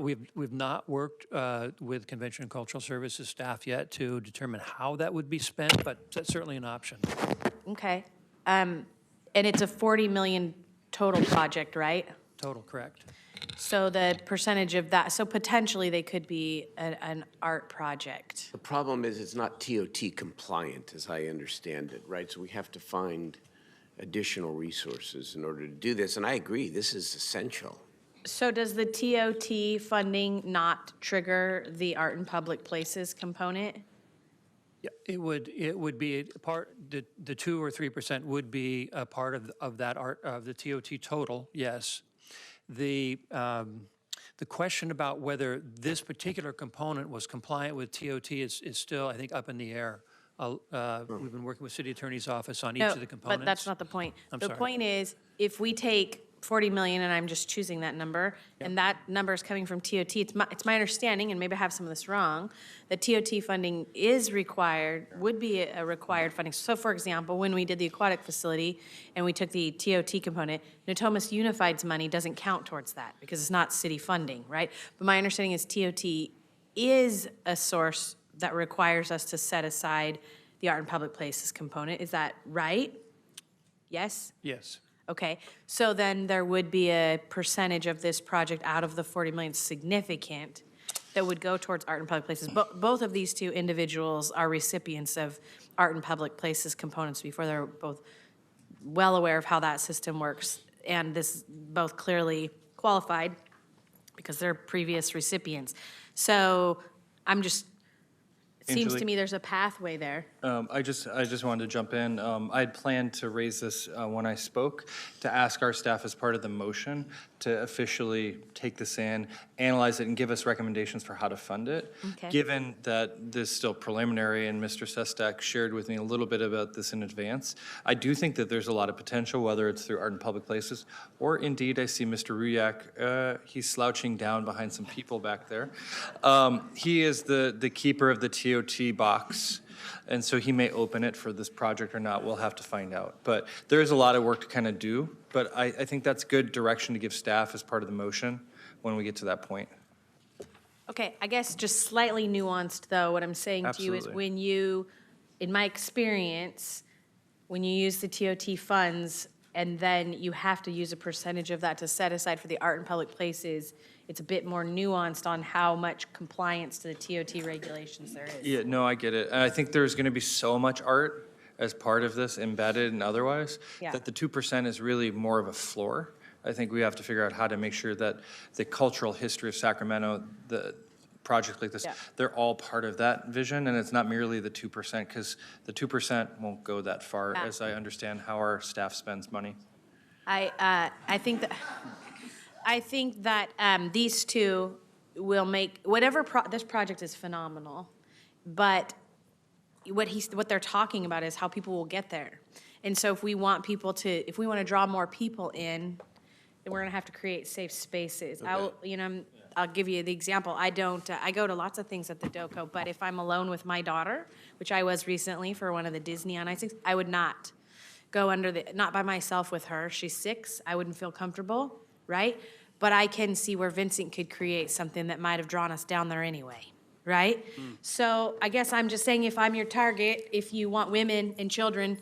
We've not worked with Convention and Cultural Services staff yet to determine how that would be spent, but that's certainly an option. Okay. And it's a 40 million total project, right? Total, correct. So the percentage of that, so potentially they could be an art project. The problem is it's not TOT compliant, as I understand it, right? So we have to find additional resources in order to do this. And I agree, this is essential. So does the TOT funding not trigger the art in public places component? Yeah, it would be a part, the 2 or 3% would be a part of that art, of the TOT total, yes. The question about whether this particular component was compliant with TOT is still, I think, up in the air. We've been working with City Attorney's Office on each of the components. But that's not the point. I'm The sorry. point is, if we take 40 million, and I'm just choosing that number, and that number is coming from TOT, it's my understanding, and maybe I have some of this wrong, that TOT funding is required, would be a required funding. So for example, when we did the aquatic facility and we took the TOT component, Natomas Unified's money doesn't count towards that because it's not city funding, right? But my understanding is TOT is a source that requires us to set aside the art and public places component. Is that right? Yes? Yes. Okay, so then there would be a percentage of this project out of the 40 million significant that would go towards art and public places. Both of these two individuals are recipients of art and public places components before. They're both well aware of how that system works, and this both clearly qualified because they're previous recipients. So I'm just, it seems to Angelique? me there's a pathway there. I just wanted to jump in. I had planned to raise this when I spoke, to ask our staff as part of the motion to officially take this in, analyze it, and give us recommendations for how to fund it. Okay. Given that this is still preliminary, and Mr. Sestak shared with me a little bit about this in advance, I do think that there's a lot of potential, whether it's through art and public places, or indeed, I see Mr. Ruyak, he's slouching down behind some people back there. He is the keeper of the TOT box, and so he may open it for this project or not. We'll have to find out. But there is a lot of work to kind of do, but I think that's good direction to give staff as part of the motion when we get to that point. Okay, I guess just slightly nuanced, though, what I'm saying to you is Absolutely. when you, in my experience, when you use the TOT funds and then you have to use a percentage of that to set aside for the art and public places, it's a bit more nuanced on how much compliance to the TOT regulations there is. Yeah, no, I get it. And I think there's going to be so much art as part of this, embedded and otherwise, Yeah. that the 2% is really more of a floor. I think we have to figure out how to make sure that the cultural history of Sacramento, the project like this, Yeah. they're all part of that vision, and it's not merely the 2%, because the 2% won't go that far, Yeah. as I understand how our staff spends money. I think that these two will make, this project is phenomenal, but what they're talking about is how people will get there. And so if we want to draw more people in, then we're gonna have to create safe spaces. I'll give you the example. I go to lots of things at the DOCO, but if I'm alone with my daughter, which I was recently for one of the Disney on Ice, I would not go not by myself with her. She's 6, I wouldn't feel comfortable, right? But I can see where Vincent could create something that might have drawn us down there anyway, right? So I guess I'm just saying, if I'm your target, if you want women and children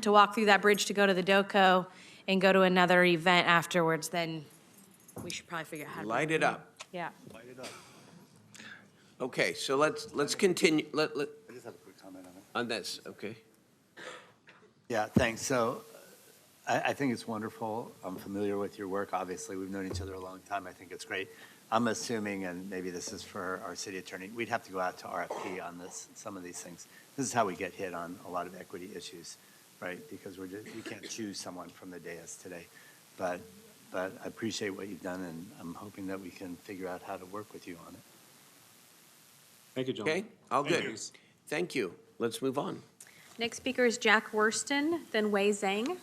to walk through that bridge to go to the DOCO and go to another event afterwards, then we should probably figure out how to. Light it up. Yeah. Okay, so let's continue, I just have a quick comment on it. on this, okay? Yeah, thanks. So I think it's wonderful. I'm familiar with your work. Obviously, we've known each other a long time. I think it's great. I'm assuming, and maybe this is for our city attorney, we'd have to go out to RFP on some of these things. This is how we get hit on a lot of equity issues, right? Because we can't choose someone from the dais today. But but I appreciate what you've done, and I'm hoping that we can figure out how to work with you on it. Thank you, John. Okay, all Thank good. you. Thank you. Let's move on. Next speaker is Jack Worston, then Wei Zhang.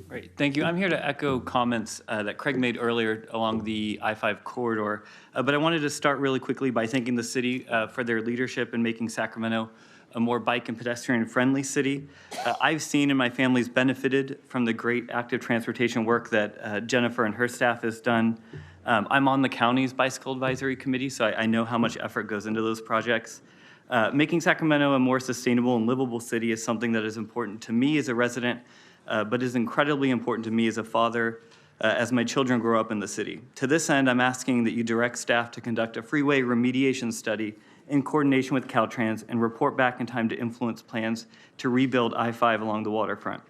Great, thank you. I'm here to echo comments that Craig made earlier along the I-5 corridor, but I wanted to start really quickly by thanking the city for their leadership in making Sacramento a more bike and pedestrian-friendly city. I've seen and my family's benefited from the great active transportation work that Jennifer and her staff has done. I'm on the county's bicycle advisory committee, so I know how much effort goes into those projects. Making Sacramento a more sustainable and livable city is something that is important to me as a resident, but is incredibly important to me as a father as my children grow up in the city. To this end, I'm asking that you direct staff to conduct a freeway remediation study in coordination with Caltrans and report back in time to influence plans to rebuild I-5 along the waterfront.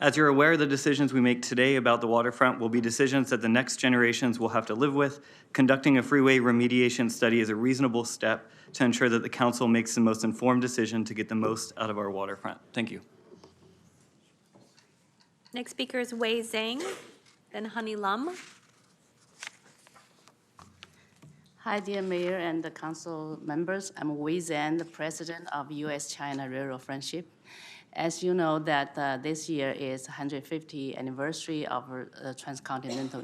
As you're aware, the decisions we make today about the waterfront will be decisions that the next generations will have to live with. Conducting a freeway remediation study is a reasonable step to ensure that the council makes the most informed decision to get the most out of our waterfront. Thank you. Next speaker is Wei Zhang, then Honey Lum. Hi, dear Mayor and the council members. I'm Wei Zhang, the president of U.S.-China Railroad Friendship. As you know, that this year is 150th anniversary of the Transcontinental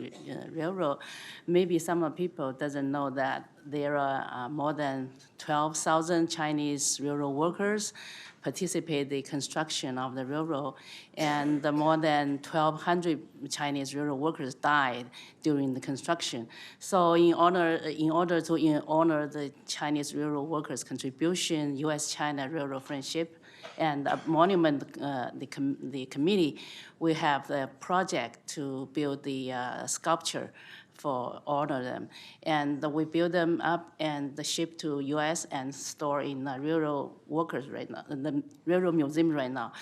Railroad. Maybe some people doesn't know that there are more than 12,000 Chinese railroad workers participate in the construction of the railroad, and more than 1,200 Chinese railroad workers died during the construction. So in order to honor the Chinese railroad workers' contribution, U.S.-China Railroad Friendship and a monument, the committee, we have the project to build the sculpture for honor them. And we build them up and ship to U.S. and store in the railroad workers right now, the railroad museum right now.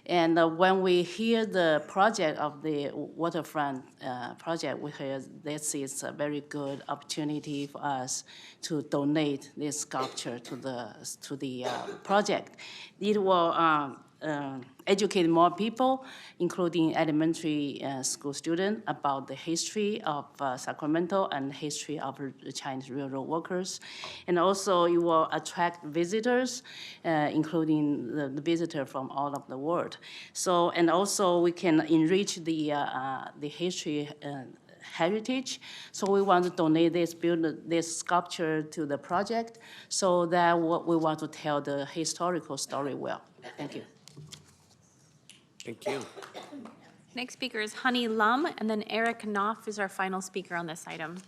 And when we hear the project of the waterfront project, we hear this is a very good opportunity for us to donate this sculpture to the project. It will educate more people, including elementary school students, about the history of Sacramento and history of the Chinese railroad workers. And also it will attract visitors, including the visitor from all of the world. So, and also we can enrich the history heritage. So we want to donate this sculpture to the project so that we want to tell the historical story well. Thank you. Thank you. Next speaker is Honey Lum, and then Eric Knopf is our final speaker on this item.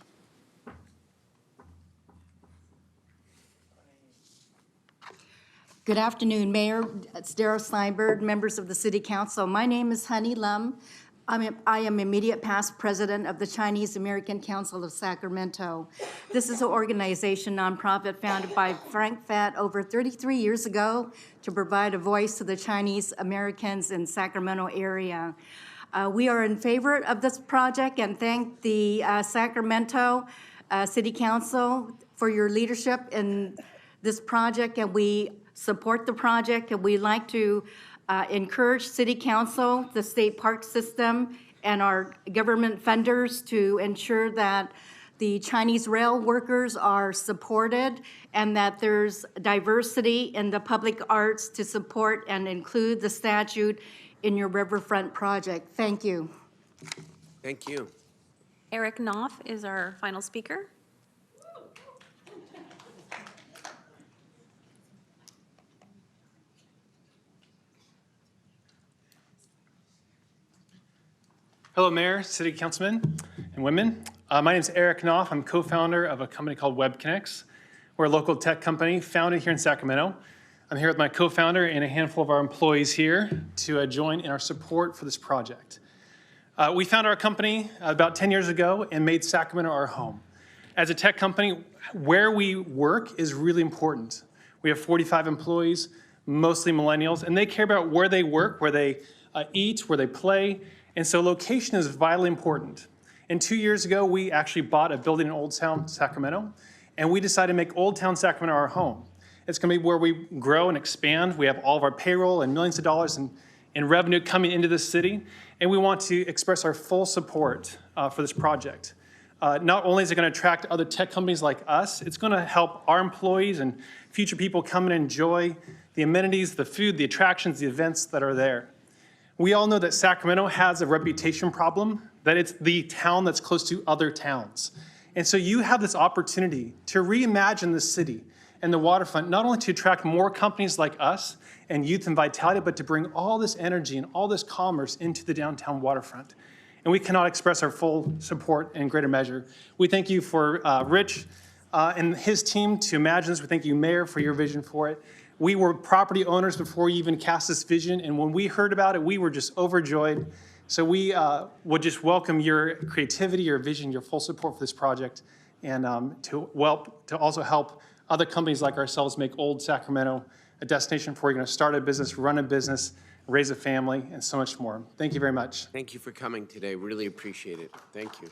Good afternoon, Mayor, it's Darrell Steinberg, members of the City Council. My name is Honey Lum. I am immediate past president of the Chinese American Council of Sacramento. This is an organization, nonprofit, founded by Frank Fatt over 33 years ago to provide a voice to the Chinese Americans in Sacramento area. We are in favor of this project and thank the Sacramento City Council for your leadership in this project, and we support the project, and we like to encourage City Council, the state park system, and our government funders to ensure that the Chinese rail workers are supported and that there's diversity in the public arts to support and include the statute in your riverfront project. Thank you. Thank you. Eric Knopf is our final speaker. Hello, Mayor, City Councilmen, and women. My name is Eric Knopf. I'm co-founder of a company called WebConnects. We're a local tech company founded here in Sacramento. I'm here with my co-founder and a handful of our employees here to join in our support for this project. We founded our company about 10 years ago and made Sacramento our home. As a tech company, where we work is really important. We have 45 employees, mostly millennials, and they care about where they work, where they eat, where they play, and so location is vitally important. And 2 years ago, we actually bought a building in Old Town Sacramento, and we decided to make Old Town Sacramento our home. It's going to be where we grow and expand. We have all of our payroll and millions of dollars in revenue coming into the city, and we want to express our full support for this project. Not only is it going to attract other tech companies like us, it's going to help our employees and future people come and enjoy the amenities, the food, the attractions, the events that are there. We all know that Sacramento has a reputation problem, that it's the town that's close to other towns. And so you have this opportunity to reimagine the city and the waterfront, not only to attract more companies like us and youth and vitality, but to bring all this energy and all this commerce into the downtown waterfront. And we cannot express our full support in greater measure. We thank you for Rich and his team to imagine this. We thank you, Mayor, for your vision for it. We were property owners before you even cast this vision, and when we heard about it, we were just overjoyed. So we would just welcome your creativity, your vision, your full support for this project, and to also help other companies like ourselves make Old Sacramento a destination for you're going to start a business, run a business, raise a family, and so much more. Thank you very much. Thank you for coming today. Really appreciate it. Thank you.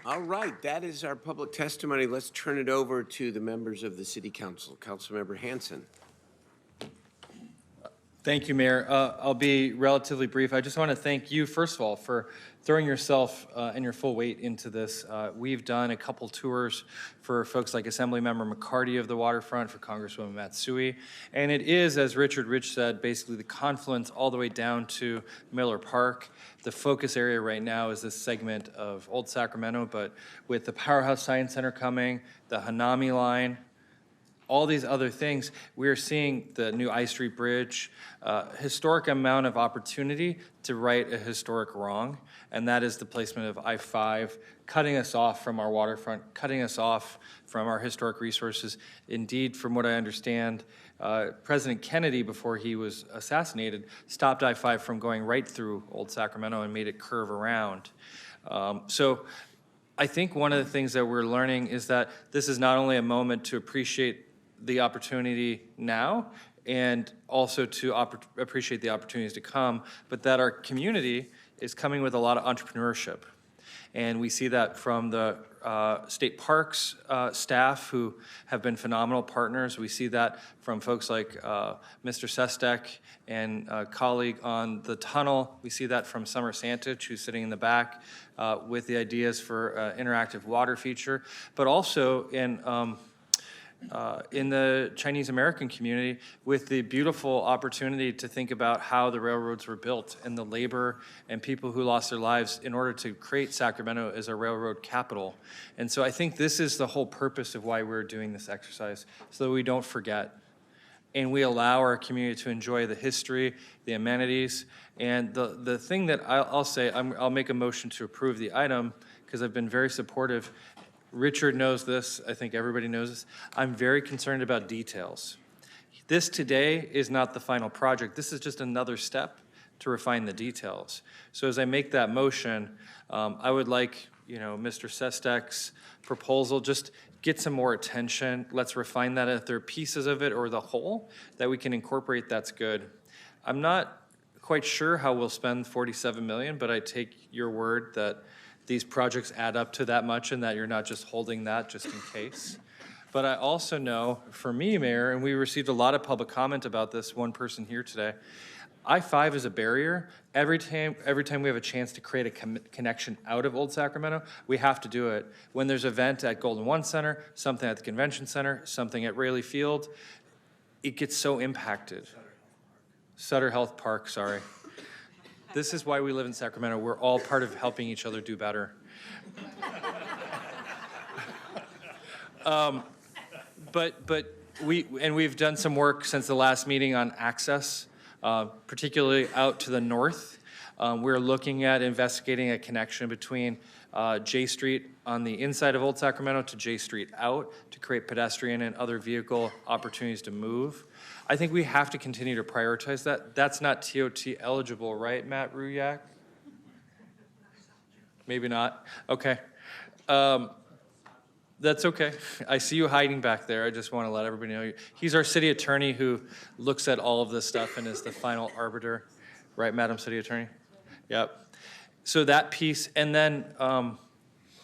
All right, that is our public testimony. Let's turn it over to the members of the City Council. Councilmember Hanson. Thank you, Mayor. I'll be relatively brief. I just want to thank you, first of all, for throwing yourself and your full weight into this. We've done a couple tours for folks like Assemblymember McCarty of the waterfront, for Congresswoman Matsui, and it is, as Richard Rich said, basically the confluence all the way down to Miller Park. The focus area right now is this segment of Old Sacramento, but with the Powerhouse Science Center coming, the Hanami line, all these other things, we are seeing the new I Street Bridge, historic amount of opportunity to right a historic wrong, and that is the placement of I-5, cutting us off from our waterfront, cutting us off from our historic resources. Indeed, from what I understand, President Kennedy, before he was assassinated, stopped I-5 from going right through Old Sacramento and made it curve around. So I think one of the things that we're learning is that this is not only a moment to appreciate the opportunity now and also to appreciate the opportunities to come, but that our community is coming with a lot of entrepreneurship. And we see that from the state parks staff who have been phenomenal partners. We see that from folks like Mr. Sestek and a colleague on the tunnel. We see that from Summer Santich, who's sitting in the back with the ideas for interactive water feature, but also in the Chinese American community with the beautiful opportunity to think about how the railroads were built and the labor and people who lost their lives in order to create Sacramento as a railroad capital. And so I think this is the whole purpose of why we're doing this exercise, so that we don't forget. And we allow our community to enjoy the history, the amenities, and the thing that I'll say, I'll make a motion to approve the item because I've been very supportive. Richard knows this, I think everybody knows this. I'm very concerned about details. This today is not the final project. This is just another step to refine the details. So as I make that motion, I would like, Mr. Sestek's proposal, just get some more attention. Let's refine that. If there are pieces of it or the whole that we can incorporate, that's good. I'm not quite sure how we'll spend $47 million, but I take your word that these projects add up to that much and that you're not just holding that just in case. But I also know, for me, Mayor, and we received a lot of public comment about this, one person here today, I-5 is a barrier. Every time we have a chance to create a connection out of Old Sacramento, we have to do it. When there's an event at Golden One Center, something at the Convention Center, something at Raley Field, it gets so impacted. Sutter Health Park, sorry. This is why we live in Sacramento. We're all part of helping each other do better. But we've done some work since the last meeting on access, particularly out to the north. We're looking at investigating a connection between J Street on the inside of Old Sacramento to J Street out to create pedestrian and other vehicle opportunities to move. I think we have to continue to prioritize that. That's not TOT eligible, right, Matt Ruyak? Maybe not. Okay. That's okay. I see you hiding back there. I just want to let everybody know. He's our city attorney who looks at all of this stuff and is the final arbiter. Right, Madam City Attorney? Yep. So that piece, and then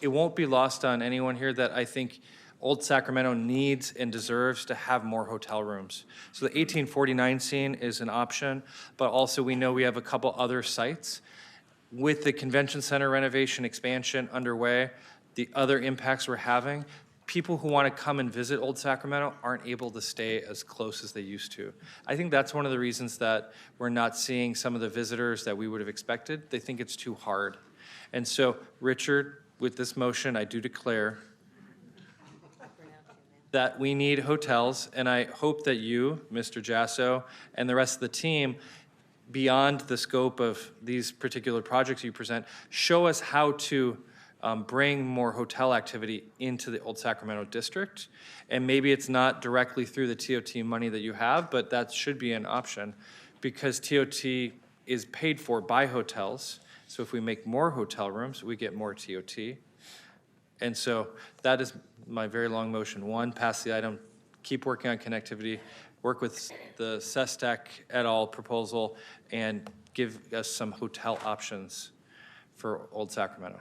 it won't be lost on anyone here that I think Old Sacramento needs and deserves to have more hotel rooms. So the 1849 scene is an option, but also we know we have a couple other sites. With the convention center renovation expansion underway, the other impacts we're having, people who want to come and visit Old Sacramento aren't able to stay as close as they used to. I think that's one of the reasons that we're not seeing some of the visitors that we would have expected. They think it's too hard. And so, Richard, with this motion, I do declare that we need hotels, and I hope that you, Mr. Jasso, and the rest of the team, beyond the scope of these particular projects you present, show us how to bring more hotel activity into the Old Sacramento district. And maybe it's not directly through the TOT money that you have, but that should be an option because TOT is paid for by hotels. So if we make more hotel rooms, we get more TOT. And so that is my very long motion. One, pass the item, keep working on connectivity, work with the Sestec et al. Proposal, and give us some hotel options for Old Sacramento.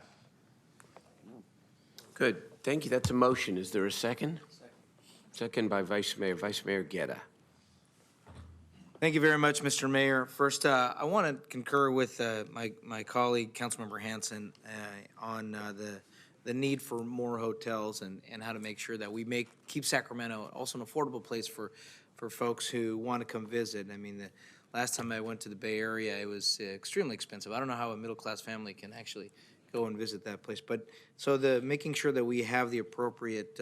Good, thank you. That's a motion. Is there a second? Second by Vice Mayor Guerra. Thank you very much, Mr. Mayor. First, I want to concur with my colleague, Councilmember Hanson, on the need for more hotels and how to make sure that we keep Sacramento also an affordable place for folks who want to come visit. I mean, the last time I went to the Bay Area, it was extremely expensive. I don't know how a middle-class family can actually go and visit that place. But so making sure that we have the appropriate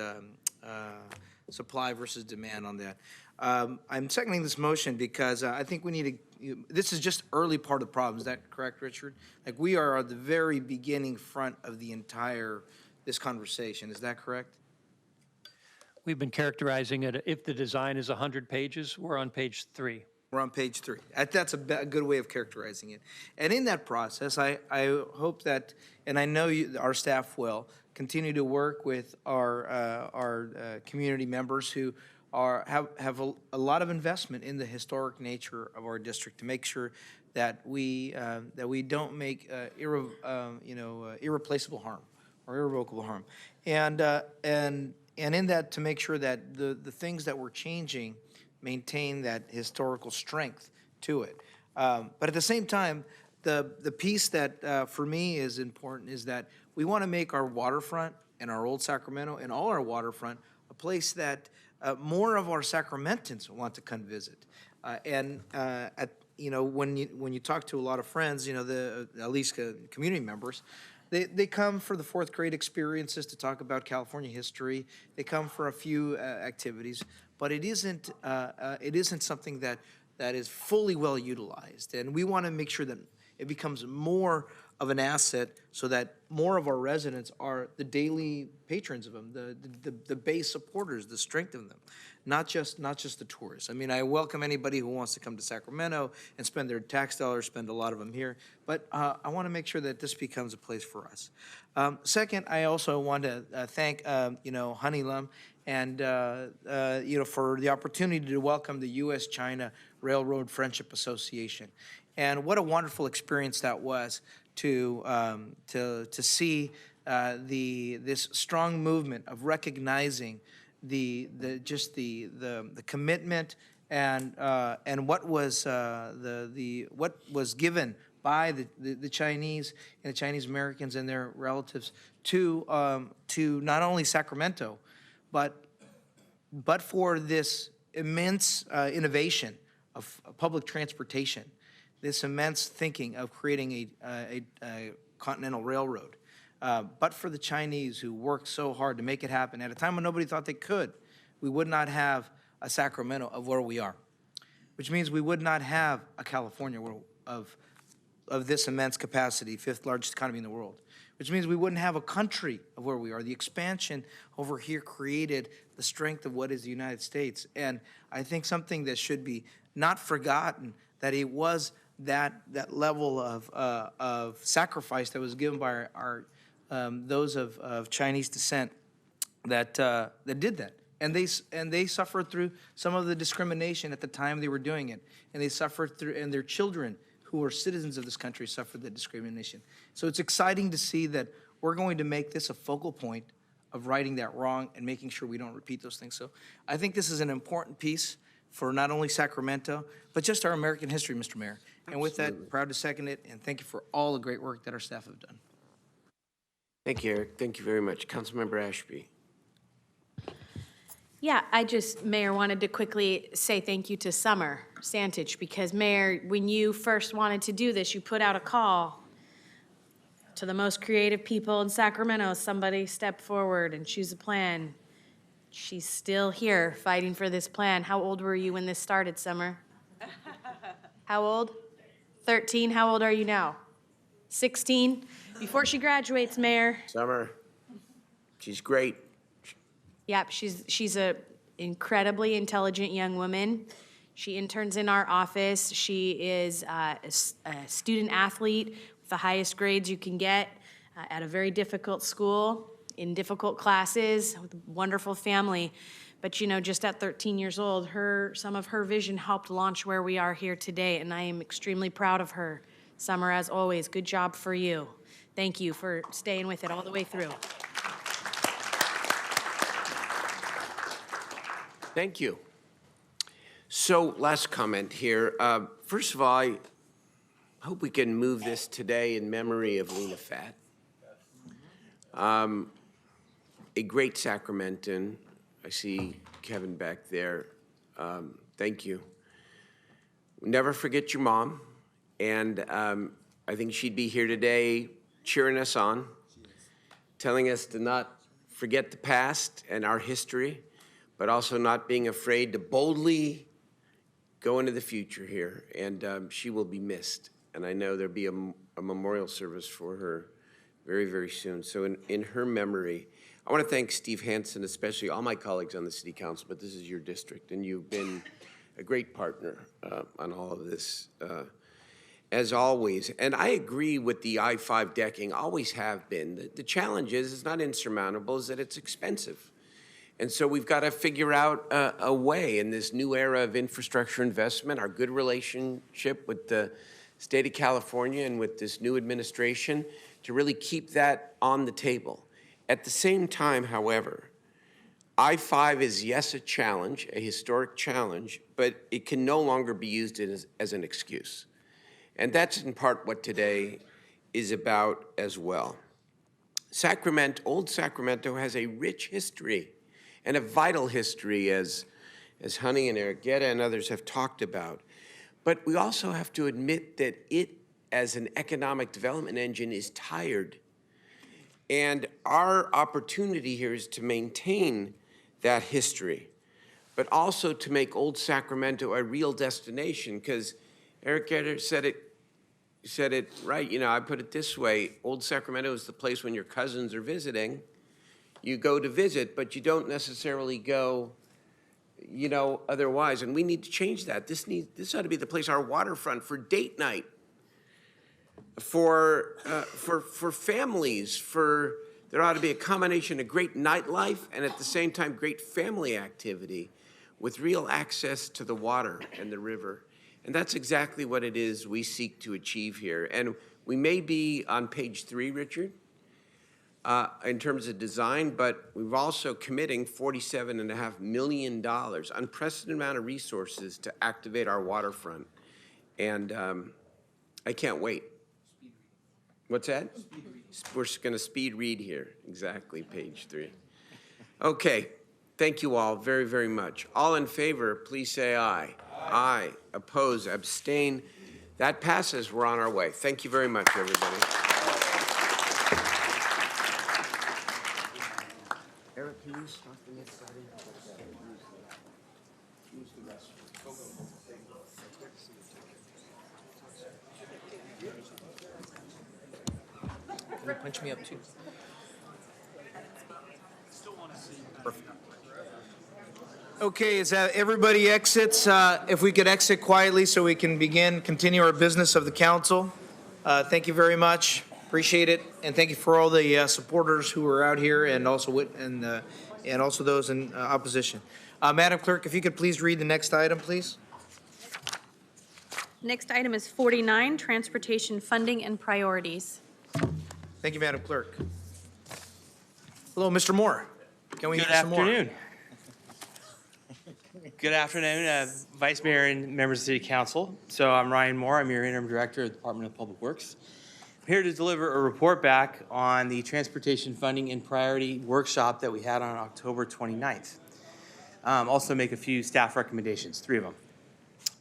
supply versus demand on that. I'm seconding this motion because I think we need to, this is just early part of the problem. Is that correct, Richard? Like we are at the very beginning front of the entire, this conversation. Is that correct? We've been characterizing it, if the design is 100 pages, we're on page 3. We're on page 3. That's a good way of characterizing it. And in that process, I hope that, and I know our staff will, continue to work with our community members who have a lot of investment in the historic nature of our district to make sure that we don't make irreplaceable harm or irrevocable harm, and in that to make sure that the things that we're changing maintain that historical strength to it. But at the same time, the piece that for me is important is that we want to make our waterfront and our Old Sacramento and all our waterfront a place that more of our Sacramentans want to come visit. When you talk to a lot of friends, at least community members, they come for the 4th grade experiences to talk about California history. They come for a few activities, but it isn't something that is fully well utilized. And we want to make sure that it becomes more of an asset so that more of our residents are the daily patrons of them, the base supporters, the strength of them, not just the tourists. I mean, I welcome anybody who wants to come to Sacramento and spend their tax dollars, spend a lot of them here, but I want to make sure that this becomes a place for us. Second, I also want to thank, Honey Lum and, for the opportunity to welcome the U.S.-China Railroad Friendship Association. And what a wonderful experience that was to see this strong movement of recognizing the commitment and what was what was given by the Chinese and the Chinese Americans and their relatives to not only Sacramento, but for this immense innovation of public transportation, this immense thinking of creating a continental railroad. But for the Chinese who worked so hard to make it happen at a time when nobody thought they could, we would not have a Sacramento of where we are, which means we would not have a California of this immense capacity, 5th largest economy in the world, which means we wouldn't have a country of where we are. The expansion over here created the strength of what is the United States. And I think something that should be not forgotten, that it was that level of sacrifice that was given by our those of Chinese descent that did that, and they suffered through some of the discrimination at the time they were doing it, and they suffered through, and their children who are citizens of this country suffered the discrimination. So it's exciting to see that we're going to make this a focal point of righting that wrong and making sure we don't repeat those things. So I think this is an important piece for not only Sacramento, but just our American history, Mr. Mayor. And with that, proud to second it, and thank you for all the great work that our staff have done. Thank you, Eric. Thank you very much. Councilmember Ashby. Yeah, Mayor, wanted to quickly say thank you to Summer Santich, because Mayor, when you first wanted to do this, you put out a call to the most creative people in Sacramento. Somebody step forward and choose a plan. She's still here fighting for this plan. How old were you when this started, Summer? How old? 13. How old are you now? 16? Before she graduates, Mayor. Summer, she's great. Yep, she's a incredibly intelligent young woman. She interns in our office. She is a student athlete with the highest grades you can get at a very difficult school, in difficult classes, with a wonderful family. But you know, just at 13 years old, some of her vision helped launch where we are here today, and I am extremely proud of her. Summer, as always, good job for you. Thank you for staying with it all the way through. Thank you. So last comment here. First of all, I hope we can move this today in memory of Lena Fatt. A great Sacramentan. I see Kevin back there. Thank you. Never forget your mom. And I think she'd be here today cheering us on, telling us to not forget the past and our history, but also not being afraid to boldly go into the future here. And she will be missed. And I know there'll be a memorial service for her very, very soon. So in her memory, I want to thank Steve Hansen, especially all my colleagues on the city council, but this is your district, and you've been a great partner on all of this, as always. And I agree with the I-5 decking, always have been. The challenge is, it's not insurmountable, is that it's expensive. And so we've got to figure out a way in this new era of infrastructure investment, our good relationship with the state of California and with this new administration, to really keep that on the table. At the same time, however, I-5 is, yes, a challenge, a historic challenge, but it can no longer be used as an excuse. And that's in part what today is about as well. Sacramento, old Sacramento has a rich history and a vital history, as Honey and Eric Guetta and others have talked about. But we also have to admit that it, as an economic development engine, is tired. And our opportunity here is to maintain that history, but also to make old Sacramento a real destination, because Eric Guetta said it right. You know, I put it this way: old Sacramento is the place when your cousins are visiting, you go to visit, but you don't necessarily go, you know, otherwise. And we need to change that. This ought to be the place, our waterfront, for date night, for families, there ought to be a combination of great nightlife and at the same time great family activity with real access to the water and the river. And that's exactly what it is we seek to achieve here. And we may be on page 3, Richard, in terms of design, but we're also committing $47.5 million, unprecedented amount of resources to activate our waterfront. And I can't wait. What's that? We're going to speed read here. Exactly, page 3. Okay, thank you all very, very much. All in favor, please say aye. Aye. Oppose, abstain. That passes. We're on our way. Thank you very much, everybody. Eric, can you start the next item? Use the restroom. Can you punch me up too? Perfect. Okay, as everybody exits, if we could exit quietly so we can continue our business of the council. Thank you very much. Appreciate it, and thank you for all the supporters who are out here, and also those in opposition. Madam Clerk, if you could please read the next item, please. Next item is 49, transportation funding and priorities. Thank you, Madam Clerk. Hello, Mr. Moore. Can we Good hear some more? afternoon. Good afternoon, Vice Mayor and members of the City Council. So I'm Ryan Moore. I'm your Interim Director of the Department of Public Works. I'm here to deliver a report back on the Transportation Funding and Priority Workshop that we had on October 29th. Also make a few staff recommendations, 3 of them.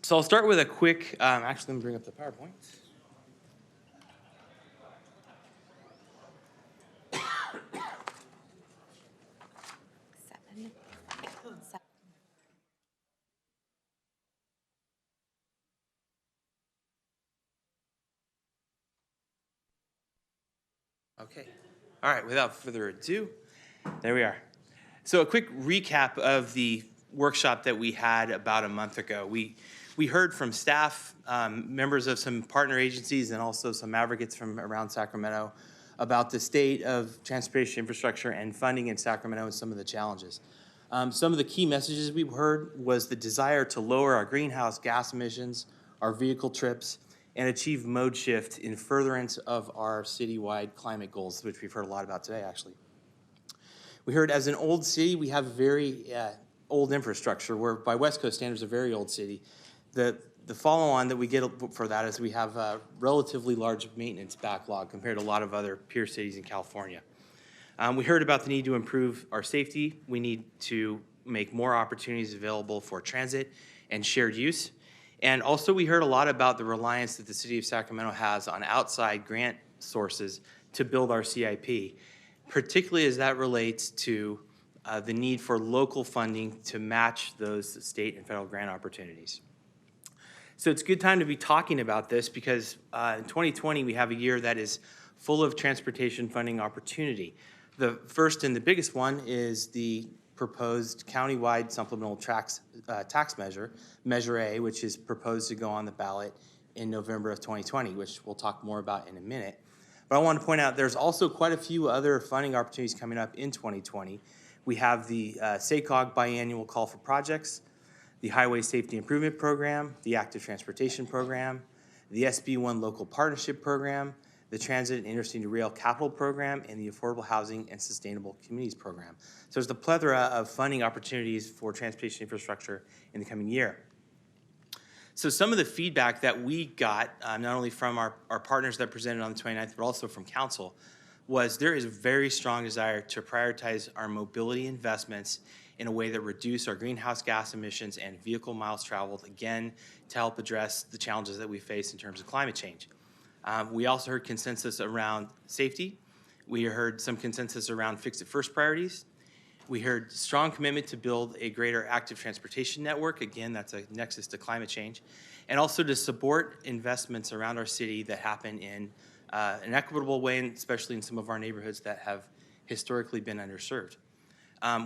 So I'll start with a quick, actually let me bring up the PowerPoint. Okay. All right, without further ado, there we are. So a quick recap of the workshop that we had about a month ago. We heard from staff, members of some partner agencies, and also some advocates from around Sacramento about the state of transportation infrastructure and funding in Sacramento and some of the challenges. Some of the key messages we heard was the desire to lower our greenhouse gas emissions, our vehicle trips, and achieve mode shift in furtherance of our citywide climate goals, which we've heard a lot about today, actually. We heard as an old city, we have very old infrastructure. We're, by West Coast standards, a very old city. The follow-on that we get for that is we have a relatively large maintenance backlog compared to a lot of other peer cities in California. We heard about the need to improve our safety. We need to make more opportunities available for transit and shared use. And also we heard a lot about the reliance that the city of Sacramento has on outside grant sources to build our CIP, particularly as that relates to the need for local funding to match those state and federal grant opportunities. So it's a good time to be talking about this because in 2020 we have a year that is full of transportation funding opportunity. The first and the biggest one is the proposed countywide supplemental tax measure, Measure A, which is proposed to go on the ballot in November of 2020, which we'll talk more about in a minute. But I want to point out there's also quite a few other funding opportunities coming up in 2020. We have the SACOG biannual call for projects, the Highway Safety Improvement Program, the Active Transportation Program, the SB1 Local Partnership Program, the Transit and Intercity Rail Capital Program, and the Affordable Housing and Sustainable Communities Program. So there's a plethora of funding opportunities for transportation infrastructure in the coming year. So some of the feedback that we got, not only from our partners that presented on the 29th, but also from council, was there is a very strong desire to prioritize our mobility investments in a way that reduce our greenhouse gas emissions and vehicle miles traveled, again, to help address the challenges that we face in terms of climate change. We also heard consensus around safety. We heard some consensus around fix-it-first priorities. We heard strong commitment to build a greater active transportation network. Again, that's a nexus to climate change. And also to support investments around our city that happen in an equitable way, and especially in some of our neighborhoods that have historically been underserved.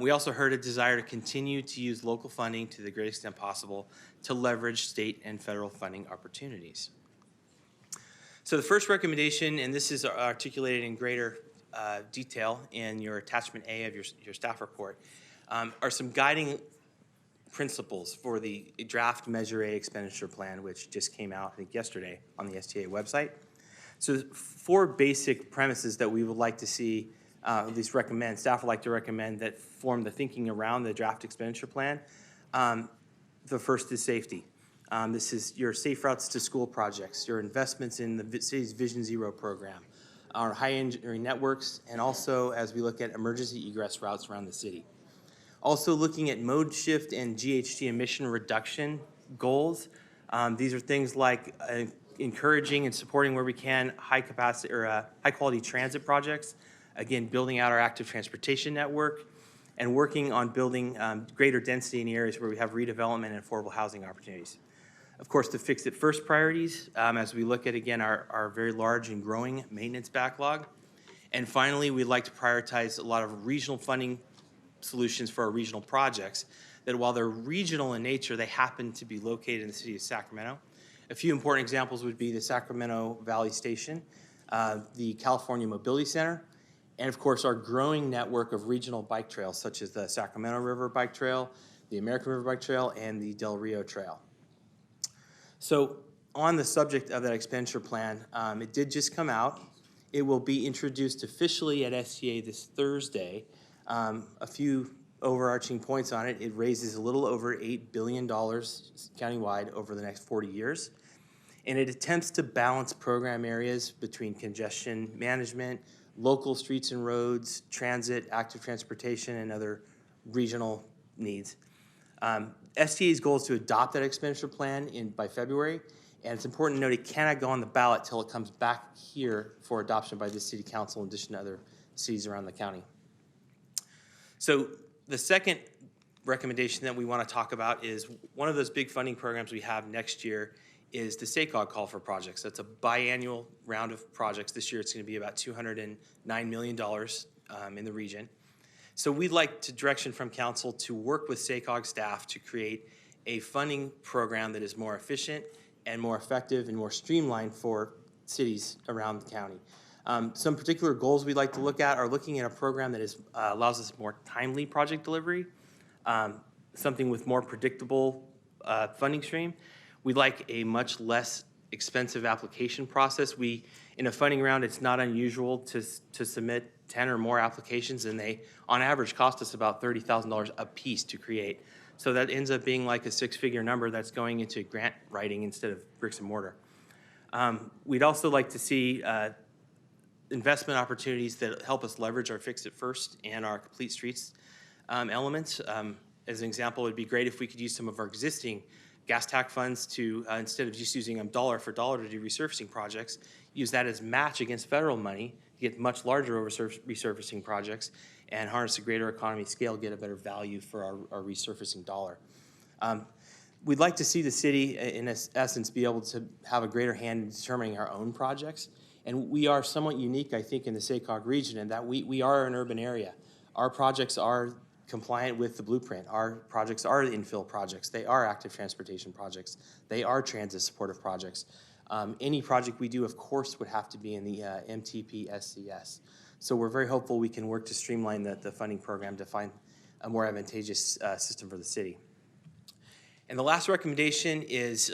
We also heard a desire to continue to use local funding to the greatest extent possible to leverage state and federal funding opportunities. So the first recommendation, and this is articulated in greater detail in your attachment A of your staff report, are some guiding principles for the draft Measure A expenditure plan, which just came out, I think, yesterday on the STA website. So 4 basic premises that we would like to see, at least recommend, staff would like to recommend that form the thinking around the draft expenditure plan. The first is safety. This is your safe routes to school projects, your investments in the city's Vision Zero program, our high engineering networks, and also as we look at emergency egress routes around the city. Also looking at mode shift and GHG emission reduction goals. These are things like encouraging and supporting where we can high capacity or high quality transit projects. Again, building out our active transportation network and working on building greater density in the areas where we have redevelopment and affordable housing opportunities. Of course, the fix-it-first priorities as we look at, again, our very large and growing maintenance backlog. And finally, we'd like to prioritize a lot of regional funding solutions for our regional projects that while they're regional in nature, they happen to be located in the city of Sacramento. A few important examples would be the Sacramento Valley Station, the California Mobility Center, and of course our growing network of regional bike trails such as the Sacramento River Bike Trail, the American River Bike Trail, and the Del Rio Trail. So on the subject of that expenditure plan, it did just come out, It will be introduced officially at STA this Thursday. A few overarching points on it. It raises a little over $8 billion countywide over the next 40 years. And it attempts to balance program areas between congestion management, local streets and roads, transit, active transportation, and other regional needs. STA's goal is to adopt that expenditure plan by February, and it's important to note it cannot go on the ballot till it comes back here for adoption by the City Council in addition to other cities around the county. So the second recommendation that we want to talk about is one of those big funding programs we have next year is the SACOG call for projects. That's a biannual round of projects. This year it's going to be about $209 million in the region. So we'd like direction from council to work with SACOG staff to create a funding program that is more efficient and more effective and more streamlined for cities around the county. Some particular goals we'd like to look at are looking at a program that allows us more timely project delivery, something with more predictable funding stream. We'd like a much less expensive application process. In a funding round, it's not unusual to submit 10 or more applications, and they, on average, cost us about $30,000 a piece to create. So that ends up being like a six-figure number that's going into grant writing instead of bricks and mortar. We'd also like to see investment opportunities that help us leverage our Fix It First and our Complete Streets elements. As an example, it would be great if we could use some of our existing gas tax funds to, instead of just using them dollar for dollar to do resurfacing projects, use that as match against federal money to get much larger resurfacing projects and harness a greater economy scale, get a better value for our resurfacing dollar. We'd like to see the city, in essence, be able to have a greater hand in determining our own projects. And we are somewhat unique, I think, in the SACOG region in that we are an urban area. Our projects are compliant with the blueprint. Our projects are infill projects. They are active transportation projects. They are transit supportive projects. Any project we do, of course, would have to be in the MTP SCS. So we're very hopeful we can work to streamline the funding program to find a more advantageous system for the city. And the last recommendation is,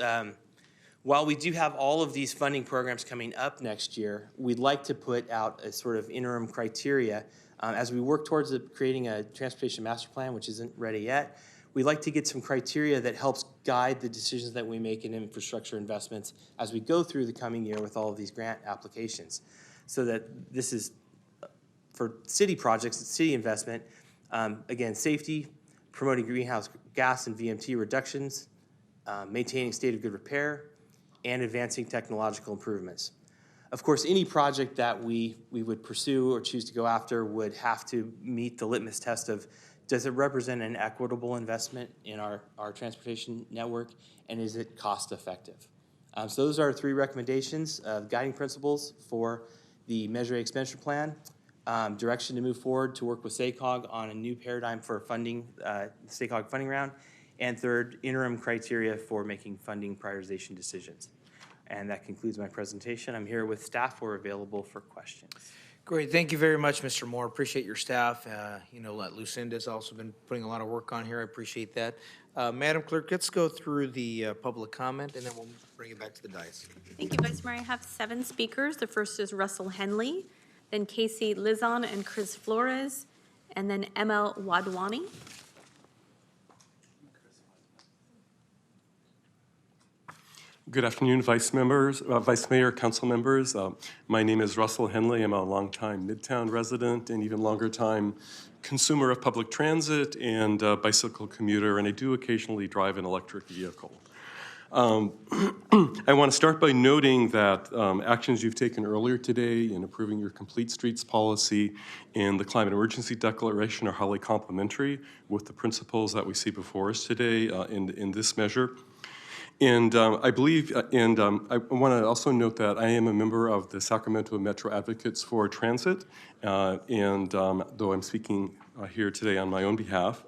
while we do have all of these funding programs coming up next year, we'd like to put out a sort of interim criteria as we work towards creating a transportation master plan, which isn't ready yet. We'd like to get some criteria that helps guide the decisions that we make in infrastructure investments as we go through the coming year with all of these grant applications. So that this is, for city projects, city investment, again, safety, promoting greenhouse gas and VMT reductions, maintaining state of good repair, and advancing technological improvements. Of course, any project that we would pursue or choose to go after would have to meet the litmus test of, does it represent an equitable investment in our transportation network, and is it cost effective? So those are our three recommendations, guiding principles for the Measure A expenditure plan, direction to move forward to work with SACOG on a new paradigm for funding, the SACOG funding round, and third, interim criteria for making funding prioritization decisions. And that concludes my presentation. I'm here with staff. We're available for questions. Great, thank you very much, Mr. Moore. Appreciate your staff. Lucinda's also been putting a lot of work on here. I appreciate that. Madam Clerk, let's go through the public comment, and then we'll bring it back to the dais. Thank you, Vice Mayor. I have 7 speakers. The first is Russell Henley, then Casey Lizon and Chris Flores, and then ML Wadwani. Good afternoon, Vice Mayor, council members. My name is Russell Henley. I'm a longtime Midtown resident and even longer time consumer of public transit and bicycle commuter, and I do occasionally drive an electric vehicle. I want to start by noting that actions you've taken earlier today in approving your Complete Streets policy and the Climate Emergency Declaration are highly complementary with the principles that we see before us today in this measure. And I believe, I want to also note that I am a member of the Sacramento Metro Advocates for Transit, though I'm speaking here today on my own behalf.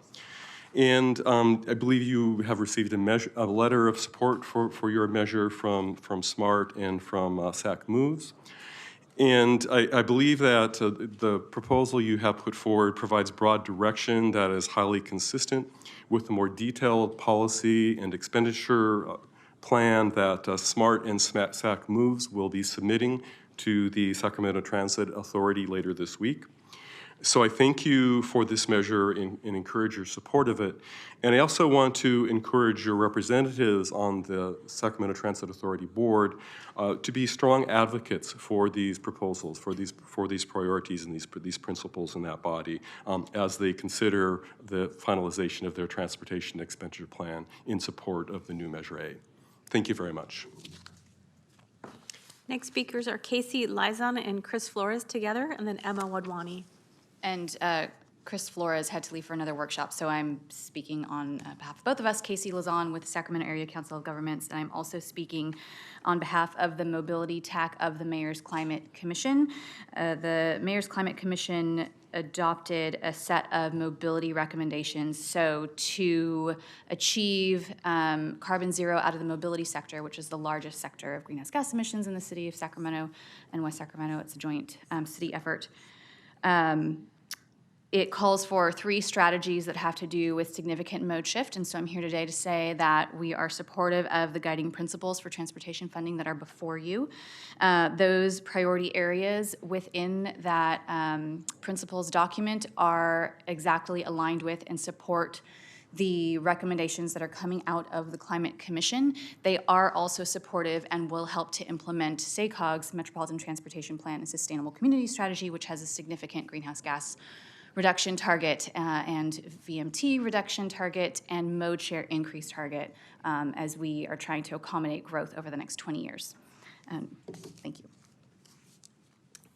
And I believe you have received a letter of support for your measure from SMART and from SAC Moves. And I believe that the proposal you have put forward provides broad direction that is highly consistent with the more detailed policy and expenditure plan that SMART and SAC Moves will be submitting to the Sacramento Transit Authority later this week. So I thank you for this measure and encourage your support of it. And I also want to encourage your representatives on the Sacramento Transit Authority Board to be strong advocates for these proposals, for these priorities and these principles in that body as they consider the finalization of their transportation expenditure plan in support of the new Measure A. Thank you very much. Next speakers are Casey Lizon and Chris Flores together, and then Emma Wadwani. And Chris Flores had to leave for another workshop, so I'm speaking on behalf of both of us, Casey Lizon with Sacramento Area Council of Governments, and I'm also speaking on behalf of the Mobility TAC of the Mayor's Climate Commission. The Mayor's Climate Commission adopted a set of mobility recommendations. So to achieve carbon zero out of the mobility sector, which is the largest sector of greenhouse gas emissions in the city of Sacramento and West Sacramento, it's a joint city effort. It calls for 3 strategies that have to do with significant mode shift, and so I'm here today to say that we are supportive of the guiding principles for transportation funding that are before you. Those priority areas within that principles document are exactly aligned with and support the recommendations that are coming out of the Climate Commission. They are also supportive and will help to implement SACOG's Metropolitan Transportation Plan and Sustainable Community Strategy, which has a significant greenhouse gas reduction target and VMT reduction target and mode share increase target as we are trying to accommodate growth over the next 20 years. Thank you.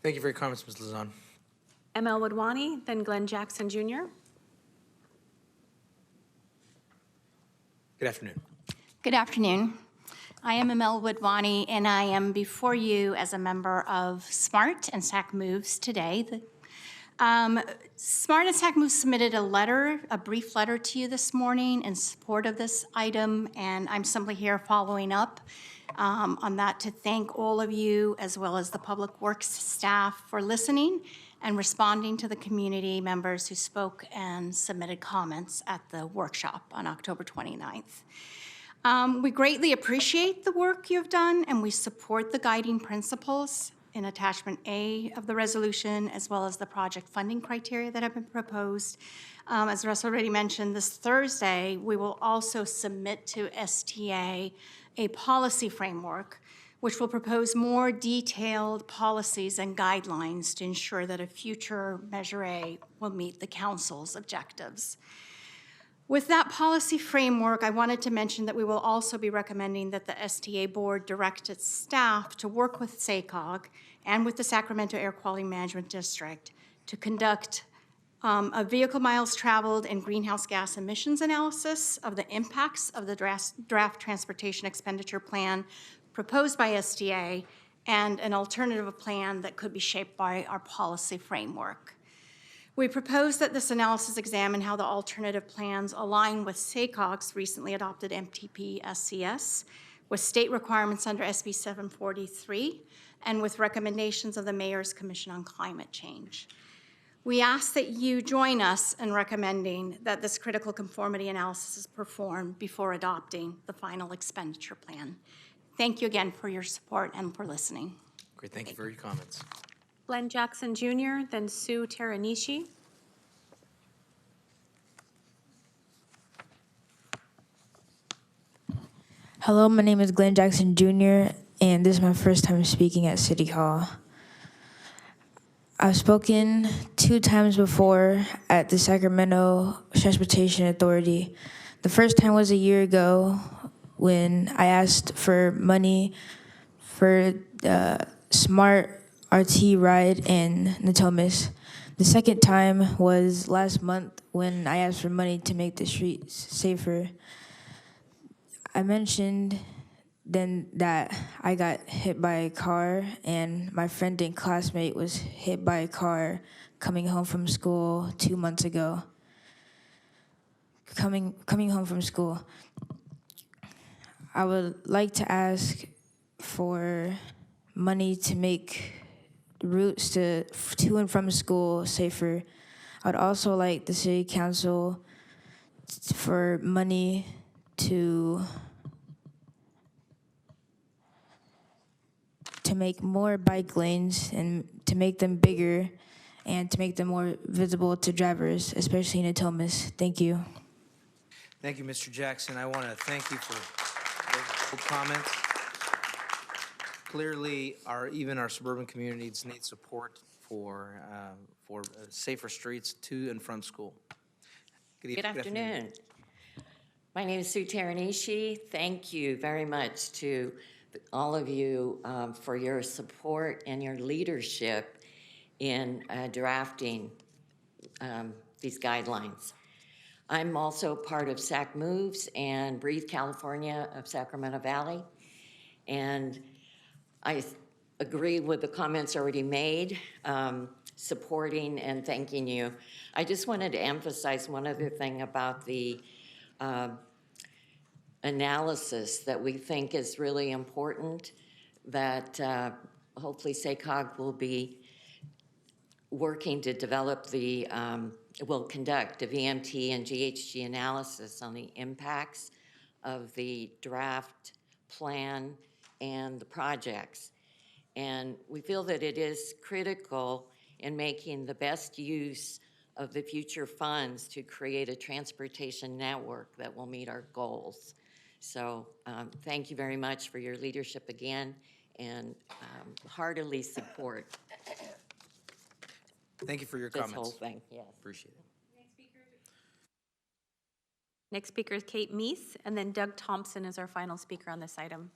Thank you for your comments, Ms. Lizon. ML Wadwani, then Glenn Jackson Jr. Good afternoon. Good afternoon. I am Amel Wadwani, and I am before you as a member of SMART and SAC Moves today. SMART and SAC Moves submitted a brief letter to you this morning in support of this item, and I'm simply here following up on that to thank all of you as well as the Public Works staff for listening and responding to the community members who spoke and submitted comments at the workshop on October 29th. We greatly appreciate the work you've done, and we support the guiding principles in Attachment A of the resolution, as well as the project funding criteria that have been proposed. As Russ already mentioned, this Thursday, we will also submit to STA a policy framework, which will propose more detailed policies and guidelines to ensure that a future Measure A will meet the council's objectives. With that policy framework, I wanted to mention that we will also be recommending that the STA board direct its staff to work with SACOG and with the Sacramento Air Quality Management District to conduct a vehicle miles traveled and greenhouse gas emissions analysis of the impacts of the draft transportation expenditure plan proposed by STA and an alternative plan that could be shaped by our policy framework. We propose that this analysis examine how the alternative plans align with SACOG's recently adopted MTP SCS, with state requirements under SB 743, and with recommendations of the Mayor's Commission on Climate Change. We ask that you join us in recommending that this critical conformity analysis is performed before adopting the final expenditure plan. Thank you again for your support and for listening. Great, thank you for your comments. Glenn Jackson Jr., then Sue Teranishi. Hello, my name is Glenn Jackson Jr., and this is my first time speaking at City Hall. I've spoken 2 times before at the Sacramento Transportation Authority. The first time was a year ago when I asked for money for the SMART RT ride in Natomas. The second time was last month when I asked for money to make the streets safer. I mentioned then that I got hit by a car, and my friend and classmate was hit by a car coming home from school 2 months ago. Coming home from school. I would like to ask for money to make routes to and from school safer. I would also like the city council for money to to make more bike lanes and to make them bigger and to make them more visible to drivers, especially in Natomas. Thank you. Thank you, Mr. Jackson. I want to thank you for those comments. Clearly, even our suburban communities need support for safer streets to and from school. Good afternoon. My name is Sue Taranishi. Thank you very much to all of you for your support and your leadership in drafting these guidelines. I'm also part of SAC Moves and Breathe California of Sacramento Valley. And I agree with the comments already made, supporting and thanking you. I just wanted to emphasize one other thing about the analysis that we think is really important, that hopefully SACOG will be working to develop will conduct a VMT and GHG analysis on the impacts of the draft plan and the projects. And we feel that it is critical in making the best use of the future funds to create a transportation network that will meet our goals. So thank you very much for your leadership again, and heartily support Thank you for your this comments. whole thing. Yes. Appreciate it. Next speaker is Kate Meese, and then Doug Thompson is our final speaker on this item.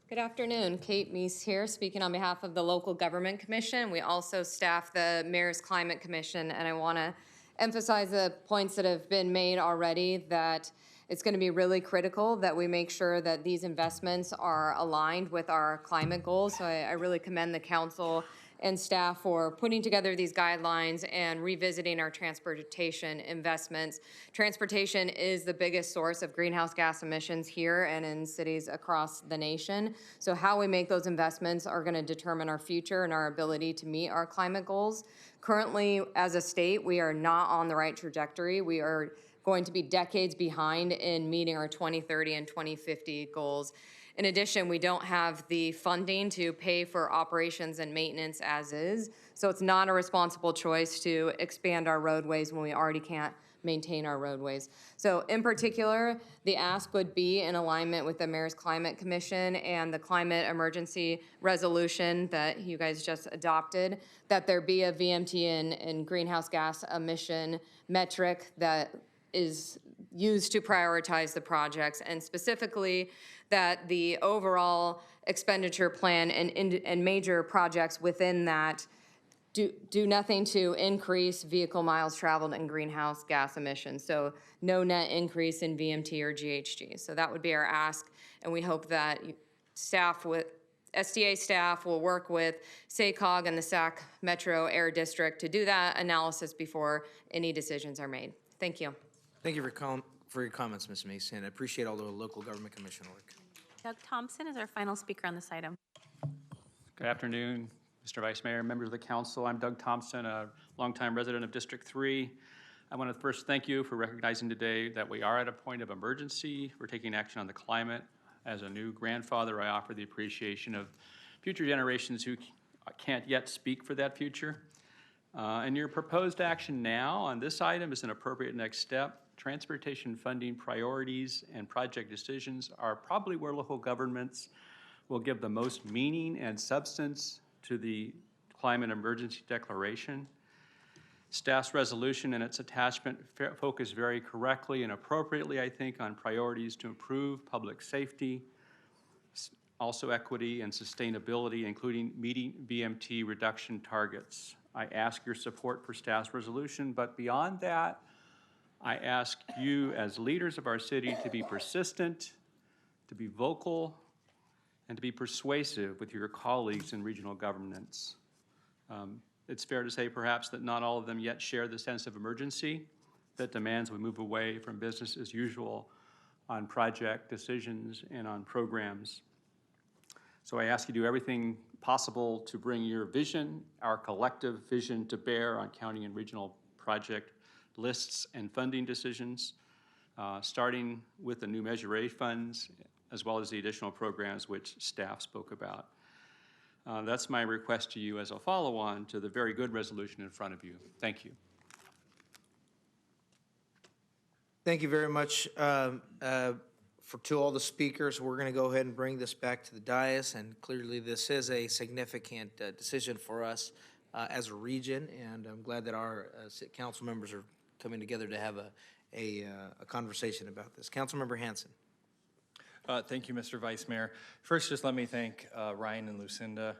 Good afternoon. Kate Meese here, speaking on behalf of the Local Government Commission. We also staff the Mayor's Climate Commission, and I want to emphasize the points that have been made already, that it's going to be really critical that we make sure that these investments are aligned with our climate goals. So I really commend the council and staff for putting together these guidelines and revisiting our transportation investments. Transportation is the biggest source of greenhouse gas emissions here and in cities across the nation. So how we make those investments are going to determine our future and our ability to meet our climate goals. Currently, as a state, we are not on the right trajectory. We are going to be decades behind in meeting our 2030 and 2050 goals. In addition, we don't have the funding to pay for operations and maintenance as is, so it's not a responsible choice to expand our roadways when we already can't maintain our roadways. So in particular, the ask would be in alignment with the Mayor's Climate Commission and the climate emergency resolution that you guys just adopted, that there be a VMT and greenhouse gas emission metric that is used to prioritize the projects, and specifically that the overall expenditure plan and major projects within that do nothing to increase vehicle miles traveled and greenhouse gas emissions. So no net increase in VMT or GHG. So that would be our ask, and we hope that SDA staff will work with SACOG and the Sac Metro Air District to do that analysis before any decisions are made. Thank you. Thank you for your comments, Ms. Mason. I appreciate all the local government commission work. Doug Thompson is our final speaker on this item. Good afternoon, Mr. Vice Mayor, members of the council. I'm Doug Thompson, a longtime resident of District 3. I want to first thank you for recognizing today that we are at a point of emergency. We're taking action on the climate. As a new grandfather, I offer the appreciation of future generations who can't yet speak for that future. And your proposed action now on this item is an appropriate next step. Transportation funding priorities and project decisions are probably where local governments will give the most meaning and substance to the climate emergency declaration. Staff's resolution and its attachment focus very correctly and appropriately, I think, on priorities to improve public safety, also equity and sustainability, including meeting VMT reduction targets. I ask your support for staff's resolution, but beyond that, I ask you as leaders of our city to be persistent, to be vocal, and to be persuasive with your colleagues in regional governments. It's fair to say perhaps that not all of them yet share the sense of emergency that demands we move away from business as usual on project decisions and on programs. So I ask you to do everything possible to bring your vision, our collective vision, to bear on county and regional project lists and funding decisions, starting with the new Measure A funds, as well as the additional programs which staff spoke about. That's my request to you as a follow-on to the very good resolution in front of you. Thank you. Thank you very much to all the speakers. We're going to go ahead and bring this back to the dais, and clearly this is a significant decision for us as a region, and I'm glad that our council members are coming together to have a conversation about this. Councilmember Hanson. Thank you, Mr. Vice Mayor. First, just let me thank Ryan and Lucinda.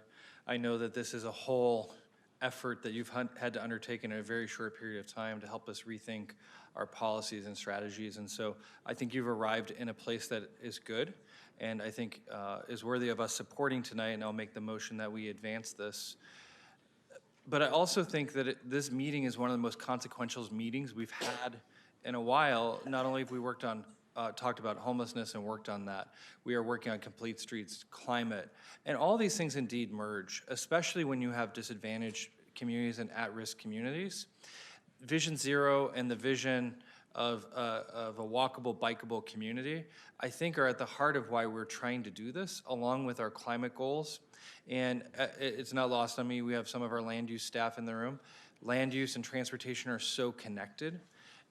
I know that this is a whole effort that you've had to undertake in a very short period of time to help us rethink our policies and strategies. And so I think you've arrived in a place that is good and I think is worthy of us supporting tonight, and I'll make the motion that we advance this. But I also think that this meeting is one of the most consequential meetings we've had in a while. Not only have we talked about homelessness and worked on that, we are working on complete streets, climate, and all these things indeed merge, especially when you have disadvantaged communities and at-risk communities. Vision Zero and the vision of a walkable, bikeable community, I think are at the heart of why we're trying to do this, along with our climate goals. And it's not lost on me, we have some of our land use staff in the room. Land use and transportation are so connected.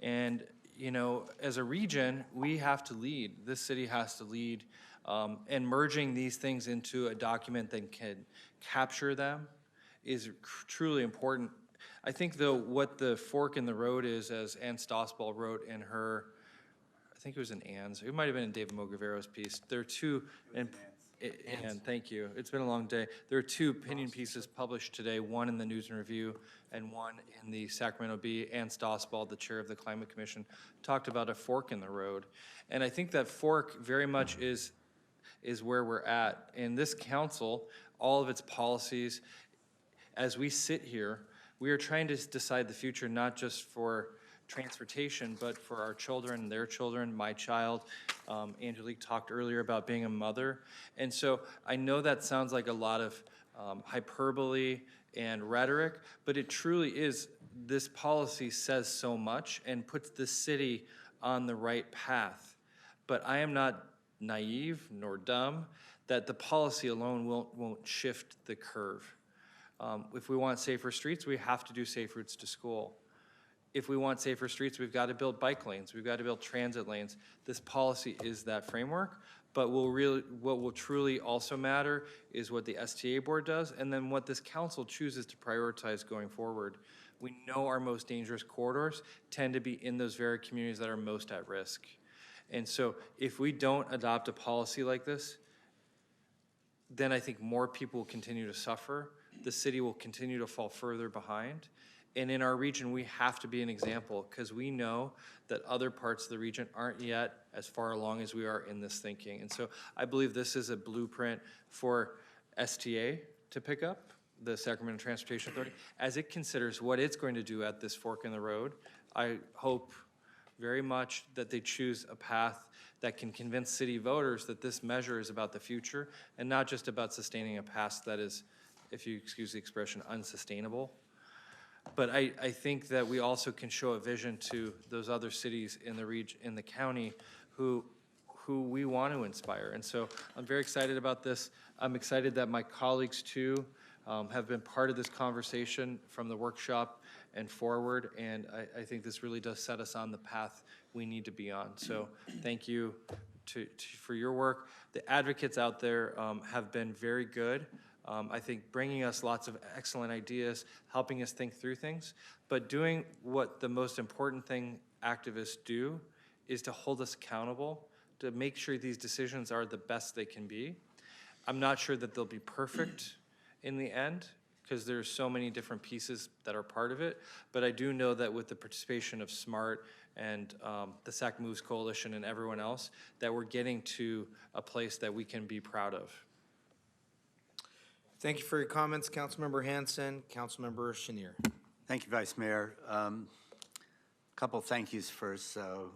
And you know, as a region, we have to lead. This city has to lead. And merging these things into a document that can capture them is truly important. I think, though, what the fork in the road is, as Ann Stossball wrote in her, I think it was in Ann's, it might have been in David Mogavero's piece. There are two, and thank you. It's been a long day. There are two opinion pieces published today, one in the News and Review and one in the Sacramento Bee. Ann Stossball, the chair of the Climate Commission, talked about a fork in the road. And I think that fork very much is where we're at. In this council, all of its policies, as we sit here, we are trying to decide the future, not just for transportation, but for our children, their children, my child. Angelique talked earlier about being a mother. And so I know that sounds like a lot of hyperbole and rhetoric, but it truly is, this policy says so much and puts the city on the right path. But I am not naive nor dumb that the policy alone won't shift the curve. If we want safer streets, we have to do safe routes to school. If we want safer streets, we've got to build bike lanes. We've got to build transit lanes. This policy is that framework, but what will truly also matter is what the STA board does, and then what this council chooses to prioritize going forward. We know our most dangerous corridors tend to be in those very communities that are most at risk. And so if we don't adopt a policy like this, then I think more people will continue to suffer. The city will continue to fall further behind. And in our region, we have to be an example, because we know that other parts of the region aren't yet as far along as we are in this thinking. And so I believe this is a blueprint for STA to pick up, the Sacramento Transportation Authority, as it considers what it's going to do at this fork in the road. I hope very much that they choose a path that can convince city voters that this measure is about the future and not just about sustaining a past that is, if you excuse the expression, unsustainable. But I think that we also can show a vision to those other cities in the region, in the county, who we want to inspire. And so I'm very excited about this. I'm excited that my colleagues too have been part of this conversation from the workshop and forward. And I think this really does set us on the path we need to be on. So thank you for your work. The advocates out there have been very good. I think bringing us lots of excellent ideas, helping us think through things, but doing what the most important thing activists do is to hold us accountable, to make sure these decisions are the best they can be. I'm not sure that they'll be perfect in the end, because there's so many different pieces that are part of it, but I do know that with the participation of SMART and the SAC Moves Coalition and everyone else, that we're getting to a place that we can be proud of. Thank you for your comments, Councilmember Hanson. Councilmember Chenier. Thank you, Vice Mayor. Couple thank yous first. So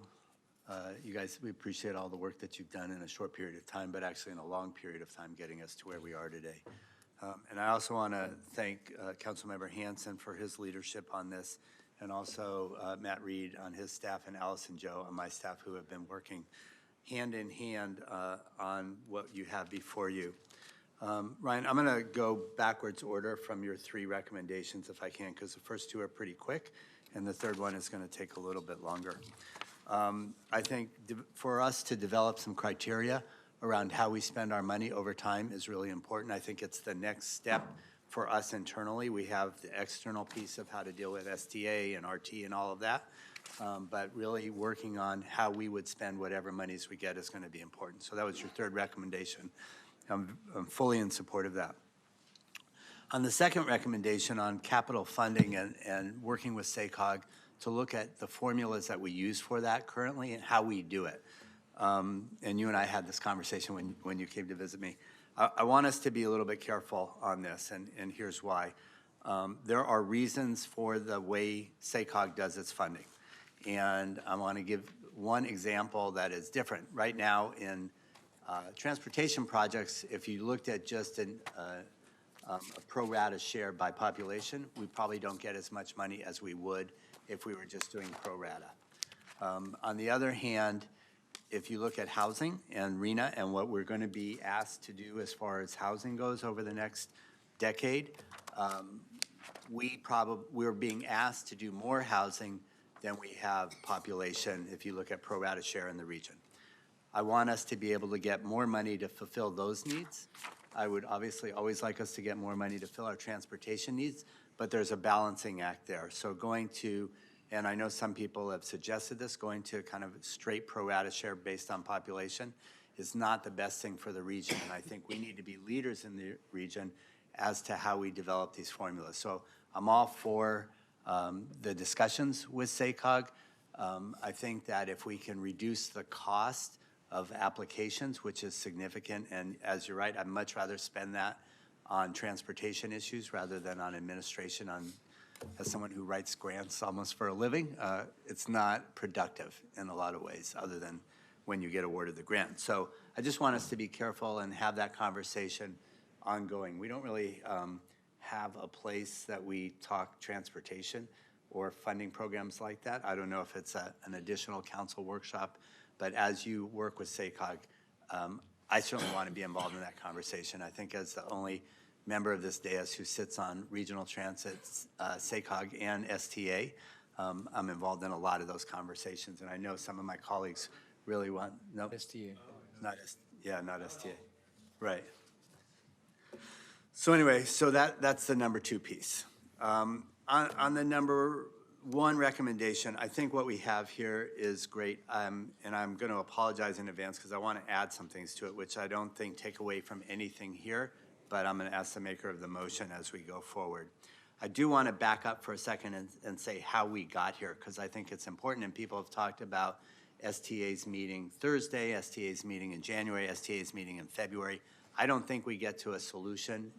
you guys, we appreciate all the work that you've done in a short period of time, but actually in a long period of time getting us to where we are today. And I also want to thank Councilmember Hanson for his leadership on this, and also Matt Reed on his staff, and Allison Joe on my staff, who have been working hand in hand on what you have before you. Ryan, I'm going to go backwards order from your three recommendations if I can, because the first two are pretty quick, and the third one is going to take a little bit longer. I think for us to develop some criteria around how we spend our money over time is really important. I think it's the next step for us internally. We have the external piece of how to deal with STA and RT and all of that. But really working on how we would spend whatever monies we get is going to be important. So that was your third recommendation. I'm fully in support of that. On the second recommendation on capital funding and working with SACOG to look at the formulas that we use for that currently and how we do it. And you and I had this conversation when you came to visit me. I want us to be a little bit careful on this, and here's why. There are reasons for the way SACOG does its funding. And I want to give one example that is different. Right now in transportation projects, if you looked at just a pro rata share by population, we probably don't get as much money as we would if we were just doing pro rata. On the other hand, if you look at housing and RENA and what we're going to be asked to do as far as housing goes over the next decade, we're being asked to do more housing than we have population if you look at pro rata share in the region. I want us to be able to get more money to fulfill those needs. I would obviously always like us to get more money to fill our transportation needs, but there's a balancing act there. So going to, and I know some people have suggested this, going to kind of straight pro rata share based on population is not the best thing for the region. And I think we need to be leaders in the region as to how we develop these formulas. So I'm all for the discussions with SACOG. I think that if we can reduce the cost of applications, which is significant, and as you're right, I'd much rather spend that on transportation issues rather than on administration. As someone who writes grants almost for a living, it's not productive in a lot of ways other than when you get awarded the grant. So I just want us to be careful and have that conversation ongoing. We don't really have a place that we talk transportation or funding programs like that. I don't know if it's an additional council workshop, but as you work with SACOG, I certainly want to be involved in that conversation. I think as the only member of this dais who sits on regional transit, SACOG and STA, I'm involved in a lot of those conversations, and I know some of my colleagues really want, no? STA. Not STA, right. So anyway, so that's the number two piece. On the number one recommendation, I think what we have here is great, and I'm going to apologize in advance because I want to add some things to it, which I don't think take away from anything here, but I'm going to ask the maker of the motion as we go forward. I do want to back up for a second and say how we got here, because I think it's important, and people have talked about STA's meeting Thursday, STA's meeting in January, STA's meeting in February. I don't think we get to a solution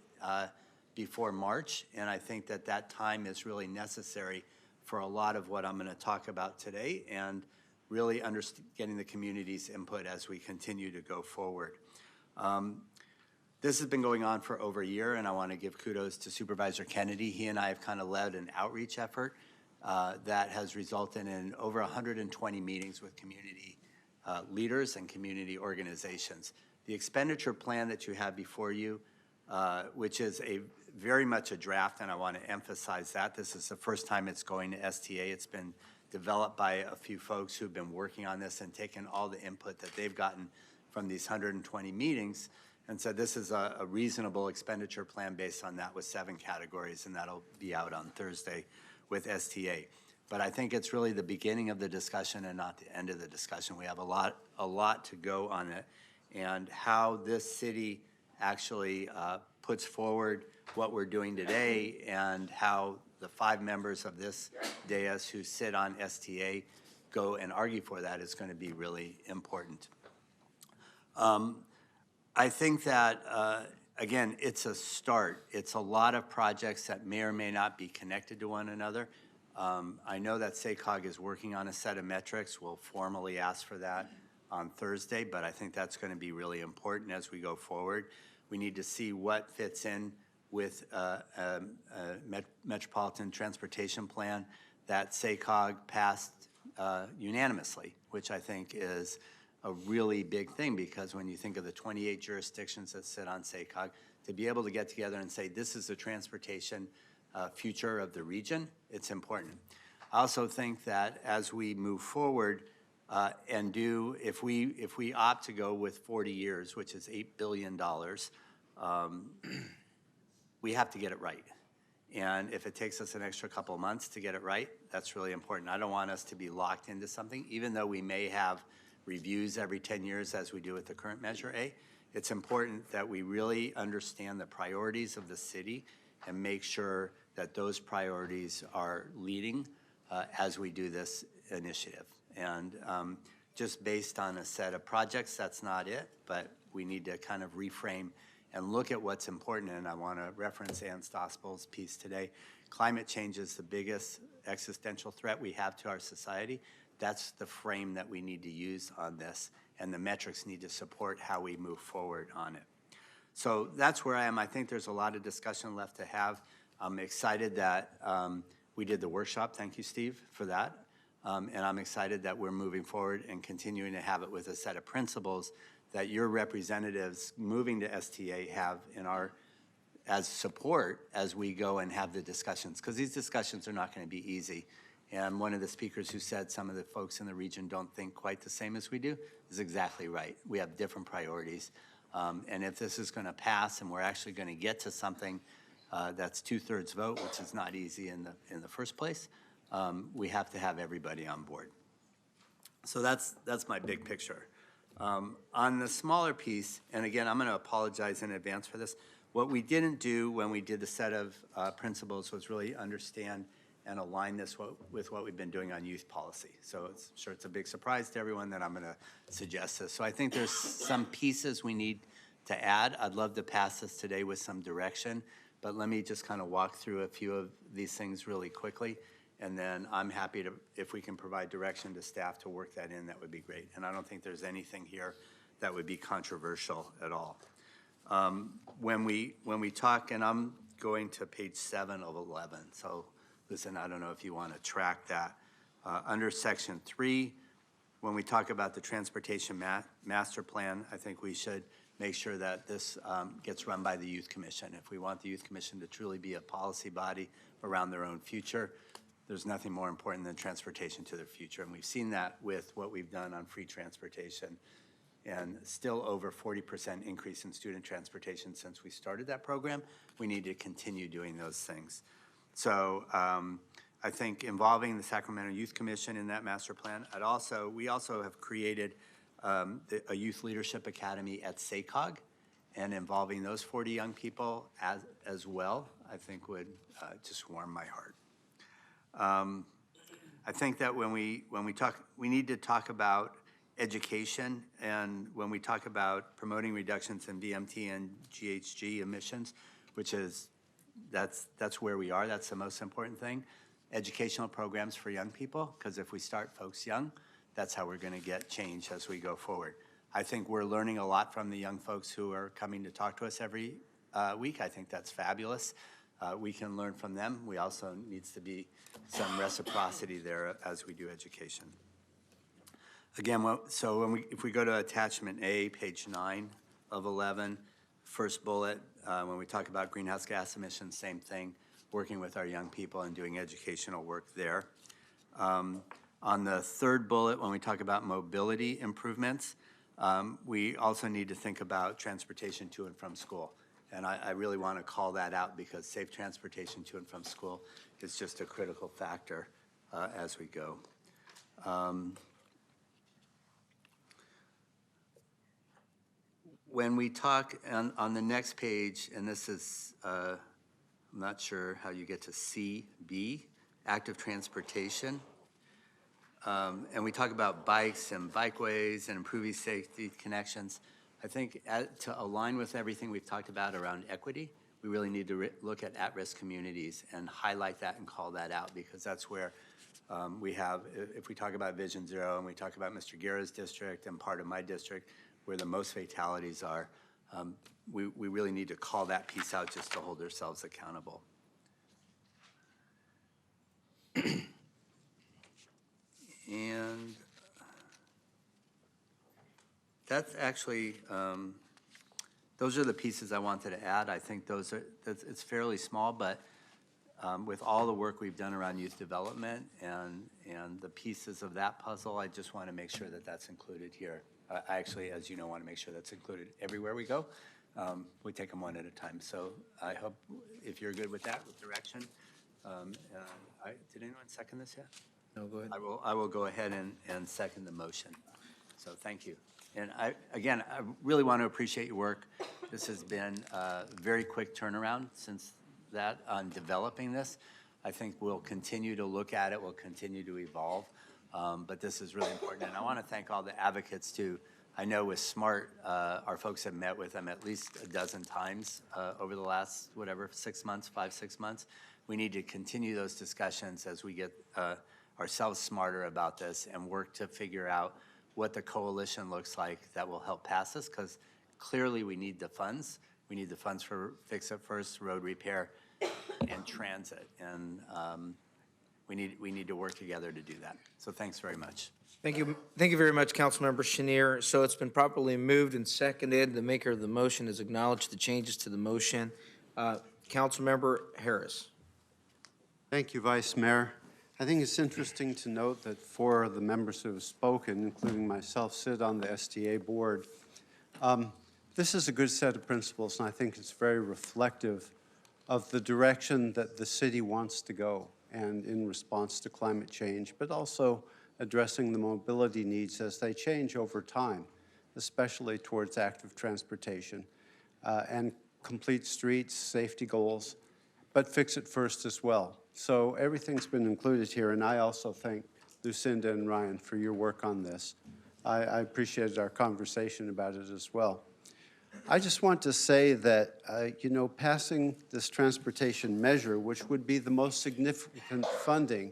before March, and I think that that time is really necessary for a lot of what I'm going to talk about today and really getting the community's input as we continue to go forward. This has been going on for over a year, and I want to give kudos to Supervisor Kennedy. He and I have kind of led an outreach effort that has resulted in over 120 meetings with community leaders and community organizations. The expenditure plan that you have before you, which is very much a draft, and I want to emphasize that. This is the first time it's going to STA. It's been developed by a few folks who've been working on this and taken all the input that they've gotten from these 120 meetings. And so this is a reasonable expenditure plan based on that with 7 categories, and that'll be out on Thursday with STA. But I think it's really the beginning of the discussion and not the end of the discussion. We have a lot to go on it, and how this city actually puts forward what we're doing today and how the 5 members of this dais who sit on STA go and argue for that is going to be really important. I think that, again, it's a start. It's a lot of projects that may or may not be connected to one another. I know that SACOG is working on a set of metrics. We'll formally ask for that on Thursday, but I think that's going to be really important as we go forward. We need to see what fits in with a metropolitan transportation plan that SACOG passed unanimously, which I think is a really big thing, because when you think of the 28 jurisdictions that sit on SACOG, to be able to get together and say, this is the transportation future of the region, it's important. I also think that as we move forward and if we opt to go with 40 years, which is $8 billion, we have to get it right. And if it takes us an extra couple of months to get it right, that's really important. I don't want us to be locked into something, even though we may have reviews every 10 years as we do with the current Measure A. It's important that we really understand the priorities of the city and make sure that those priorities are leading as we do this initiative. And just based on a set of projects, that's not it, but we need to kind of reframe and look at what's important. And I want to reference Ann Stossbell's piece today. Climate change is the biggest existential threat we have to our society. That's the frame that we need to use on this, and the metrics need to support how we move forward on it. So that's where I am. I think there's a lot of discussion left to have. I'm excited that we did the workshop. Thank you, Steve, for that. And I'm excited that we're moving forward and continuing to have it with a set of principles that your representatives moving to STA have as support as we go and have the discussions, because these discussions are not going to be easy. And one of the speakers who said some of the folks in the region don't think quite the same as we do is exactly right. We have different priorities. And if this is going to pass and we're actually going to get to something that's 2/3 vote, which is not easy in the first place, we have to have everybody on board. So that's my big picture. On the smaller piece, and again, I'm going to apologize in advance for this, what we didn't do when we did the set of principles was really understand and align this with what we've been doing on youth policy. So I'm sure it's a big surprise to everyone that I'm going to suggest this. So I think there's some pieces we need to add. I'd love to pass this today with some direction, but let me just kind of walk through a few of these things really quickly, and then I'm happy to, if we can provide direction to staff to work that in, that would be great. And I don't think there's anything here that would be controversial at all. When we talk, and I'm going to page 7 of 11, so listen, I don't know if you want to track that. Under section 3, when we talk about the transportation master plan, I think we should make sure that this gets run by the Youth Commission. If we want the Youth Commission to truly be a policy body around their own future, there's nothing more important than transportation to their future. And we've seen that with what we've done on free transportation, and still over 40% increase in student transportation since we started that program. We need to continue doing those things. So I think involving the Sacramento Youth Commission in that master plan. We also have created a Youth Leadership Academy at SACOG, and involving those 40 young people as well, I think would just warm my heart. I think that when we talk, we need to talk about education, and when we talk about promoting reductions in VMT and GHG emissions, which is that's where we are. That's the most important thing. Educational programs for young people, because if we start folks young, that's how we're going to get change as we go forward. I think we're learning a lot from the young folks who are coming to talk to us every week. I think that's fabulous. We can learn from them. We also needs to be some reciprocity there as we do education. Again, if we go to attachment A, page 9 of 11, first bullet, when we talk about greenhouse gas emissions, same thing, working with our young people and doing educational work there. On the third bullet, when we talk about mobility improvements, we also need to think about transportation to and from school. And I really want to call that out, because safe transportation to and from school is just a critical factor as we go. When we talk on the next page, and this is, I'm not sure how you get to CB, active transportation. And we talk about bikes and bikeways and improving safety connections. I think to align with everything we've talked about around equity, we really need to look at-risk communities and highlight that and call that out, because that's where we have, if we talk about Vision Zero and we talk about Mr. Guerra's district and part of my district, where the most fatalities are, we really need to call that piece out just to hold ourselves accountable. And That's actually, those are the pieces I wanted to add. I think it's fairly small, but with all the work we've done around youth development and the pieces of that puzzle, I just want to make sure that that's included here. I actually, as you know, want to make sure that's included everywhere we go. We take them one at a time. So I hope if you're good with that, with direction. Did anyone second this yet? No, go ahead. I will go ahead and second the motion. So thank you. And I really want to appreciate your work. This has been a very quick turnaround since that on developing this. I think we'll continue to look at it. We'll continue to evolve. But this is really important. And I want to thank all the advocates too. I know with SMART, our folks have met with them at least a dozen times over the last, 6 months, 5-6 months. We need to continue those discussions as we get ourselves smarter about this and work to figure out what the coalition looks like that will help pass this, because clearly we need the funds. We need the funds for Fix It First, road repair, and transit. And we need to work together to do that. So thanks very much. Thank you very much, Councilmember Chenier. So it's been properly moved and seconded. The maker of the motion has acknowledged the changes to the motion. Councilmember Harris. Thank you, Vice Mayor. I think it's interesting to note that 4 of the members who have spoken, including myself, sit on the STA board. This is a good set of principles, and I think it's very reflective of the direction that the city wants to go and in response to climate change, but also addressing the mobility needs as they change over time, especially towards active transportation and complete streets, safety goals, but Fix It First as well. So everything's been included here, and I also thank Lucinda and Ryan for your work on this. I appreciated our conversation about it as well. I just want to say that, passing this transportation measure, which would be the most significant funding,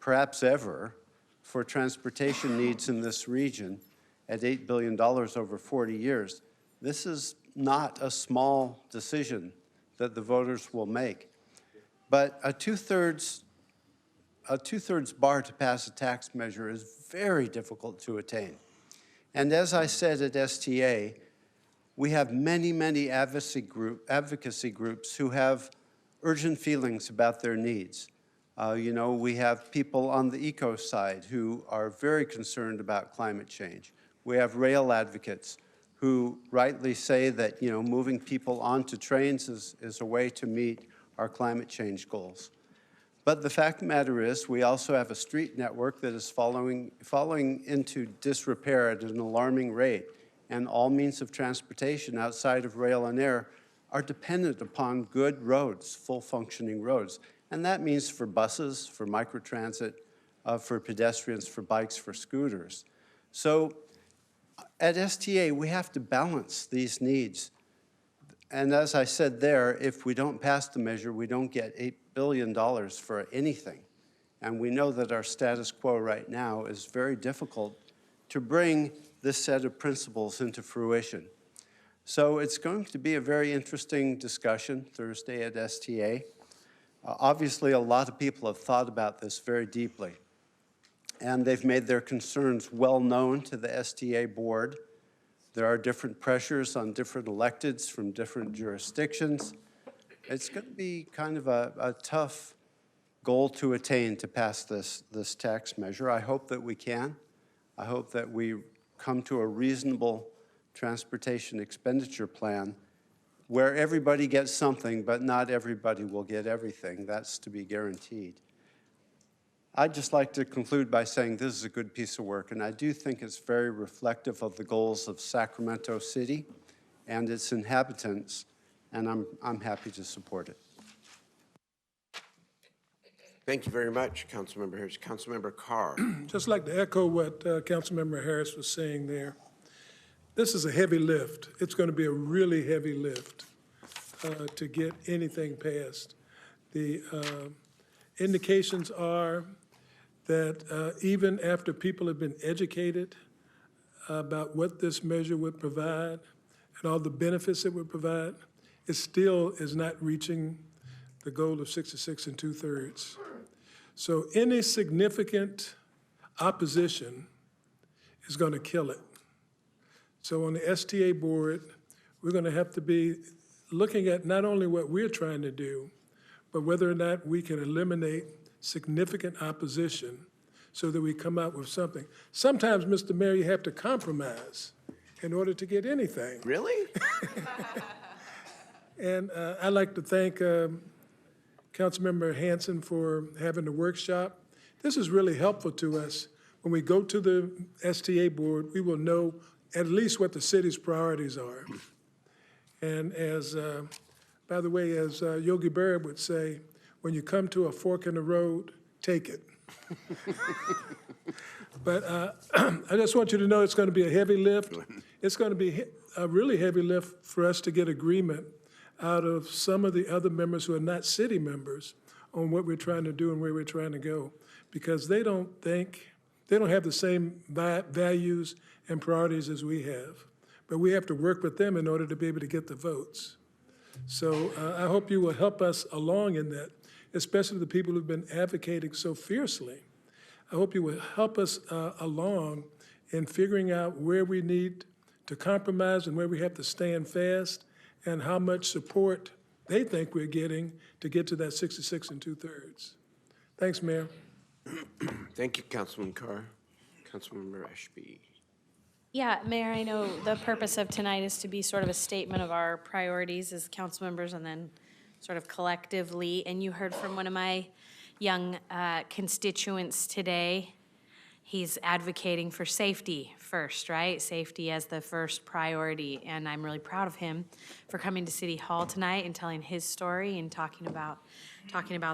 perhaps ever, for transportation needs in this region at $8 billion over 40 years, this is not a small decision that the voters will make. But a two-thirds bar to pass a tax measure is very difficult to attain. And as I said at STA, we have many, many advocacy groups who have urgent feelings about their needs. We have people on the eco side who are very concerned about climate change. We have rail advocates who rightly say that, moving people onto trains is a way to meet our climate change goals. But the fact of the matter is, we also have a street network that is falling into disrepair at an alarming rate, and all means of transportation outside of rail and air are dependent upon good roads, full functioning roads. And that means for buses, for microtransit, for pedestrians, for bikes, for scooters. So at STA, we have to balance these needs. And as I said there, if we don't pass the measure, we don't get $8 billion for anything. And we know that our status quo right now is very difficult to bring this set of principles into fruition. So it's going to be a very interesting discussion Thursday at STA. Obviously, a lot of people have thought about this very deeply, and they've made their concerns well known to the STA board. There are different pressures on different electeds from different jurisdictions. It's going to be kind of a tough goal to attain to pass this tax measure. I hope that we can. I hope that we come to a reasonable transportation expenditure plan where everybody gets something, but not everybody will get everything. That's to be guaranteed. I'd just like to conclude by saying this is a good piece of work, and I do think it's very reflective of the goals of Sacramento City and its inhabitants, and I'm happy to support it. Thank you very much, Councilmember Harris. Councilmember Carr. Just like to echo what Councilmember Harris was saying there. This is a heavy lift. It's going to be a really heavy lift to get anything passed. The indications are that even after people have been educated about what this measure would provide and all the benefits it would provide, it still is not reaching the goal of 66 2/3. So any significant opposition is going to kill it. So on the STA board, we're going to have to be looking at not only what we're trying to do, but whether or not we can eliminate significant opposition so that we come out with something. Sometimes, Mr. Mayor, you have to compromise in order to get anything. Really? And I'd like to thank Councilmember Hanson for having the workshop. This is really helpful to us. When we go to the STA board, we will know at least what the city's priorities are. And as, by the way, as Yogi Berra would say, when you come to a fork in the road, take it. But I just want you to know it's going to be a heavy lift. It's going to be a really heavy lift for us to get agreement out of some of the other members who are not city members on what we're trying to do and where we're trying to go, because they don't have the same values and priorities as we have. But we have to work with them in order to be able to get the votes. So I hope you will help us along in that, especially the people who've been advocating so fiercely. I hope you will help us along in figuring out where we need to compromise and where we have to stand fast, and how much support they think we're getting to get to that 66 2/3. Thanks, Mayor. Thank you, Councilman Carr. Councilmember Ashby. Yeah, Mayor, I know the purpose of tonight is to be sort of a statement of our priorities as council members and then sort of collectively. And you heard from one of my young constituents today. He's advocating for safety first, right? Safety as the first priority. And I'm really proud of him for coming to City Hall tonight and telling his story and talking about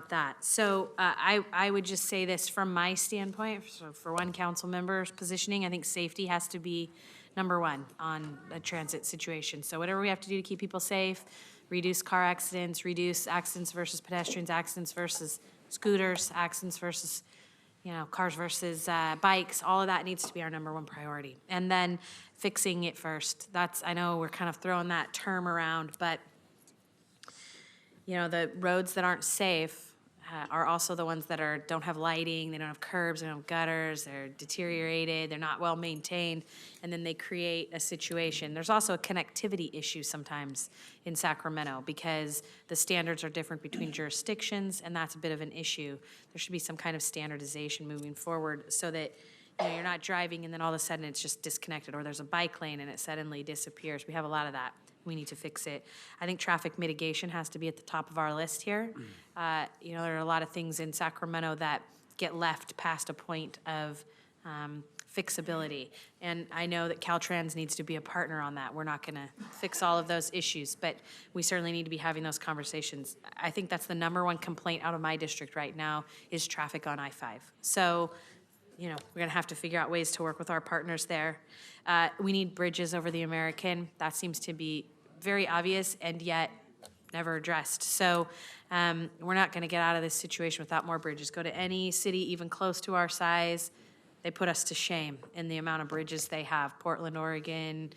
that. So I would just say this from my standpoint. So for one council member's positioning, I think safety has to be number one on a transit situation. So whatever we have to do to keep people safe, reduce car accidents, reduce accidents versus pedestrians, accidents versus scooters, accidents versus cars versus bikes, all of that needs to be our number one priority. And then fixing it first. I know we're kind of throwing that term around, but the roads that aren't safe are also the ones that don't have lighting, they don't have curbs, they don't have gutters, they're deteriorated, they're not well maintained, and then they create a situation. There's also a connectivity issue sometimes in Sacramento because the standards are different between jurisdictions, and that's a bit of an issue. There should be some kind of standardization moving forward so that you're not driving and then all of a sudden it's just disconnected, or there's a bike lane and it suddenly disappears. We have a lot of that. We need to fix it. I think traffic mitigation has to be at the top of our list here. There are a lot of things in Sacramento that get left past a point of fixability. And I know that Caltrans needs to be a partner on that. We're not gonna fix all of those issues, but we certainly need to be having those conversations. I think that's the number one complaint out of my district right now is traffic on I-5. So, we're gonna have to figure out ways to work with our partners there. We need bridges over the American. That seems to be very obvious and yet never addressed. So we're not gonna get out of this situation without more bridges. Go to any city even close to our size, they put us to shame in the amount of bridges they have. Portland, Oregon,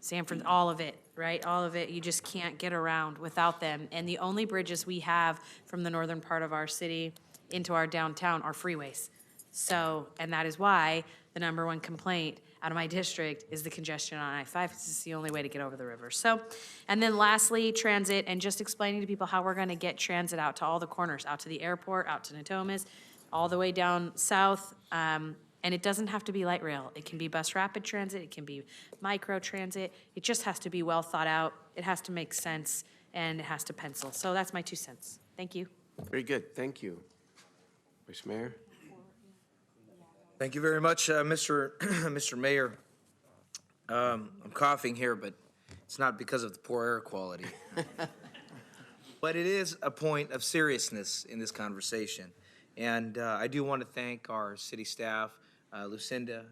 San Francisco, all of it, right? All of it, you just can't get around without them. And the only bridges we have from the northern part of our city into our downtown are freeways. So, and that is why the number one complaint out of my district is the congestion on I-5. This is the only way to get over the river. So, and then lastly, transit, and just explaining to people how we're gonna get transit out to all the corners, out to the airport, out to Natomas, all the way down south. And it doesn't have to be light rail. It can be bus rapid transit, it can be micro transit. It just has to be well thought out. It has to make sense, and it has to pencil. So that's my 2 cents. Thank you. Very good, thank you. Vice Mayor? Thank you very much, Mr. Mayor. I'm coughing here, but it's not because of the poor air quality. But it is a point of seriousness in this conversation. And I do want to thank our city staff, Lucinda,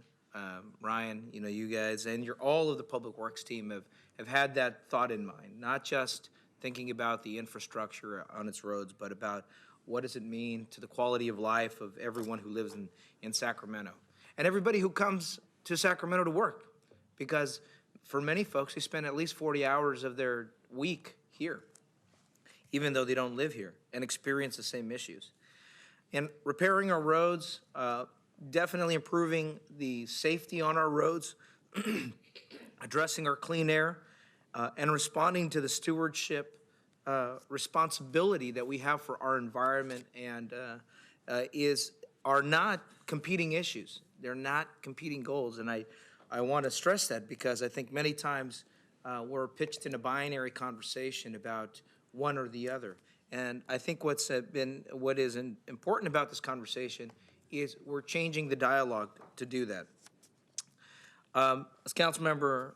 Ryan, you guys, and all of the Public Works team have had that thought in mind, not just thinking about the infrastructure on its roads, but about what does it mean to the quality of life of everyone who lives in Sacramento and everybody who comes to Sacramento to work, because for many folks, they spend at least 40 hours of their week here, even though they don't live here, and experience the same issues. And repairing our roads, definitely improving the safety on our roads addressing our clean air, and responding to the stewardship responsibility that we have for our environment and are not competing issues. They're not competing goals. And I want to stress that because I think many times we're pitched in a binary conversation about one or the other. And I think what is important about this conversation is we're changing the dialogue to do that. As Councilmember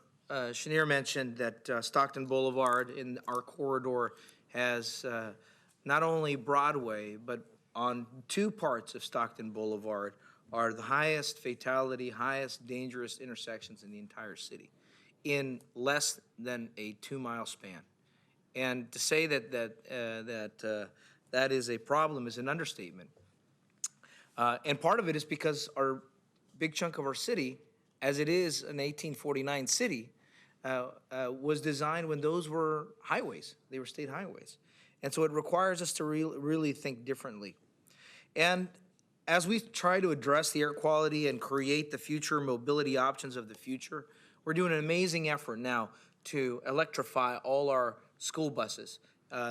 Chenier mentioned, that Stockton Boulevard in our corridor has not only Broadway, but on two parts of Stockton Boulevard are the highest fatality, highest dangerous intersections in the entire city in less than a 2-mile span. And to say that is a problem is an understatement. And part of it is because our big chunk of our city, as it is an 1849 city, was designed when those were highways. They were state highways. And so it requires us to really think differently. And as we try to address the air quality and create the future mobility options of the future, we're doing an amazing effort now to electrify all our school buses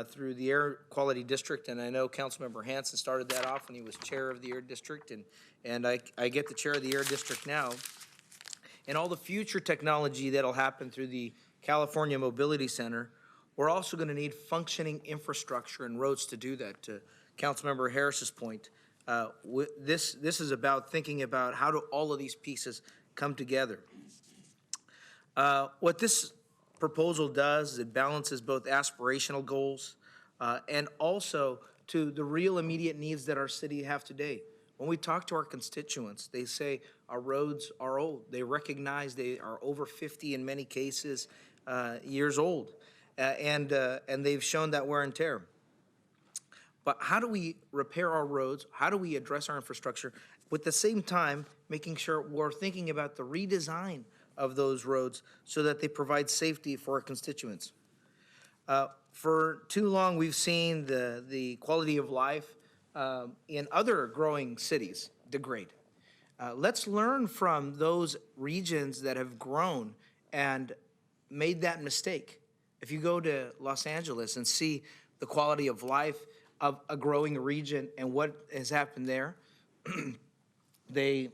through the Air Quality District. And I know Councilmember Hansen started that off when he was chair of the Air District, and I get the chair of the Air District now. And all the future technology that'll happen through the California Mobility Center, we're also going to need functioning infrastructure and roads to do that. To Councilmember Harris's point, this is about thinking about how do all of these pieces come together. What this proposal does is it balances both aspirational goals and also to the real immediate needs that our city have today. When we talk to our constituents, they say our roads are old. They recognize they are over 50 in many cases years old, and they've shown that wear and tear. But how do we repair our roads? How do we address our infrastructure? With the same time, making sure we're thinking about the redesign of those roads so that they provide safety for our constituents. For too long, we've seen the quality of life in other growing cities degrade. Let's learn from those regions that have grown and made that mistake. If you go to Los Angeles and see the quality of life of a growing region and what has happened there, they've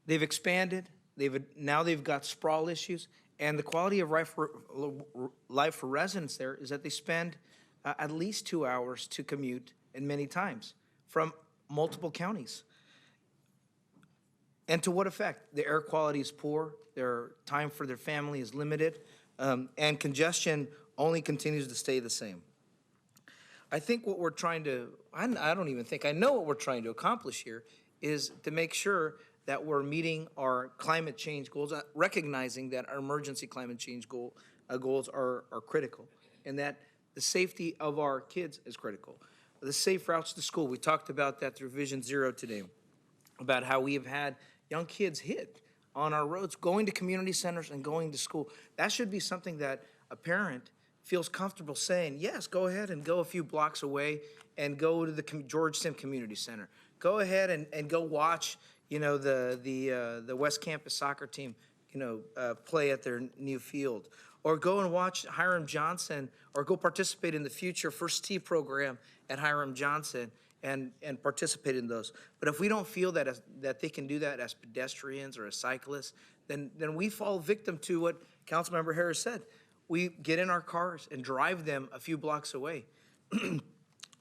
expanded. Now they've got sprawl issues, and the quality of life for residents there is that they spend at least 2 hours to commute, and many times from multiple counties. And to what effect? The air quality is poor, their time for their family is limited, and congestion only continues to stay the same. I think what we're trying to, I know what we're trying to accomplish here is to make sure that we're meeting our climate change goals, recognizing that our emergency climate change goals are critical, and that the safety of our kids is critical. The safe routes to school, we talked about that through Vision Zero today, about how we have had young kids hit on our roads, going to community centers and going to school. That should be something that a parent feels comfortable saying, yes, go ahead and go a few blocks away and go to the George Sim Community Center. Go ahead and go watch, the West Campus soccer team, play at their new field. Or go and watch Hiram Johnson, or go participate in the future First Tee program at Hiram Johnson and participate in those. But if we don't feel that they can do that as pedestrians or as cyclists, then we fall victim to what Councilmember Harris said. We get in our cars and drive them a few blocks away,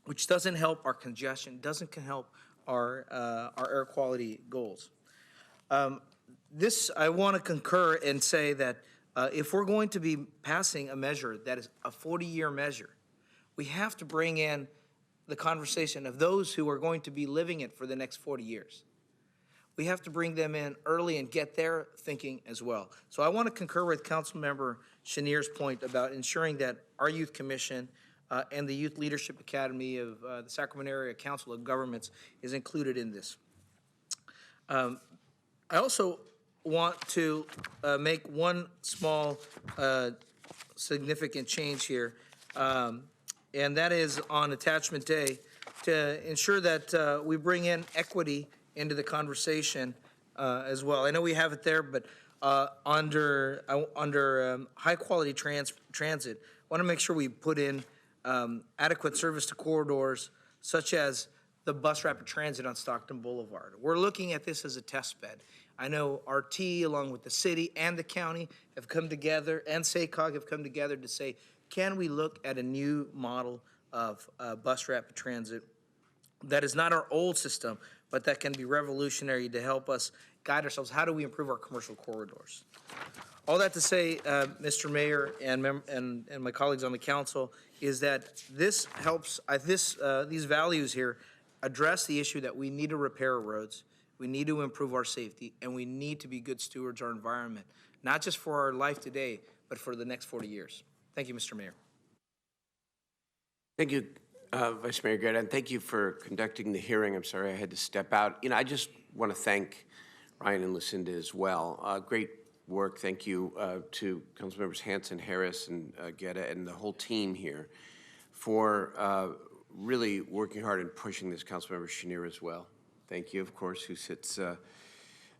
which doesn't help our congestion, doesn't help our air quality goals. I want to concur and say that if we're going to be passing a measure that is a 40-year measure, we have to bring in the conversation of those who are going to be living it for the next 40 years. We have to bring them in early and get their thinking as well. So I want to concur with Councilmember Chenier's point about ensuring that our Youth Commission and the Youth Leadership Academy of the Sacramento Area Council of Governments is included in this. I also want to make one small significant change here, and that is on Attachment A, to ensure that we bring in equity into the conversation as well. I know we have it there, but under high-quality transit, I want to make sure we put in adequate service to corridors such as the bus rapid transit on Stockton Boulevard. We're looking at this as a test bed. I know RT, along with the city and the county, have come together, and SACOG have come together to say, can we look at a new model of bus rapid transit that is not our old system, but that can be revolutionary to help us guide ourselves? How do we improve our commercial corridors? All that to say, Mr. Mayor and my colleagues on the council, is that this helps, these values here address the issue that we need to repair our roads, we need to improve our safety, and we need to be good stewards of our environment, not just for our life today, but for the next 40 years. Thank you, Mr. Mayor. Thank you, Vice Mayor Guerra, and thank you for conducting the hearing. I'm sorry I had to step out. I just want to thank Ryan and Lucinda as well. Great work. Thank you to Councilmembers Hanson, Harris, and Guerra, and the whole team here for really working hard and pushing this. Councilmember Chenier as well. Thank you, of course, who sits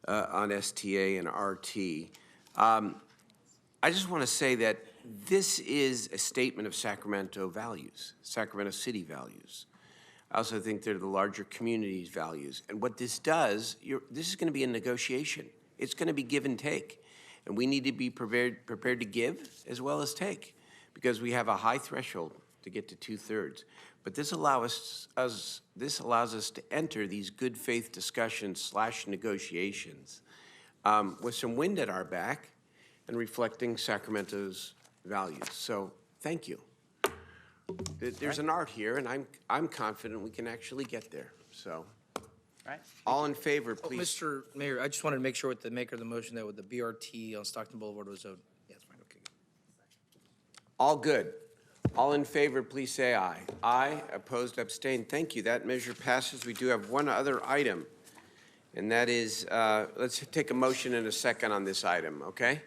on STA and RT. I just want to say that this is a statement of Sacramento values, Sacramento city values. I also think they're the larger community's values. And what this does, this is going to be a negotiation. It's going to be give and take. And we need to be prepared to give as well as take, because we have a high threshold to get to 2/3. But this allows us to enter these good faith discussions / negotiations with some wind at our back and reflecting Sacramento's values. So thank you. There's an art here, and I'm confident we can actually get there. So, right. All in favor, please. Mr. Mayor, I just wanted to make sure with the maker of the motion that with the BRT on Stockton Boulevard was voted. Yeah, it's fine. Okay. All good. All in favor, please say aye. Aye. Opposed, abstained. Thank you. That measure passes. We do have one other item, and that is, let's take a motion and a second on this item, okay?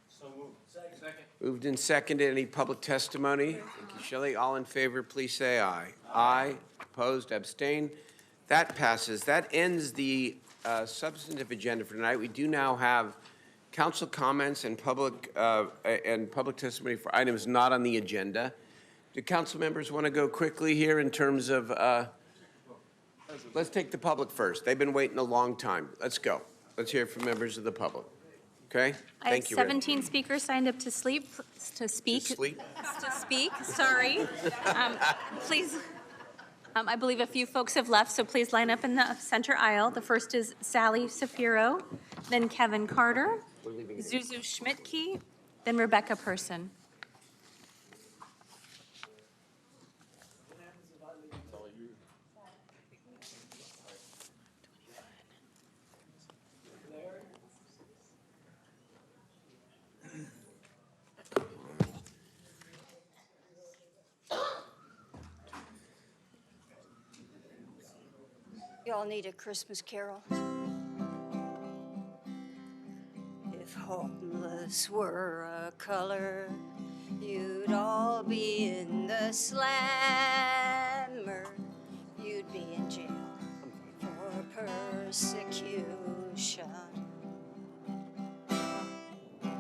So moved. Second. Moved and seconded. Any public testimony? Thank you, Shelley. All in favor, please say aye. Aye. Opposed, abstained. That passes. That ends the substantive agenda for tonight. We do now have council comments and public testimony for items not on the agenda. Do council members want to go quickly here in terms of, let's take the public first. They've been waiting a long time. Let's go. Let's hear from members of the public. Okay? I have Thank you. Rick. 17 speakers signed up to speak. To sleep? To speak, sorry. Please, I believe a few folks have left, so please line up in the center aisle. The first is Sally Safiro, then Kevin Carter, Zuzu Schmidtke, then Rebecca Person. Y'all need a Christmas carol? If homeless were a color, you'd all be in the slammer. You'd be in jail for persecution.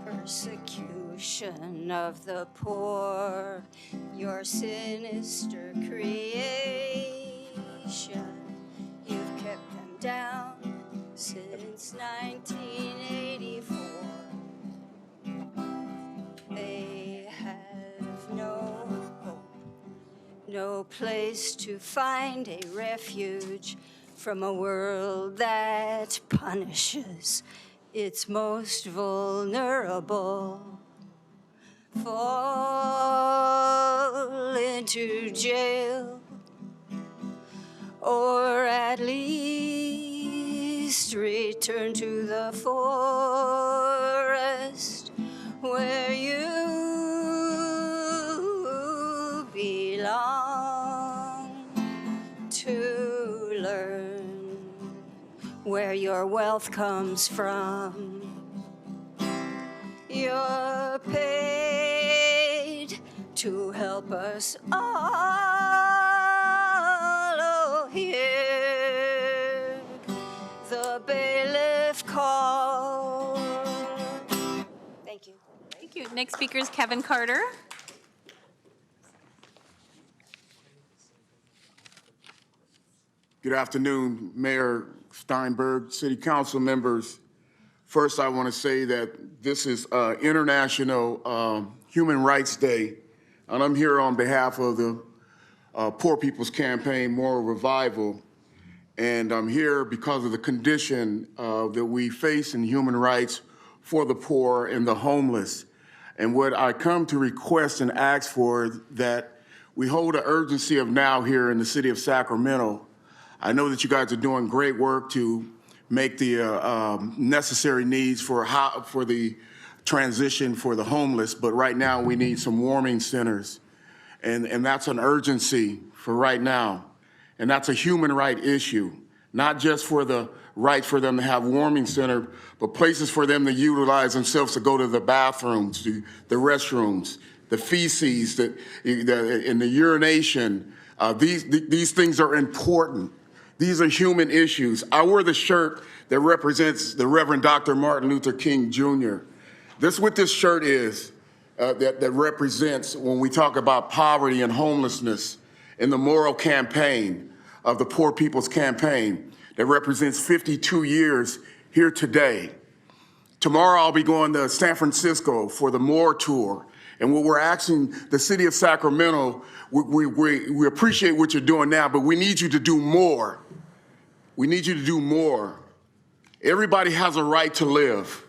Persecution of the poor, your sinister creation. You've kept them down since 1984. They have no hope, no place to find a refuge from a world that punishes its most vulnerable. Fall into jail, or at least return to the forest where you belong, to learn where your wealth comes from. You're paid to help us all here. The bailiff calls Next speaker is Kevin Carter. Good afternoon, Mayor Steinberg, City Council members. First, I want to say that this is International Human Rights Day, and I'm here on behalf of the Poor People's Campaign Moral Revival. And I'm here because of the condition that we face in human rights for the poor and the homeless. And what I come to request and ask for that we hold an urgency of now here in the city of Sacramento. I know that you guys are doing great work to make the necessary needs for the transition for the homeless, but right now we need some warming centers. And that's an urgency for right now. And that's a human right issue, not just for the right for them to have warming center, but places for them to utilize themselves to go to the bathrooms, the restrooms, the feces, and the urination. These things are important. These are human issues. I wear the shirt that represents the Reverend Dr. Martin Luther King Jr. This is what this shirt is that represents when we talk about poverty and homelessness in the moral campaign of the Poor People's Campaign that represents 52 years here today. Tomorrow I'll be going to San Francisco for the More Tour. And what we're asking the city of Sacramento, we appreciate what you're doing now, but we need you to do more. We need you to do more. Everybody has a right to live,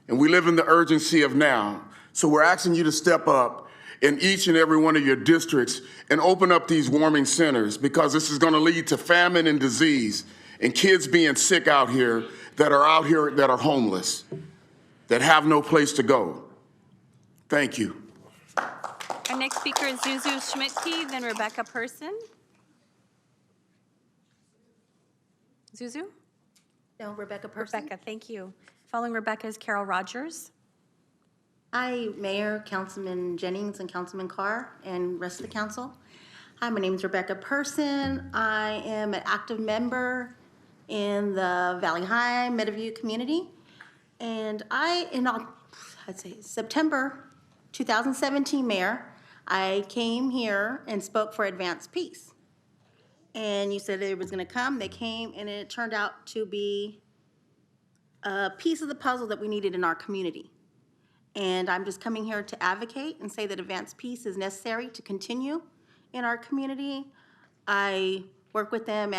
and we live in the urgency of now. So we're asking you to step up in each and every one of your districts and open up these warming centers, because this is going to lead to famine and disease and kids being sick out here that are homeless, that have no place to go. Thank you. Our next speaker is Zuzu Schmidtke, then Rebecca Person. Zuzu? No, Rebecca Person. Rebecca, thank you. Following Rebecca is Carol Rogers. Hi, Mayor, Councilman Jennings, and Councilman Carr, and rest of the council. Hi, my name is Rebecca Person. I am an active member in the Valley High Meadowview community. And I'd say September 2017, Mayor, I came here and spoke for Advanced Peace. And you said it was gonna come, they came, and it turned out to be a piece of the puzzle that we needed in our community. And I'm just coming here to advocate and say that Advanced Peace is necessary to continue in our community. I work with them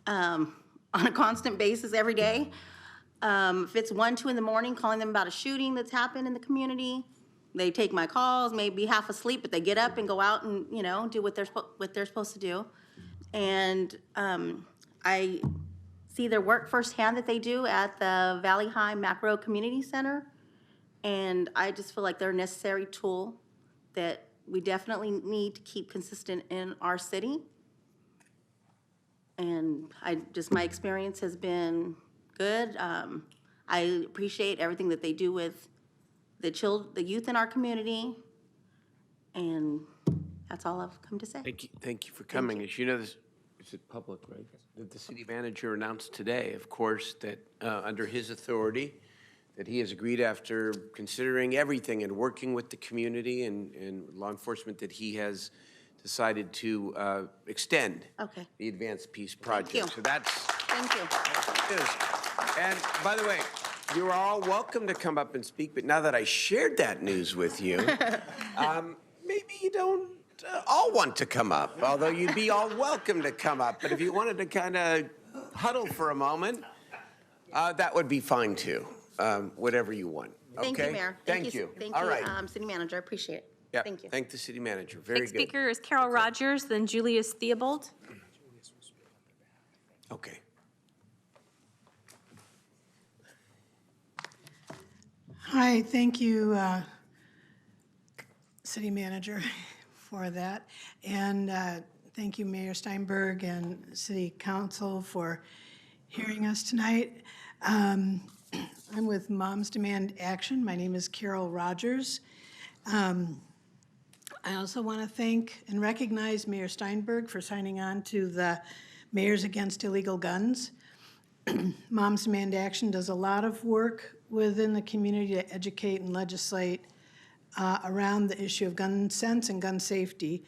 on a constant basis every day. If it's 1, 2 in the morning, calling them about a shooting that's happened in the community, they take my calls, maybe half asleep, but they get up and go out and, do what they're supposed to do. And I see their work firsthand that they do at the Valley High Macro Community Center. And I just feel like they're a necessary tool that we definitely need to keep consistent in our city. And my experience has been good. I appreciate everything that they do with the youth in our community. And that's all I've come to say. Thank you for coming. As you know, this is public, right? That the city manager announced today, of course, that under his authority, that he has agreed, after considering everything and working with the community and law enforcement, that he has decided to extend the Advanced Peace Project. Thank you. So that's Thank you. news. And by the way, you are all welcome to come up and speak, but now that I shared that news with you, maybe you don't all want to come up, although you'd be all welcome to come up. But if you wanted to kind of huddle for a moment, that would be fine too. Whatever you want. Thank you, Mayor. Thank you. Thank All you, right. City Manager. I appreciate it. Yeah. Thank you. Thank the city manager. Very Next good. speaker is Carol Rogers, then Julius Theobald. Okay. Hi, thank you, City Manager, for that. And thank you, Mayor Steinberg and City Council for hearing us tonight. I'm with Moms Demand Action. My name is Carol Rogers. I also want to thank and recognize Mayor Steinberg for signing on to the Mayors Against Illegal Guns. Moms Demand Action does a lot of work within the community to educate and legislate around the issue of gun sense and gun safety.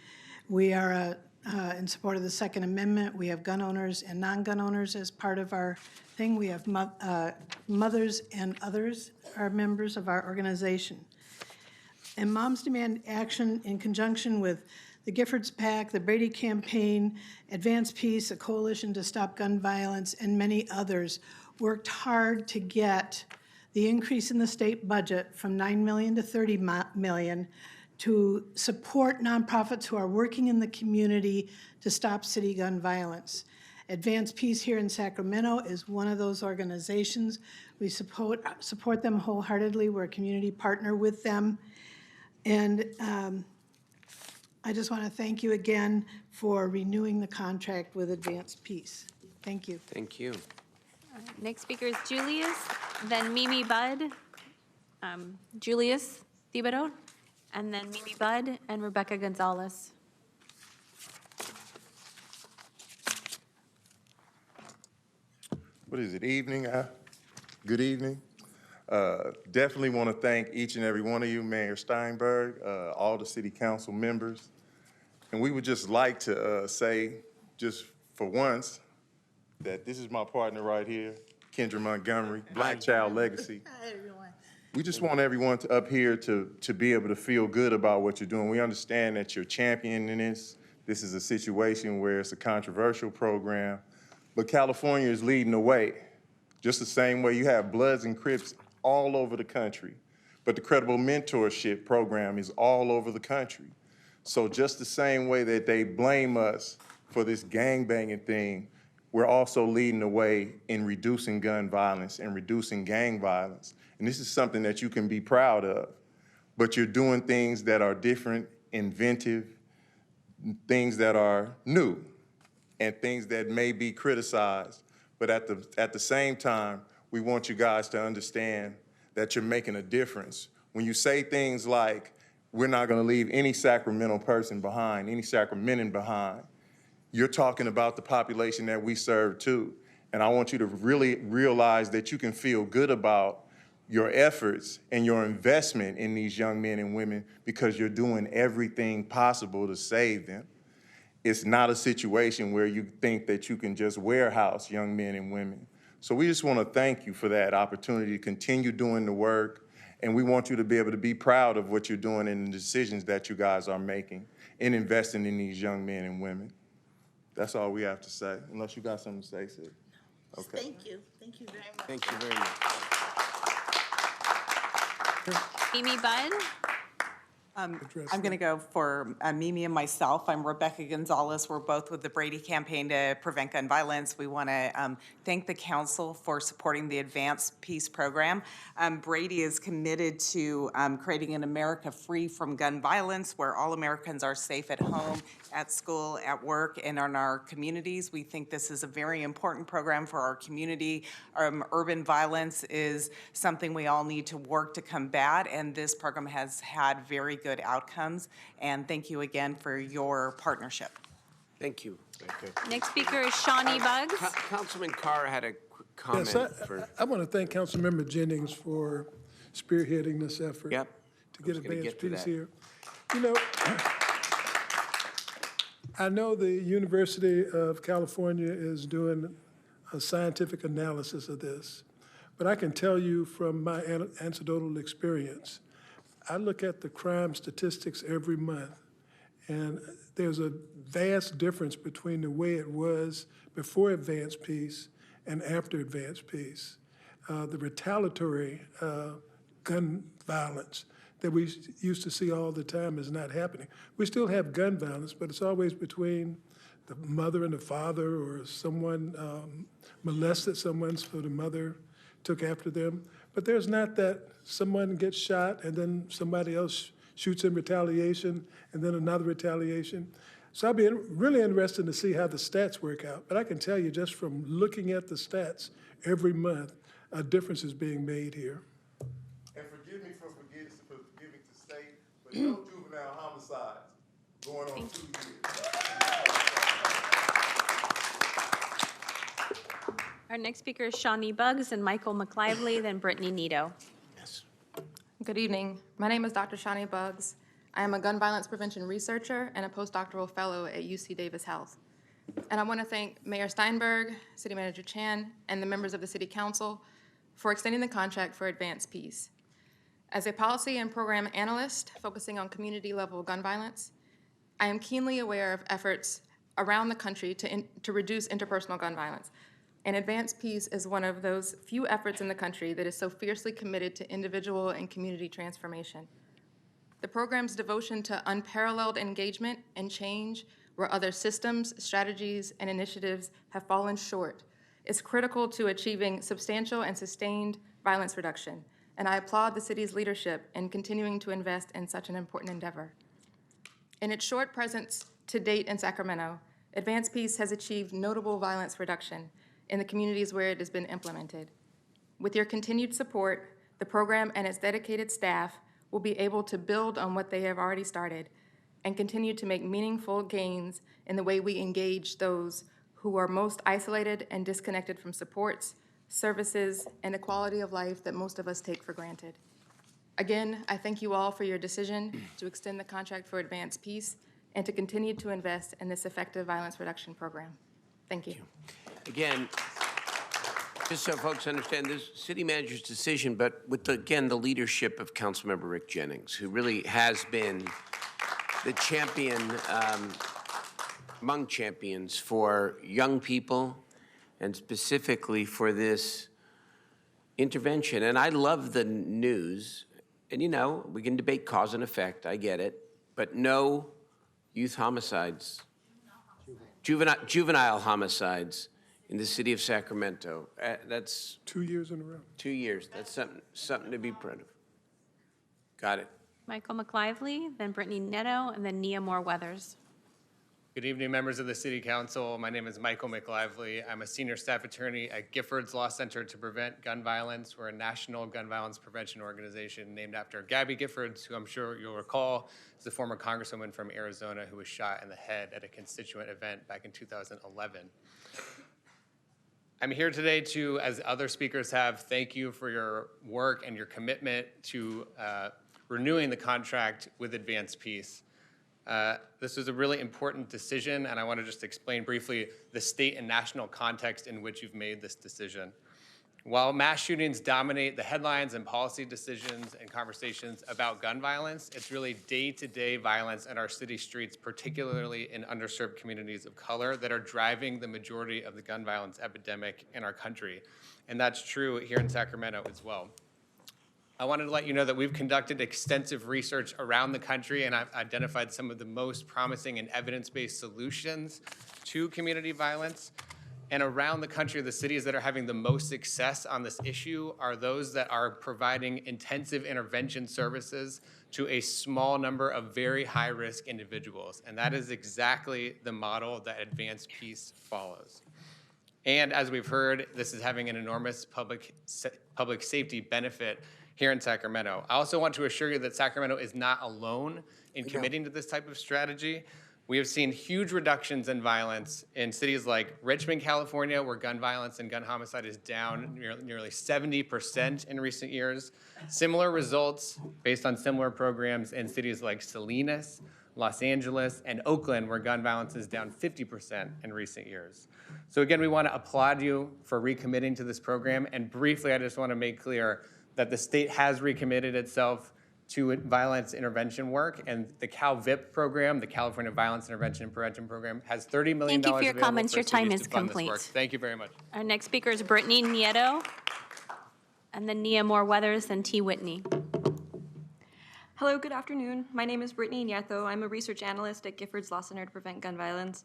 We are in support of the Second Amendment. We have gun owners and non-gun owners as part of our thing. We have mothers and others are members of our organization. And Moms Demand Action, in conjunction with the Giffords PAC, the Brady Campaign, Advance Peace, a coalition to stop gun violence, and many others, worked hard to get the increase in the state budget from $9 million to $30 million to support nonprofits who are working in the community to stop city gun violence. Advance Peace here in Sacramento is one of those organizations. We support them wholeheartedly. We're a community partner with them. And I just want to thank you again for renewing the contract with Advance Peace. Thank you. Thank you. Next speaker is Julius, then Mimi Budd, Julius Thibodeau, and then Mimi Budd and Rebecca Gonzalez. What is it, evening? Good evening. Definitely want to thank each and every one of you, Mayor Steinberg, all the city council members. And we would just like to say, just for once, that this is my partner right here, Kendra Montgomery, Black Child Legacy. Hi, everyone. We just want everyone up here to be able to feel good about what you're doing. We understand that you're championing this. This is a situation where it's a controversial program, but California is leading the way. Just the same way you have Bloods and Crips all over the country, but the Credible Mentorship Program is all over the country. So just the same way that they blame us for this gangbanging thing, we're also leading the way in reducing gun violence and reducing gang violence. And this is something that you can be proud of, but you're doing things that are different, inventive, things that are new, and things that may be criticized. But at the same time, we want you guys to understand that you're making a difference. When you say things like, we're not gonna leave any Sacramento person behind, any Sacramentan behind, you're talking about the population that we serve too. And I want you to really realize that you can feel good about your efforts and your investment in these young men and women because you're doing everything possible to save them. It's not a situation where you think that you can just warehouse young men and women. So we just want to thank you for that opportunity to continue doing the work. And we want you to be able to be proud of what you're doing and the decisions that you guys are making in investing in these young men and women. That's all we have to say, unless you got something to say, Sid. Okay. Thank you. Thank you very much. Thank you very much. Mimi Budd. I'm going to go for Mimi and myself. I'm Rebecca Gonzalez. We're both with the Brady Campaign to Prevent Gun Violence. We want to thank the council for supporting the Advance Peace Program. Brady is committed to creating an America free from gun violence, where all Americans are safe at home, at school, at work, and in our communities. We think this is a very important program for our community. Urban violence is something we all need to work to combat, and this program has had very good outcomes. And thank you again for your partnership. Thank you. Next speaker is Shawnee Buggs. Councilman Carr had a quick comment. Yes, I want to thank Councilmember Jennings for spearheading this effort. Yep. To get Advance Peace that. here. You know, I know the University of California is doing a scientific analysis of this, but I can tell you from my anecdotal experience, I look at the crime statistics every month, and there's a vast difference between the way it was before Advance Peace and after Advance Peace. The retaliatory gun violence that we used to see all the time is not happening. We still have gun violence, but it's always between the mother and the father, or someone molested someone, so the mother took after them. But there's not that someone gets shot and then somebody else shoots in retaliation and then another retaliation. So I'll be really interested to see how the stats work out. But I can tell you just from looking at the stats every month, a difference is being made here. And forgive me for forgiving to state, but no juvenile homicides going on 2 years. Our next speaker is Shawnee Buggs and Michael McLively, then Brittany Nito. Good evening. My name is Dr. Shani Buggs. I am a gun violence prevention researcher and a postdoctoral fellow at UC Davis Health. And I want to thank Mayor Steinberg, City Manager Chan, and the members of the City Council for extending the contract for Advanced Peace. As a policy and program analyst focusing on community-level gun violence, I am keenly aware of efforts around the country to reduce interpersonal gun violence. And Advanced Peace is one of those few efforts in the country that is so fiercely committed to individual and community transformation. The program's devotion to unparalleled engagement and change where other systems, strategies, and initiatives have fallen short is critical to achieving substantial and sustained violence reduction. And I applaud the city's leadership in continuing to invest in such an important endeavor. In its short presence to date in Sacramento, Advanced Peace has achieved notable violence reduction in the communities where it has been implemented. With your continued support, the program and its dedicated staff will be able to build on what they have already started and continue to make meaningful gains in the way we engage those who are most isolated and disconnected from supports, services, and a quality of life that most of us take for granted. Again, I thank you all for your decision to extend the contract for Advanced Peace and to continue to invest in this effective violence reduction program. Thank you. Again, just so folks understand, this city manager's decision, but with, again, the leadership of Councilmember Rick Jennings, who really has been the champion among champions for young people and specifically for this intervention. And I love the news. And, you know, we can debate cause and effect. I get it. But no youth homicides, juvenile homicides in the city of Sacramento. That's 2 years in a row. 2 years. That's something to be proud of. Got it. Michael McLively, then Brittany Netto, and then Nia Moore Weathers. Good evening, members of the City Council. My name is Michael McLively. I'm a senior staff attorney at Giffords Law Center to Prevent Gun Violence. We're a national gun violence prevention organization named after Gabby Giffords, who I'm sure you'll recall is the former congresswoman from Arizona who was shot in the head at a constituent event back in 2011. I'm here today to, as other speakers have, thank you for your work and your commitment to renewing the contract with Advanced Peace. This was a really important decision, and I want to just explain briefly the state and national context in which you've made this decision. While mass shootings dominate the headlines and policy decisions and conversations about gun violence, it's really day-to-day violence in our city streets, particularly in underserved communities of color, that are driving the majority of the gun violence epidemic in our country. And that's true here in Sacramento as well. I wanted to let you know that we've conducted extensive research around the country, and I've identified some of the most promising and evidence-based solutions to community violence. And around the country, the cities that are having the most success on this issue are those that are providing intensive intervention services to a small number of very high-risk individuals. And that is exactly the model that Advanced Peace follows. And as we've heard, this is having an enormous public safety benefit here in Sacramento. I also want to assure you that Sacramento is not alone in committing to this type of strategy. We have seen huge reductions in violence in cities like Richmond, California, where gun violence and gun homicide is down nearly 70% in recent years. Similar results based on similar programs in cities like Salinas, Los Angeles, and Oakland, where gun violence is down 50% in recent years. So again, we want to applaud you for recommitting to this program. And briefly, I just want to make clear that the state has recommitted itself to violence intervention work, and the CalVIP program, the California Violence Intervention and Prevention Program, has $30 million Thank you for your available comments. for Your time cities is to fund this complete. work. Thank you very much. Our next speaker is Brittany Nieto, and then Nia Moore Weathers, then T. Whitney. Hello, good afternoon. My name is Brittany Nieto. I'm a research analyst at Giffords Law Center to Prevent Gun Violence.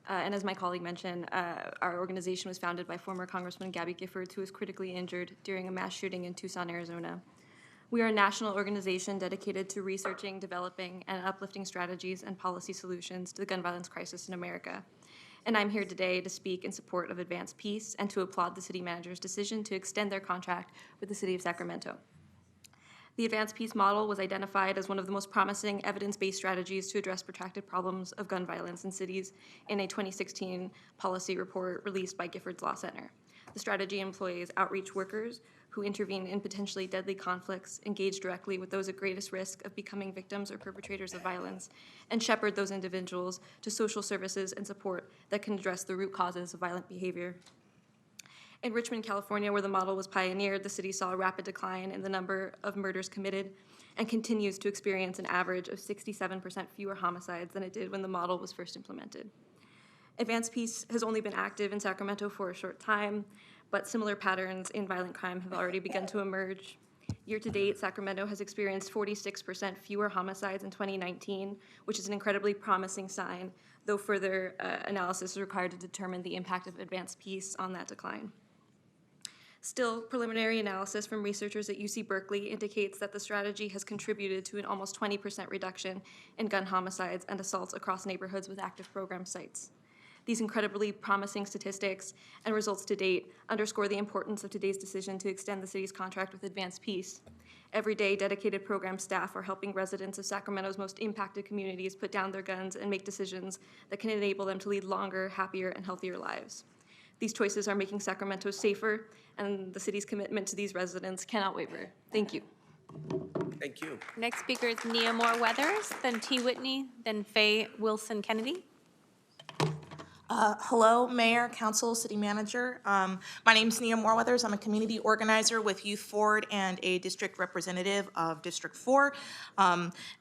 And as my colleague mentioned, our organization was founded by former Congressman Gabby Giffords, who was critically injured during a mass shooting in Tucson, Arizona. We are a national organization dedicated to researching, developing, and uplifting strategies and policy solutions to the gun violence crisis in America. And I'm here today to speak in support of Advanced Peace and to applaud the city manager's decision to extend their contract with the city of Sacramento. The advanced peace model was identified as one of the most promising evidence-based strategies to address protracted problems of gun violence in cities in a 2016 policy report released by Giffords Law Center. The strategy employs outreach workers who intervene in potentially deadly conflicts, engage directly with those at greatest risk of becoming victims or perpetrators of violence, and shepherd those individuals to social services and support that can address the root causes of violent behavior. In Richmond, California, where the model was pioneered, the city saw a rapid decline in the number of murders committed and continues to experience an average of 67% fewer homicides than it did when the model was first implemented. Advanced Peace has only been active in Sacramento for a short time, but similar patterns in violent crime have already begun to emerge. Year to date, Sacramento has experienced 46% fewer homicides in 2019, which is an incredibly promising sign, though further analysis is required to determine the impact of Advanced Peace on that decline. Still, preliminary analysis from researchers at UC Berkeley indicates that the strategy has contributed to an almost 20% reduction in gun homicides and assaults across neighborhoods with active program sites. These incredibly promising statistics and results to date underscore the importance of today's decision to extend the city's contract with Advanced Peace. Every day, dedicated program staff are helping residents of Sacramento's most impacted communities put down their guns and make decisions that can enable them to lead longer, happier, and healthier lives. These choices are making Sacramento safer, and the city's commitment to these residents cannot waver. Thank you. Thank you. Next speaker is Nia Moore Weathers, then T. Whitney, then Faye Wilson Kennedy. Hello, Mayor, Council, City Manager. My name is Nia Moreweathers. I'm a community organizer with Youth Forward and a district representative of District 4.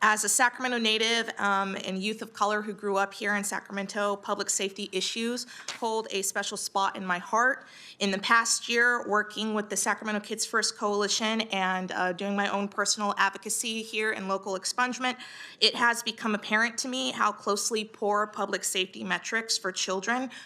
As a Sacramento native and youth of color who grew up here in Sacramento, public safety issues hold a special spot in my heart. In the past year, working with the Sacramento Kids First Coalition and doing my own personal advocacy here in local expungement, it has become apparent to me how closely poor public safety metrics for children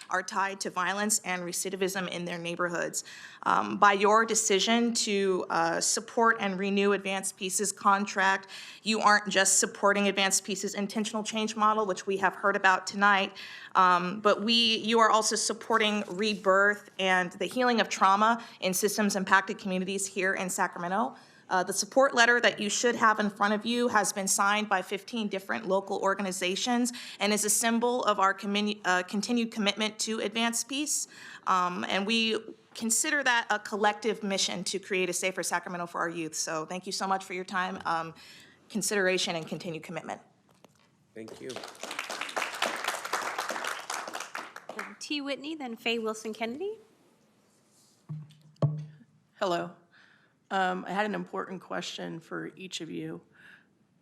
are tied to violence and recidivism in their neighborhoods. By your decision to support and renew Advanced Peace's contract, you aren't just supporting Advanced Peace's intentional change model, which we have heard about tonight, but you are also supporting rebirth and the healing of trauma in systems-impacted communities here in Sacramento. The support letter that you should have in front of you has been signed by 15 different local organizations and is a symbol of our continued commitment to Advanced Peace. And we consider that a collective mission to create a safer Sacramento for our youth. So thank you so much for your time, consideration, and continued commitment. Thank you. T. Whitney, then Faye Wilson Kennedy. Hello. I had an important question for each of you.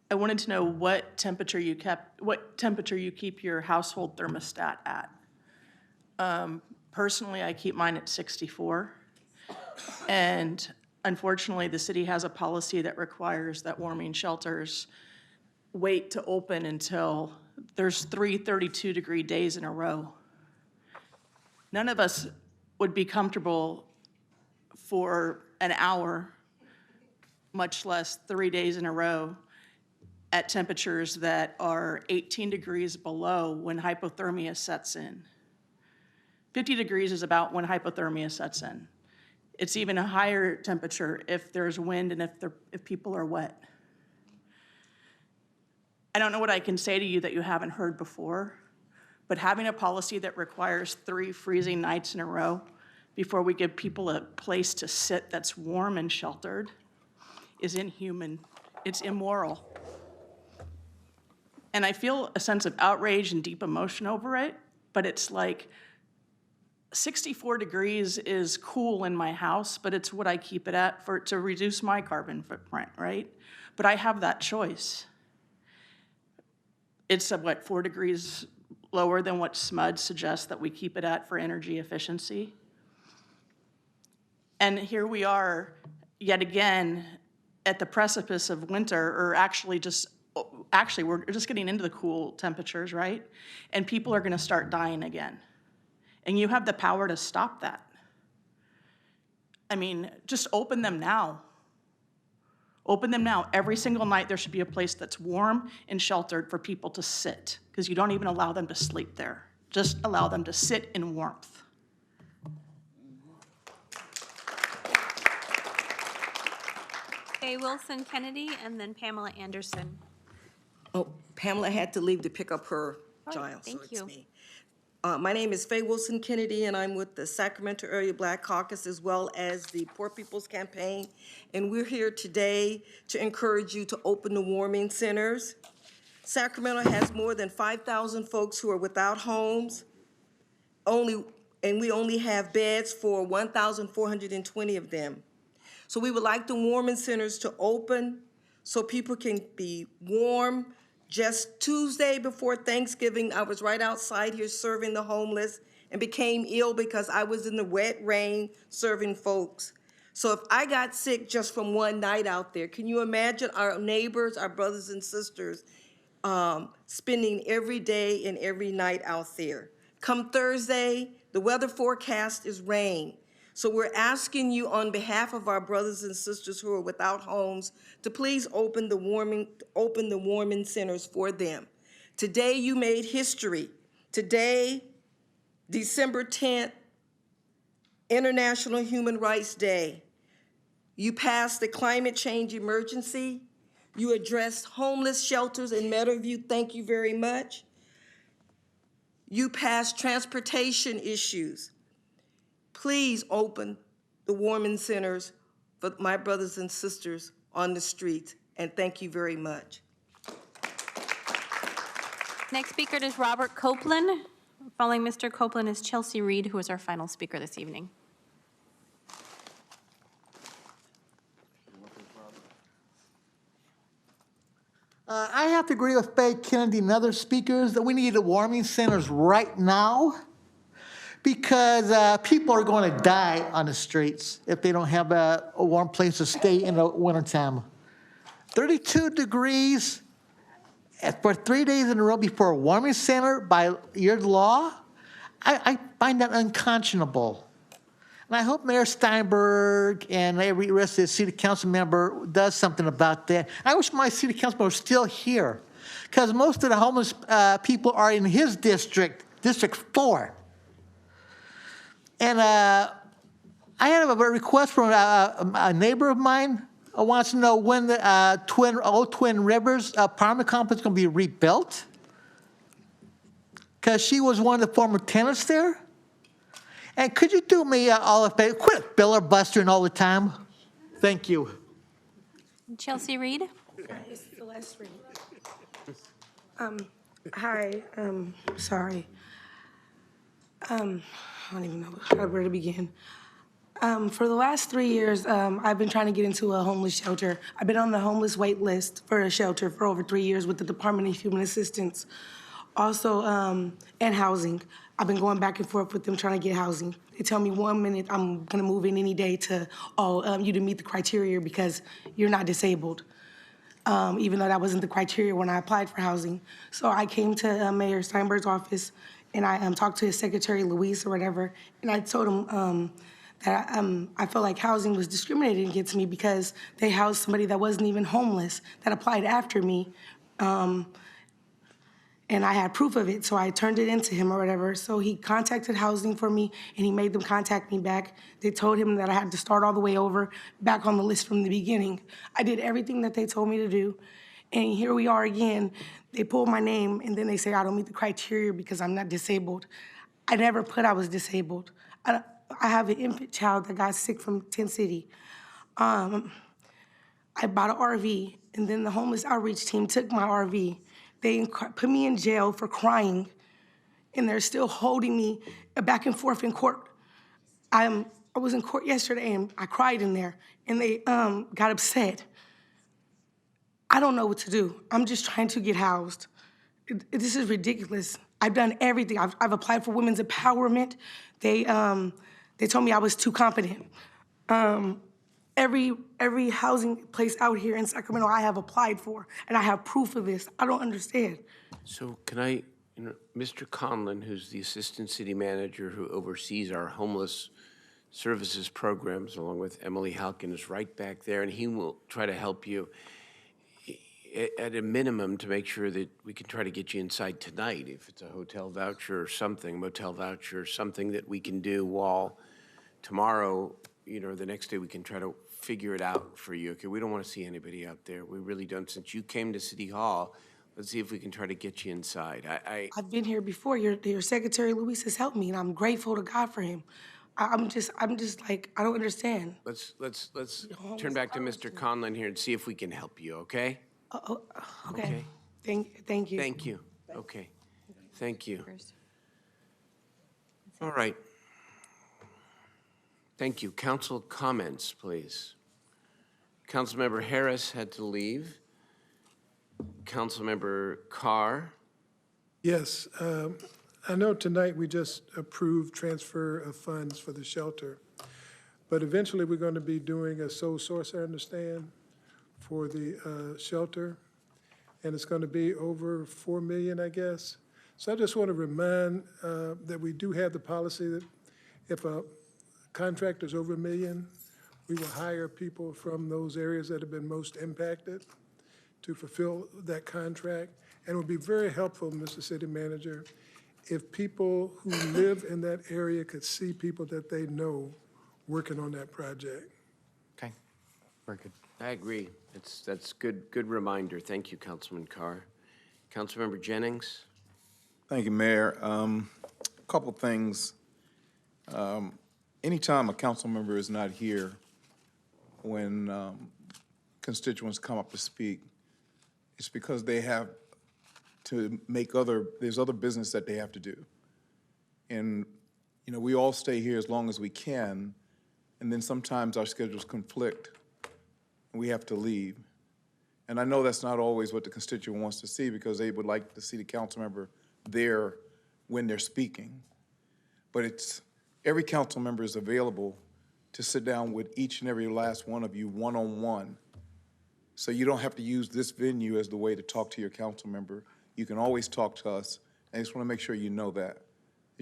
I wanted to know what temperature you keep your household thermostat at. Personally, I keep mine at 64. And unfortunately, the city has a policy that requires that warming shelters wait to open until there's 3 32-degree days in a row. None of us would be comfortable for an hour, much less 3 days in a row, at temperatures that are 18 degrees below when hypothermia sets in. 50 degrees is about when hypothermia sets in. It's even a higher temperature if there's wind and if people are wet. I don't know what I can say to you that you haven't heard before, but having a policy that requires 3 freezing nights in a row before we give people a place to sit that's warm and sheltered is inhuman. It's immoral. And I feel a sense of outrage and deep emotion over it, but it's like 64 degrees is cool in my house, but it's what I keep it at to reduce my carbon footprint, right? But I have that choice. It's 4 degrees lower than what SMUD suggests that we keep it at for energy efficiency. And here we are, yet again, at the precipice of winter, or actually we're just getting into the cool temperatures, right? And people are gonna start dying again. And you have the power to stop that. I mean, just open them now. Open them now. Every single night there should be a place that's warm and sheltered for people to sit, because you don't even allow them to sleep there. Just allow them to sit in warmth. Faye Faye Wilson Kennedy, and then Pamela Anderson. Oh, Pamela had to leave to pick up her Oh, child, so thank it's you. me. My name is Faye Wilson Kennedy, and I'm with the Sacramento Area Black Caucus as well as the Poor People's Campaign. And we're here today to encourage you to open the warming centers. Sacramento has more than 5,000 folks who are without homes, and we only have beds for 1,420 of them. So we would like the warming centers to open so people can be warm. Just Tuesday before Thanksgiving, I was right outside here serving the homeless and became ill because I was in the wet rain serving folks. So if I got sick just from one night out there, can you imagine our neighbors, our brothers and sisters, spending every day and every night out there? Come Thursday, the weather forecast is rain. So we're asking you on behalf of our brothers and sisters who are without homes to please open the warming centers for them. Today you made history. Today, December 10th, International Human Rights Day. You passed the climate change emergency. You addressed homeless shelters in Meadowview. Thank you very much. You passed transportation issues. Please open the warming centers for my brothers and sisters on the streets, and thank you very much. Next speaker is Robert Copeland. Following Mr. Copeland is Chelsea Reed, who is our final speaker this evening. I have to agree with Faye Kennedy and other speakers that we need the warming centers right now because people are going to die on the streets if they don't have a warm place to stay in the wintertime. 32 degrees for 3 days in a row before a warming center by your law, I find that unconscionable. And I hope Mayor Steinberg and every rest of the city council member does something about that. I wish my city council member was still here because most of the homeless people are in his district, District 4. And I had a request from a neighbor of mine who wants to know when the old Twin Rivers apartment complex is going to be rebuilt because she was one of the former tenants there. And could you do me all a favor? Quit filibustering all the time. Thank you. Chelsea Reed. This is Celeste Reed. Hi, sorry. I don't even know where to begin. For the last 3 years, I've been trying to get into a homeless shelter. I've been on the homeless wait list for a shelter for over 3 years with the Department of Human Assistance. Also, and housing. I've been going back and forth with them trying to get housing. They tell me 1 minute I'm gonna move in any day to, you didn't meet the criteria because you're not disabled. Even though that wasn't the criteria when I applied for housing. So I came to Mayor Steinberg's office and I talked to his secretary, Luis or whatever, and I told him that I felt like housing was discriminated against me because they housed somebody that wasn't even homeless that applied after me. And I had proof of it, so I turned it into him or whatever. So he contacted housing for me, and he made them contact me back. They told him that I had to start all the way over, back on the list from the beginning. I did everything that they told me to do, and here we are again. They pulled my name, and then they say I don't meet the criteria because I'm not disabled. I never put I was disabled. I have an infant child that got sick from Tent City. I bought an RV, and then the homeless outreach team took my RV. They put me in jail for crying, and they're still holding me back and forth in court. I was in court yesterday, and I cried in there, and they got upset. I don't know what to do. I'm just trying to get housed. This is ridiculous. I've done everything. I've applied for women's empowerment. They told me I was too competent. Every housing place out here in Sacramento I have applied for, and I have proof of this. I don't understand. So can I, Mr. Conlon, who's the assistant city manager who oversees our homeless services programs, along with Emily Halkin, is right back there, and he will try to help you at a minimum to make sure that we can try to get you inside tonight, if it's a hotel voucher or something, motel voucher, something that we can do while tomorrow, the next day we can try to figure it out for you, okay? We don't want to see anybody out there. We really don't. Since you came to City Hall, let's see if we can try to get you inside. I've been here before. Your secretary, Luis, has helped me, and I'm grateful to God for him. I'm just like, I don't understand. Let's turn back to Mr. Conlon here and see if we can help you, okay? Okay. Thank you. Thank you. Okay. Thank you. All right. Thank you. Council comments, please. Councilmember Harris had to leave. Councilmember Carr. Yes, I know tonight we just approved transfer of funds for the shelter, but eventually we're going to be doing a sole source, I understand, for the shelter, and it's going to be over $4 million, I guess. So I just want to remind that we do have the policy that if a contract is over $1 million, we will hire people from those areas that have been most impacted to fulfill that contract. And it would be very helpful, Mr. City Manager, if people who live in that area could see people that they know working on that project. Okay, very good. I agree. That's good reminder. Thank you, Councilman Carr. Councilmember Jennings. Thank you, Mayor. Couple things. Anytime a council member is not here when constituents come up to speak, it's because they have to make there's other business that they have to do. And, you know, we all stay here as long as we can, and then sometimes our schedules conflict, and we have to leave. And I know that's not always what the constituent wants to see, because they would like to see the council member there when they're speaking. But every council member is available to sit down with each and every last one of you one-on-one. So you don't have to use this venue as the way to talk to your council member. You can always talk to us. I just want to make sure you know that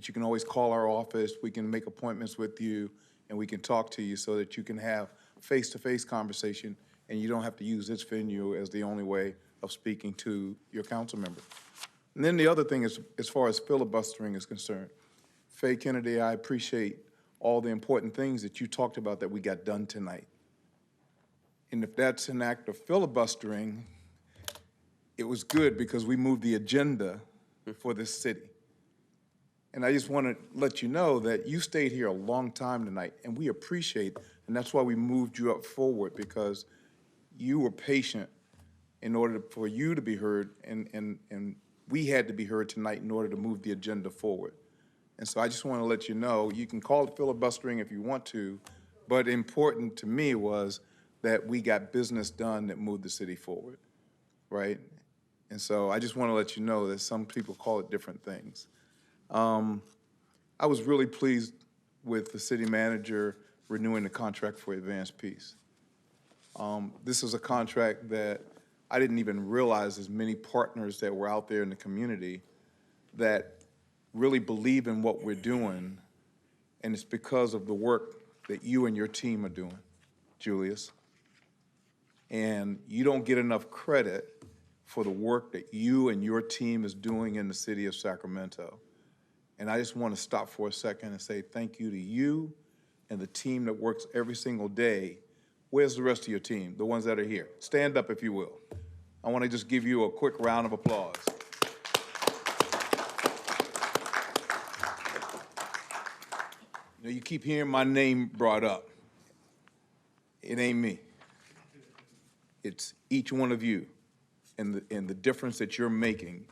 you can always call our office, we can make appointments with you, and we can talk to you so that you can have face-to-face conversation, and you don't have to use this venue as the only way of speaking to your council member. And then the other thing is, as far as filibustering is concerned, Faye Kennedy, I appreciate all the important things that you talked about that we got done tonight. And if that's an act of filibustering, it was good because we moved the agenda for this city. And I just want to let you know that you stayed here a long time tonight, and we appreciate, and that's why we moved you up forward, because you were patient in order for you to be heard, and we had to be heard tonight in order to move the agenda forward. And so I just want to let you know, you can call it filibustering if you want to, but important to me was that we got business done that moved the city forward, right? And so I just want to let you know that some people call it different things. I was really pleased with the city manager renewing the contract for Advanced Peace. This is a contract that I didn't even realize as many partners that were out there in the community that really believe in what we're doing, and it's because of the work that you and your team are doing, Julius. And you don't get enough credit for the work that you and your team is doing in the city of Sacramento. And I just want to stop for a second and say thank you to you and the team that works every single day. Where's the rest of your team, the ones that are here? Stand up if you will. I want to just give you a quick round of applause. You know, you keep hearing my name brought up. It ain't me. It's each one of you and the difference that you're making.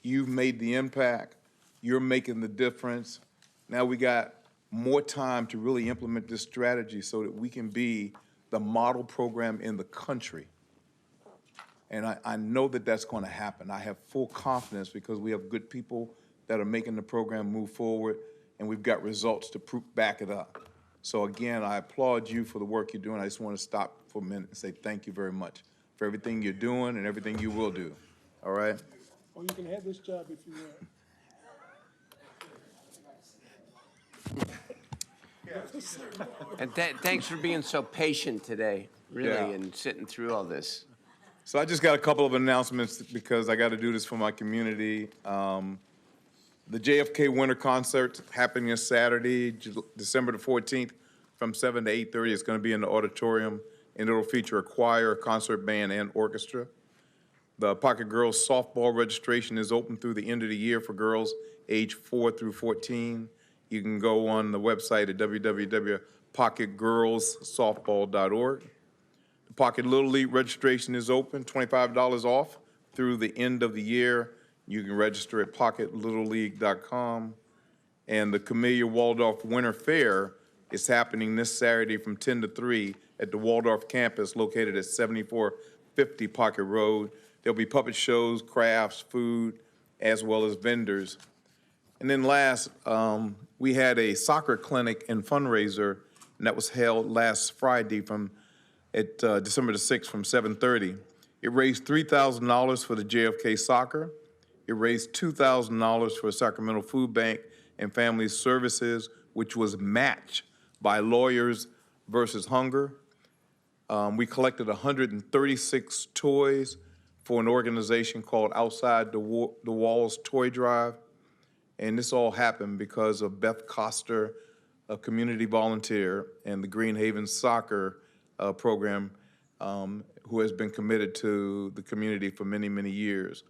You've made the impact. You're making the difference. Now we got more time to really implement this strategy so that we can be the model program in the country. And I know that that's going to happen. I have full confidence because we have good people that are making the program move forward, and we've got results to back it up. So again, I applaud you for the work you're doing. I just want to stop for a minute and say thank you very much for everything you're doing and everything you will do. All right? Well, you can have this job if you want. And thanks for being so patient today, really, Yeah. and sitting through all this. So I just got a couple of announcements because I got to do this for my community. The JFK Winter Concert happening this Saturday, December the 14th, from 7 to 8:30. It's going to be in the auditorium, and it'll feature a choir, concert band, and orchestra. The Pocket Girls softball registration is open through the end of the year for girls age 4 through 14. You can go on the website at www.pocketgirlssoftball.org. The Pocket Little League registration is open, $25 off through the end of the year. You can register at pocketlittleleague.com. And the Camellia Waldorf Winter Fair is happening this Saturday from 10 to 3 at the Waldorf campus located at 7450 Pocket Road. There'll be puppet shows, crafts, food, as well as vendors. And then last, we had a soccer clinic and fundraiser, and that was held last Friday at December the 6th from 7:30. It raised $3,000 for the JFK Soccer. It raised $2,000 for Sacramento Food Bank and Family Services, which was matched by Lawyers versus Hunger. We collected 136 toys for an organization called Outside the Walls Toy Drive. And this all happened because of Beth Coster, a community volunteer, and the Green Haven Soccer program, who has been committed to the community for many, many years.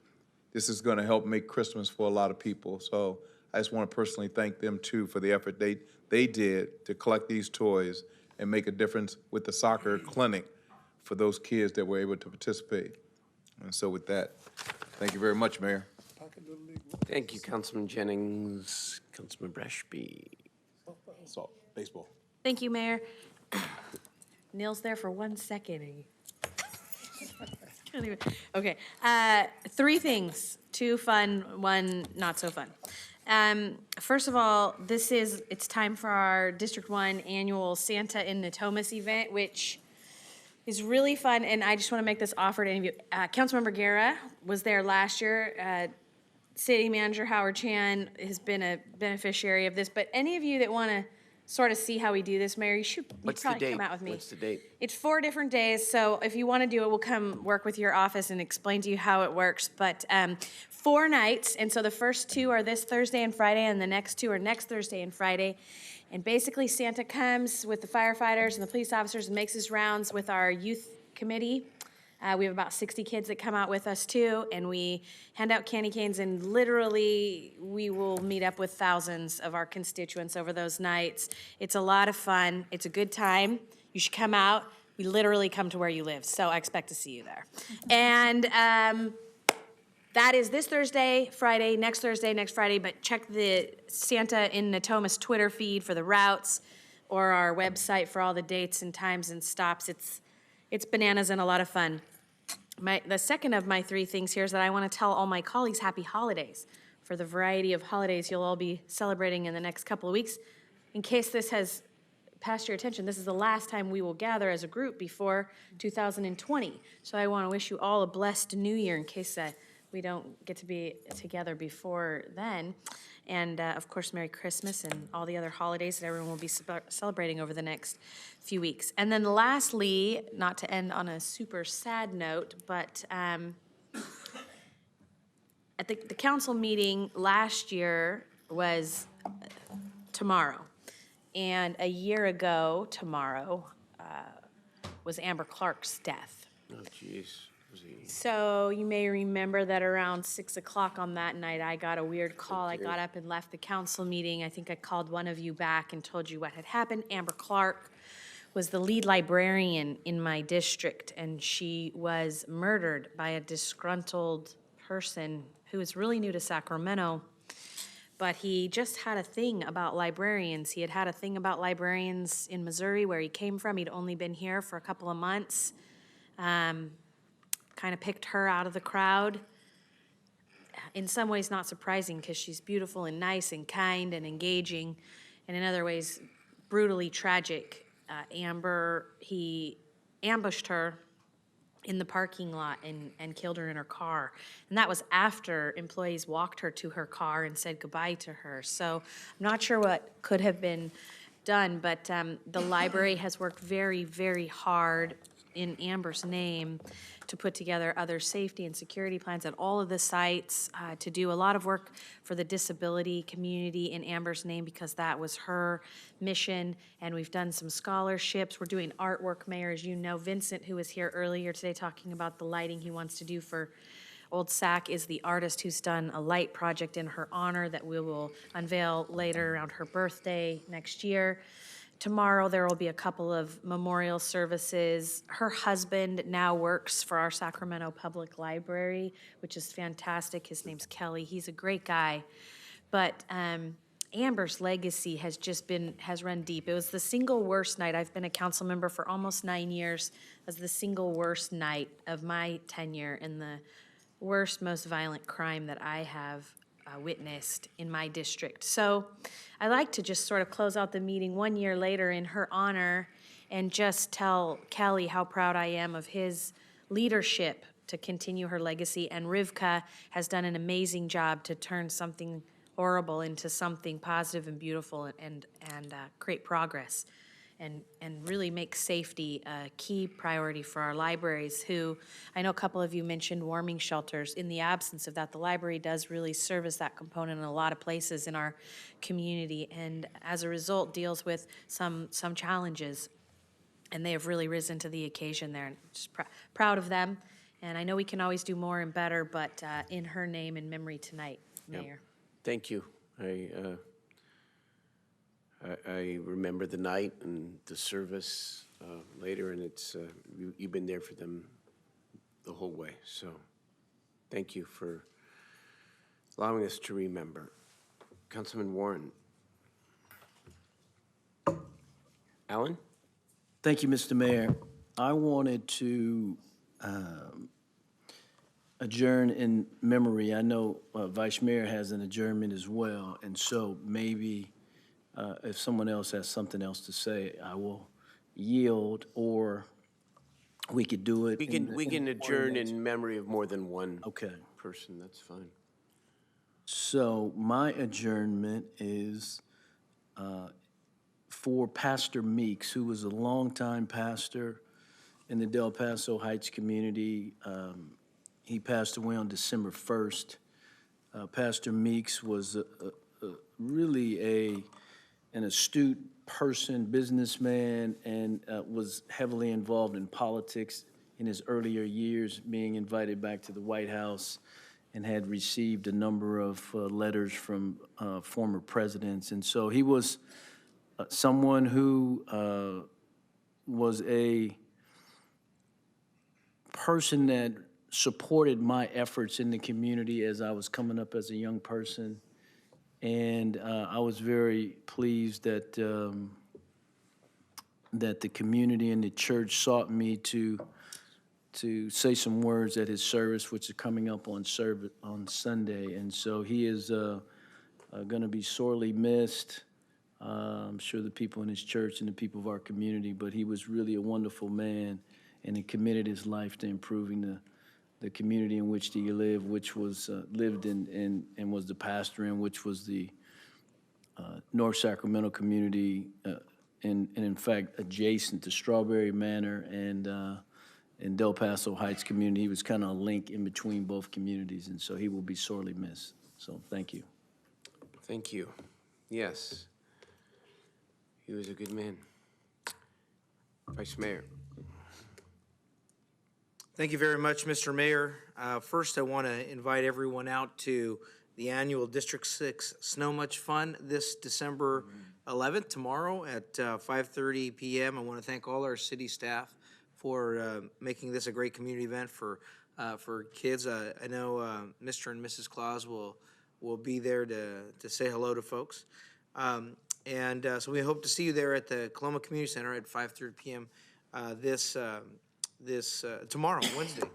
This is going to help make Christmas for a lot of people. So I just want to personally thank them, too, for the effort they did to collect these toys and make a difference with the soccer clinic for those kids that were able to participate. And so with that, thank you very much, Mayor. Thank you, Councilman Jennings. Councilman Brashby. Baseball. Thank you, Mayor. Neil's there for 1 second. Okay, 3 things, 2 fun, 1 not so fun. First of all, it's time for our District 1 annual Santa in Natomas event, which is really fun, and I just want to make this offer to any of you. Councilmember Guerra was there last year. City Manager Howard Chan has been a beneficiary of this, but any of you that want to sort of see how we do this, Mayor, you probably come out with me. What's the date? It's 4 different days, so if you want to do it, we'll come work with your office and explain to you how it works. But 4 nights, and so the first 2 are this Thursday and Friday, and the next 2 are next Thursday and Friday. And basically, Santa comes with the firefighters and the police officers and makes his rounds with our youth committee. We have about 60 kids that come out with us, too, and we hand out candy canes, and literally, we will meet up with thousands of our constituents over those nights. It's a lot of fun. It's a good time. You should come out. We literally come to where you live, so I expect to see you there. And that is this Thursday, Friday, next Thursday, next Friday, but check the Santa in Natomas Twitter feed for the routes or our website for all the dates and times and stops. It's bananas and a lot of fun. The second of my 3 things here is that I want to tell all my colleagues happy holidays for the variety of holidays you'll all be celebrating in the next couple of weeks. In case this has passed your attention, this is the last time we will gather as a group before 2020. So I want to wish you all a blessed new year in case we don't get to be together before then. And of course, Merry Christmas and all the other holidays that everyone will be celebrating over the next few weeks. And then lastly, not to end on a super sad note, but at the council meeting last year was tomorrow. And a year ago tomorrow was Amber Clark's death. Oh, jeez. So you may remember that around 6 o'clock on that night, I got a weird call. I got up and left the council meeting. I think I called one of you back and told you what had happened. Amber Clark was the lead librarian in my district, and she was murdered by a disgruntled person who is really new to Sacramento. But he just had a thing about librarians. He had a thing about librarians in Missouri, where he came from. He'd only been here for a couple of months. Kind of picked her out of the crowd. In some ways, not surprising, because she's beautiful and nice and kind and engaging, and in other ways, brutally tragic. He ambushed her in the parking lot and killed her in her car. And that was after employees walked her to her car and said goodbye to her. So I'm not sure what could have been done, but the library has worked very, very hard in Amber's name to put together other safety and security plans at all of the sites, to do a lot of work for the disability community in Amber's name because that was her mission. And we've done some scholarships. We're doing artwork, Mayor, as you know. Vincent, who was here earlier today talking about the lighting he wants to do for Old Sac, is the artist who's done a light project in her honor that we will unveil later around her birthday next year. Tomorrow, there will be a couple of memorial services. Her husband now works for our Sacramento Public Library, which is fantastic. His name's Kelly. He's a great guy. But Amber's legacy has run deep. It was the single worst night. I've been a council member for almost 9 years. It was the single worst night of my tenure and the worst, most violent crime that I have witnessed in my district. So I like to just sort of close out the meeting 1 year later in her honor and just tell Kelly how proud I am of his leadership to continue her legacy. And Rivka has done an amazing job to turn something horrible into something positive and beautiful and create progress. And really make safety a key priority for our libraries, who, I know a couple of you mentioned warming shelters. In the absence of that, the library does really service that component in a lot of places in our community, and as a result deals with some challenges. And they have really risen to the occasion there, and just proud of them. And I know we can always do more and better, but in her name and memory tonight, Mayor. Yep. Thank you. I remember the night and the service later, and it's you've been there for them the whole way. So thank you for allowing us to remember. Councilman Warren. Alan? Thank you, Mr. Mayor. I wanted to adjourn in memory. I know Vice Mayor has an adjournment as well, and so maybe if someone else has something else to say, I will yield, or we could do it. We can adjourn in memory of more than one Okay. person. That's fine. So my adjournment is for Pastor Meeks, who was a longtime pastor in the Del Paso Heights community. He passed away on December 1st. Pastor Meeks was really an astute person, businessman, and was heavily involved in politics in his earlier years, being invited back to the White House, and had received a number of letters from former presidents. And so he was someone who was a person that supported my efforts in the community as I was coming up as a young person. And I was very pleased that that the community and the church sought me to say some words at his service, which is coming up on Sunday. And so he is going to be sorely missed. I'm sure the people in his church and the people of our community, but he was really a wonderful man, and he committed his life to improving the community in which he lived, which was lived in and was the pastor in, which was the North Sacramento community, and in fact adjacent to Strawberry Manor and in Del Paso Heights community. He was kind of a link in between both communities, and so he will be sorely missed. So thank you. Thank you. Yes. He was a good man. Vice Mayor. Thank you very much, Mr. Mayor. First, I want to invite everyone out to the annual District 6 Snow Much Fun this December 11th, tomorrow at 5:30 p.m. I want to thank all our city staff for making this a great community event for kids. I know Mr. and Mrs. Claus will be there to say hello to folks. So we hope to see you there at the Coloma Community Center at 5:30 p.m. Tomorrow, Wednesday.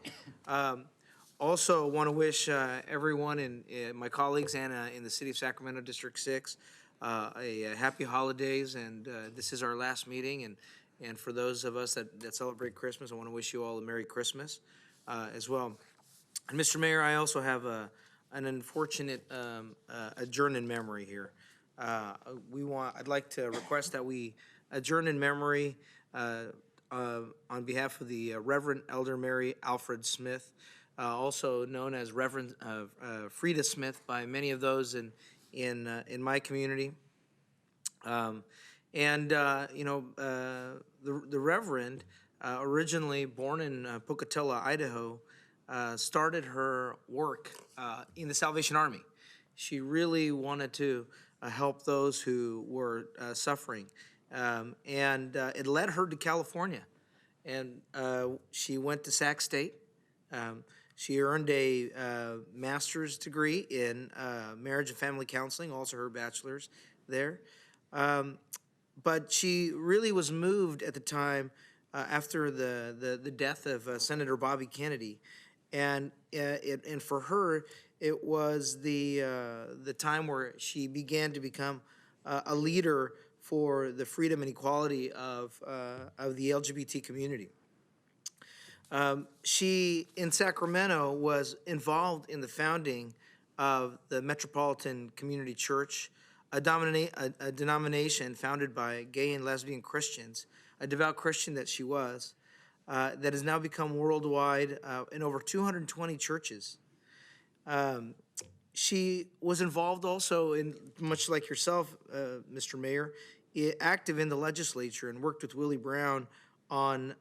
Also, want to wish everyone and my colleagues and in the city of Sacramento District 6 a happy holidays, and this is our last meeting, and for those of us that celebrate Christmas, I want to wish you all a Merry Christmas as well. And Mr. Mayor, I also have an unfortunate adjourn in memory here. I'd like to request that we adjourn in memory on behalf of the Reverend Elder Mary Alfred Smith, also known as Reverend Frida Smith by many of those in my community. The Reverend, originally born in Pocatello, Idaho, started her work in the Salvation Army. She really wanted to help those who were suffering. It led her to California. And she went to Sac State. She earned a master's degree in marriage and family counseling, also her bachelor's there. But she really was moved at the time after the death of Senator Bobby Kennedy. And for her, it was the time where she began to become a leader for the freedom and equality of the LGBT community. She, in Sacramento, was involved in the founding of the Metropolitan Community Church, a denomination founded by gay and lesbian Christians, a devout Christian that she was, that has now become worldwide in over 220 churches. She was involved also in, much like yourself, Mr. Mayor, active in the legislature and worked with Willie Brown on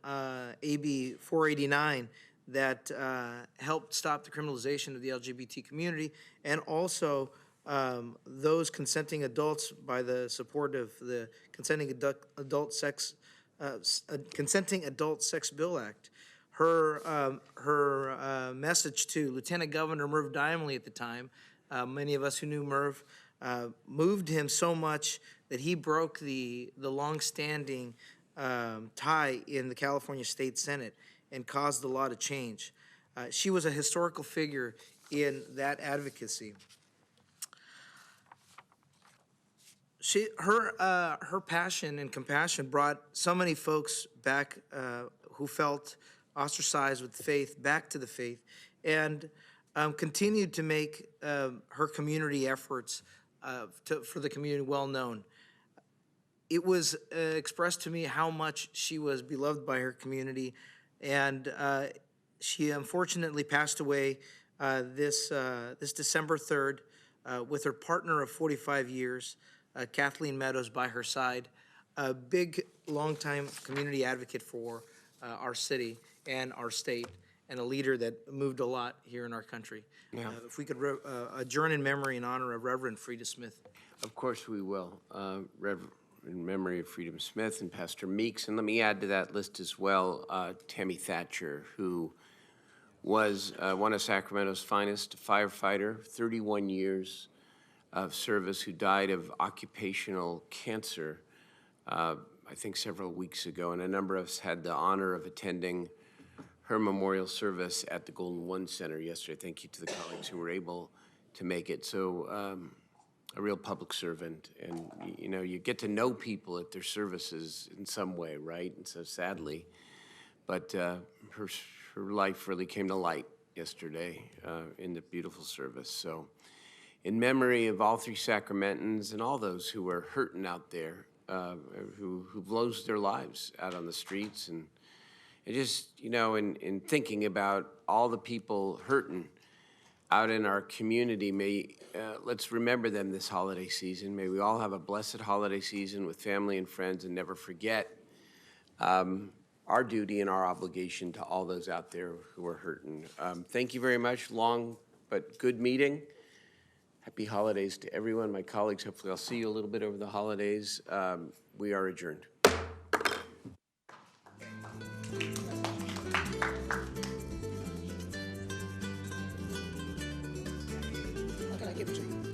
AB 489 that helped stop the criminalization of the LGBT community, and also those consenting adults by the support of the Consenting Adult Sex Bill Act. Her message to Lieutenant Governor Merv Dimely at the time, many of us who knew Merv, moved him so much that he broke the longstanding tie in the California State Senate and caused the law to change. She was a historical figure in that advocacy. Her passion and compassion brought so many folks back who felt ostracized with faith back to the faith, and continued to make her community efforts for the community well known. It was expressed to me how much she was beloved by her community, and she unfortunately passed away this December 3rd with her partner of 45 years, Kathleen Meadows, by her side, a big, longtime community advocate for our city and our state, and a leader that moved a lot here in our country. Yeah. If we could adjourn in memory in honor of Reverend Frida Smith. Of course we will. In memory of Freedom Smith and Pastor Meeks. And let me add to that list as well, Tammy Thatcher, who was one of Sacramento's finest, firefighter, 31 years of service, who died of occupational cancer, I think several weeks ago. And a number of us had the honor of attending her memorial service at the Golden One Center yesterday. Thank you to the colleagues who were able to make it. So, a real public servant, and you know, you get to know people at their services in some way, right? And so sadly, but her life really came to light yesterday in the beautiful service. So in memory of all three Sacramentans and all those who are hurting out there, who've lost their lives out on the streets, and just, you know, in thinking about all the people hurting out in our community, let's remember them this holiday season. May we all have a blessed holiday season with family and friends, and never forget our duty and our obligation to all those out there who are hurting. Thank you very much. Long but good meeting. Happy holidays to everyone. My colleagues, hopefully I'll see you a little bit over the holidays. We are adjourned. How can I give it to you?